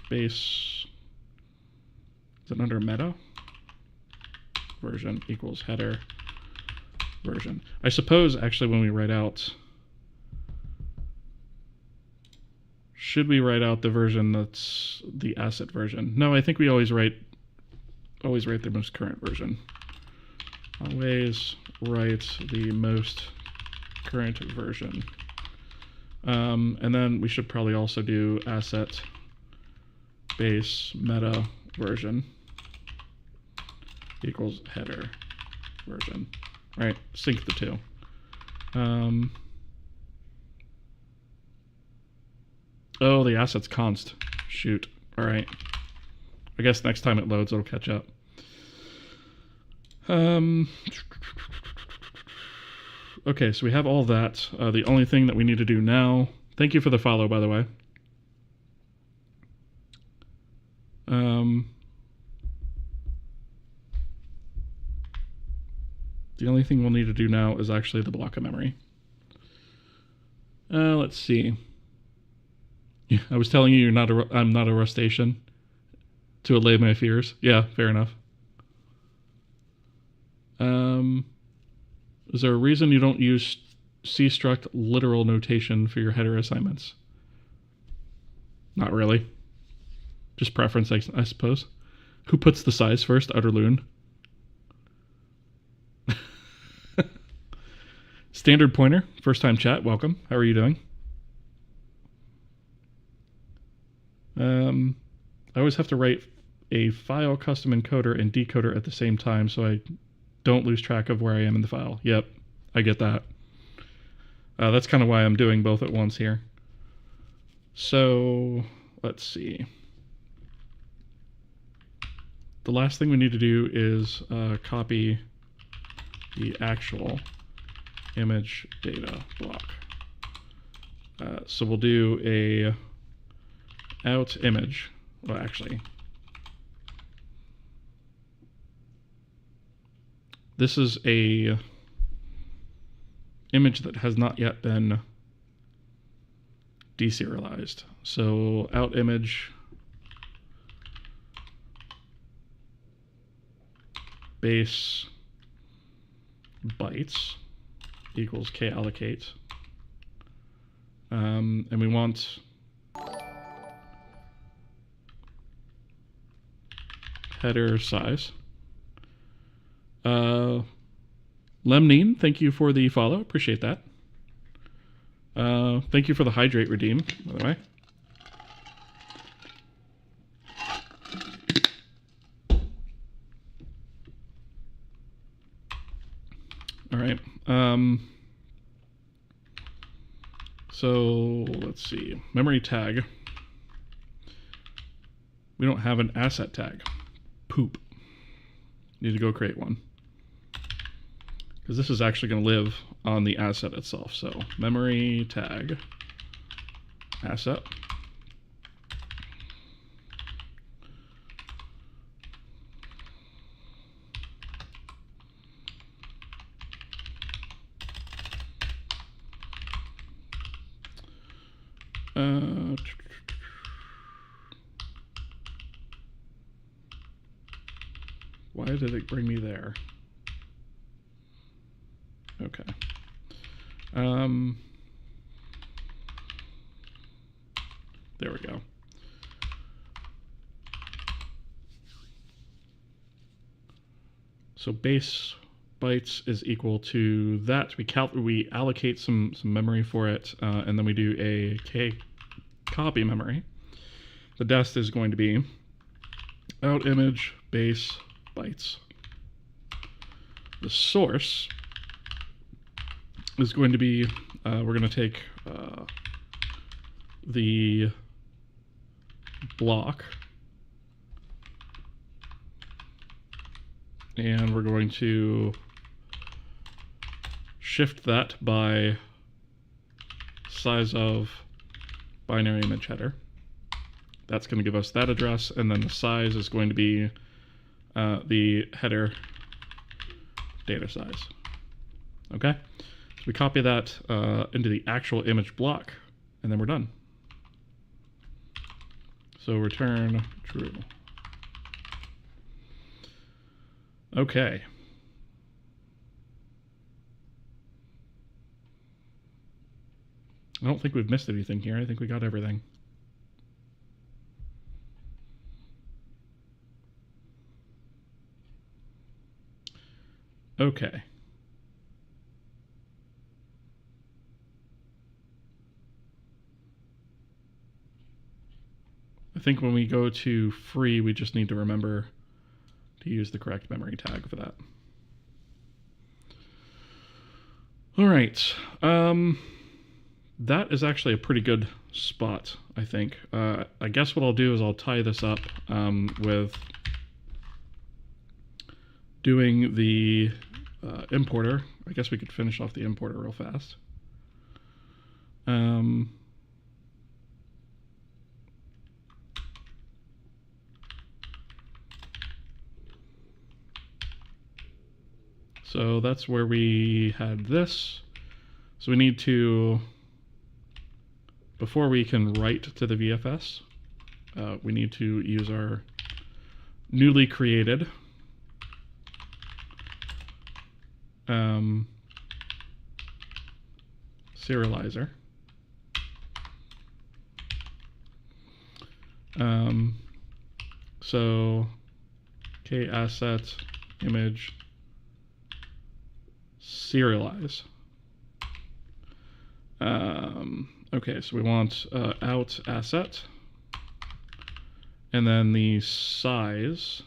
Base, is it under meta? Version equals header version. I suppose, actually, when we write out, should we write out the version that's the asset version? No, I think we always write the most current version. Always write the most current version. And then we should probably also do asset base meta version equals header version. All right, sync the two. Oh, the asset's const. Shoot. All right. I guess next time it loads, it'll catch up. Okay, so we have all that. The only thing that we need to do now... Thank you for the follow, by the way. The only thing we'll need to do now is actually the block of memory. Let's see. Yeah, I was telling you I'm not a Rustacean to allay my fears. Yeah, fair enough. Is there a reason you don't use cstruct literal notation for your header assignments? Not really. Just preference, I suppose. Who puts the size first? Utterloon. Standard Pointer, first time chat, welcome. How are you doing? I always have to write a file custom encoder and decoder at the same time so I don't lose track of where I am in the file. Yep, I get that. That's kind of why I'm doing both at once here. So, let's see. The last thing we need to do is copy the actual image data block. So we'll do a out image. Well, actually, this is a image that has not yet been deserialized. So out image base bytes equals kallocate. And we want header size. Lemnine, thank you for the follow. Appreciate that. Thank you for the hydrate redeem, by the way. All right. So let's see. Memory tag. We don't have an asset tag. Poop. Need to go create one. Because this is actually going to live on the asset itself. So memory tag asset. Why did it bring me there? Okay. There we go. So base bytes is equal to that. We allocate some memory for it, and then we do a k copy memory. The dest is going to be out image base bytes. The source is going to be, we're going to take the block, and we're going to shift that by size of binary image header. That's going to give us that address, and then the size is going to be the header data size. Okay? So we copy that into the actual image block, and then we're done. So return true. Okay. I don't think we've missed anything here. I think we got everything. Okay. I think when we go to free, we just need to remember to use the correct memory tag for that. All right. That is actually a pretty good spot, I think. I guess what I'll do is I'll tie this up with doing the importer. I guess we could finish off the importer real fast. So that's where we had this. So we need to, before we can write to the VFS, we need to use our newly created serializer. So k-asset image serialize. Okay, so we want out asset, and then the size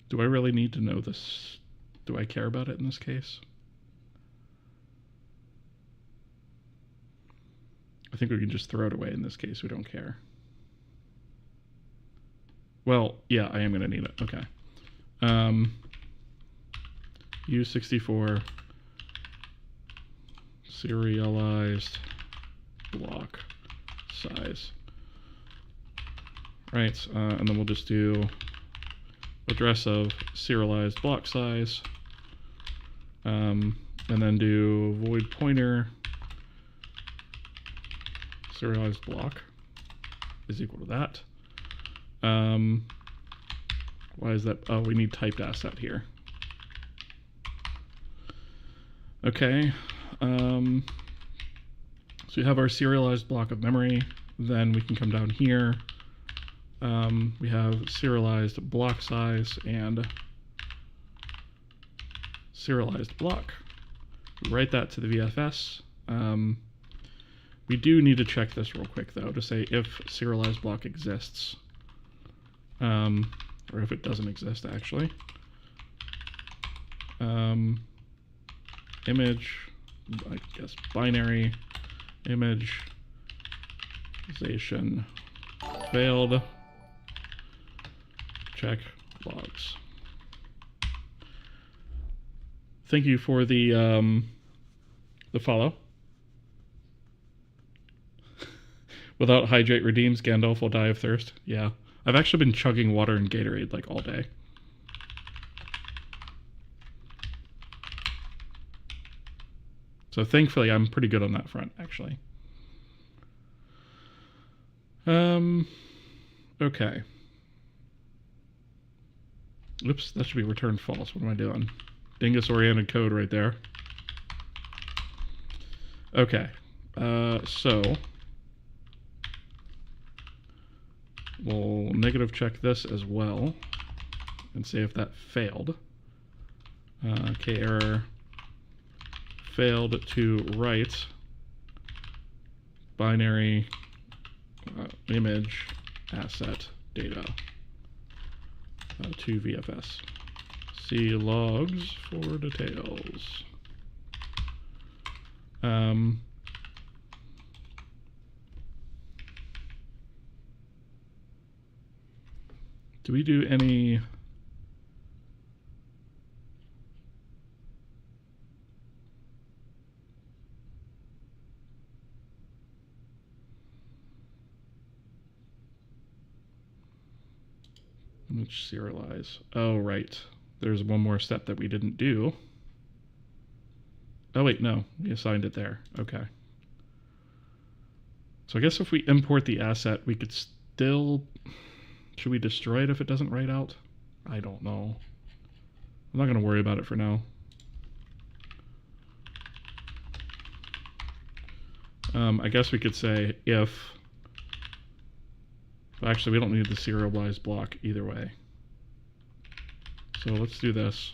do I really need to know this? Do I care about it in this case? I think we can just throw it away in this case. We don't care. Well, yeah, I am going to need it. Okay. U64 serialized block size. Right, and then we'll just do address of serialized block size, and then do void pointer serialized block is equal to that. Why is that? Oh, we need typed asset here. Okay. So we have our serialized block of memory. Then we can come down here. We have serialized block size and serialized block. We write that to the VFS. We do need to check this real quick, though, to say if serialized block exists, or if it doesn't exist, actually. Image, I guess, binary imageization failed. Check logs. Thank you for the follow. Without hydrate redeems, Gandalf will die of thirst. Yeah. I've actually been chugging water and Gatorade like all day. So thankfully I'm pretty good on that front, actually. Okay. Oops, that should be returned false. What am I doing? Dingus-oriented code right there. Okay. So we'll negative check this as well and see if that failed. K-error failed to write binary image asset data to VFS. See logs for details. Do we do any... Image serialize. Oh, right. There's one more step that we didn't do. Oh, wait, no. We assigned it there. Okay. So I guess if we import the asset, we could still... Should we destroy it if it doesn't write out? I don't know. I'm not going to worry about it for now. I guess we could say if... Actually, we don't need the serialized block either way. So let's do this.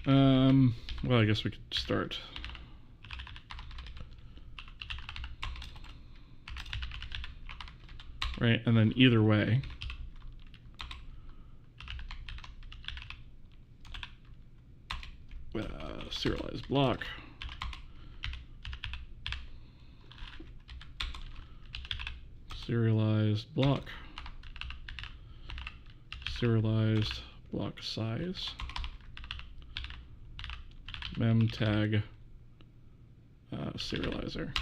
Well, I guess we could start. Right, and then either way. Serialized block. Serialized block. Serialized block size. Mem tag serializer.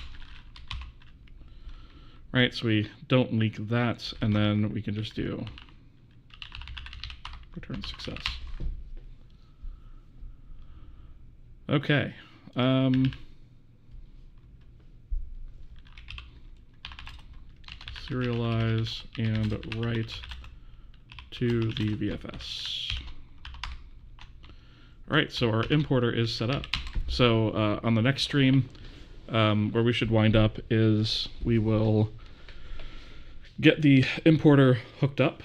Right, so we don't leak that, and then we can just do return success. Okay. Serialize and write to the VFS. All right, so our importer is set up. So on the next stream, where we should wind up is we will get the importer hooked up,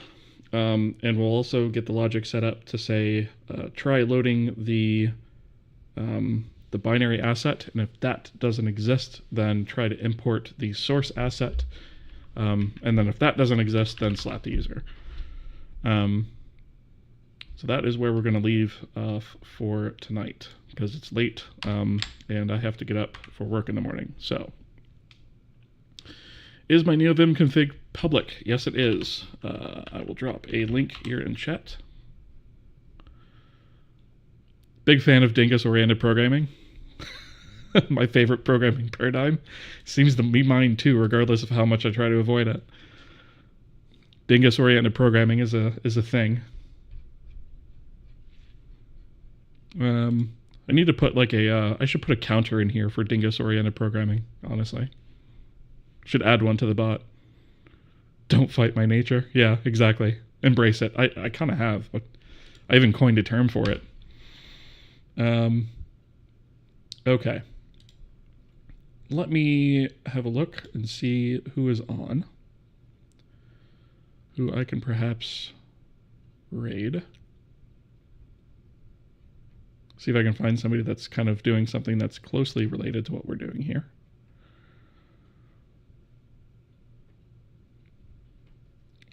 and we'll also get the logic set up to say, try loading the binary asset, and if that doesn't exist, then try to import the source asset, and then if that doesn't exist, then slap the user. So that is where we're going to leave for tonight, because it's late, and I have to get up for work in the morning. So, is my NeoVim config public? Yes, it is. I will drop a link here in chat. Big fan of Dingus-oriented programming. My favorite programming paradigm. Seems to be mine too, regardless of how much I try to avoid it. Dingus-oriented programming is a thing. I need to put like I should put a counter in here for Dingus-oriented programming, honestly. Should add one to the bot. Don't fight my nature. Yeah, exactly. Embrace it. I kind of have, but I even coined a term for it. Okay. Let me have a look and see who is on. Who I can perhaps raid. See if I can find somebody that's kind of doing something that's closely related to what we're doing here.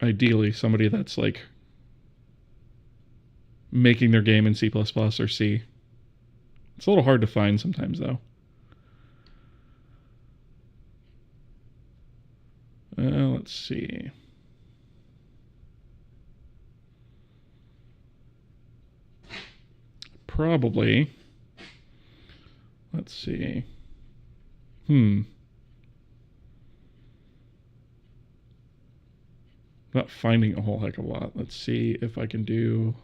Ideally, somebody that's like making their game in C++ or C. It's a little hard to find sometimes, though. Let's see. Probably. Let's see. Not finding a whole heck of a lot. Let's see if I can do...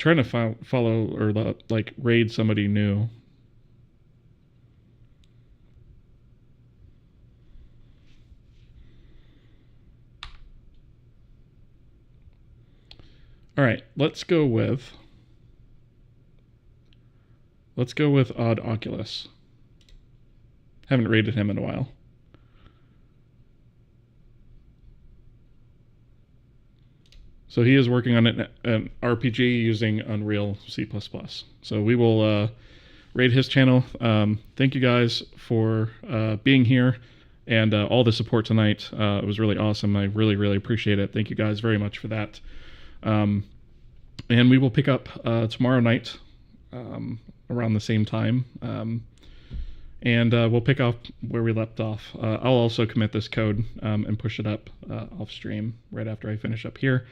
trying to follow or like raid somebody new. All right, let's go with Odd Oculus. Haven't raided him in a while. So he is working on an RPG using Unreal C++. So we will raid his channel. Thank you guys for being here and all the support tonight. It was really awesome. I really, really appreciate it. Thank you guys very much for that. And we will pick up tomorrow night around the same time. And we'll pick up where we left off. I'll also commit this code and push it up off stream right after I finish up here.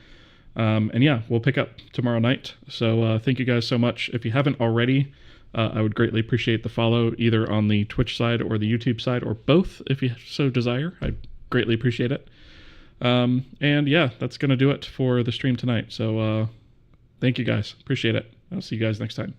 And yeah, we'll pick up tomorrow night. So thank you guys so much. If you haven't already, I would greatly appreciate the follow either on the Twitch side or the YouTube side, or both if you so desire. I'd greatly appreciate it. And yeah, that's going to do it for the stream tonight. So thank you guys. Appreciate it. I'll see you guys next time.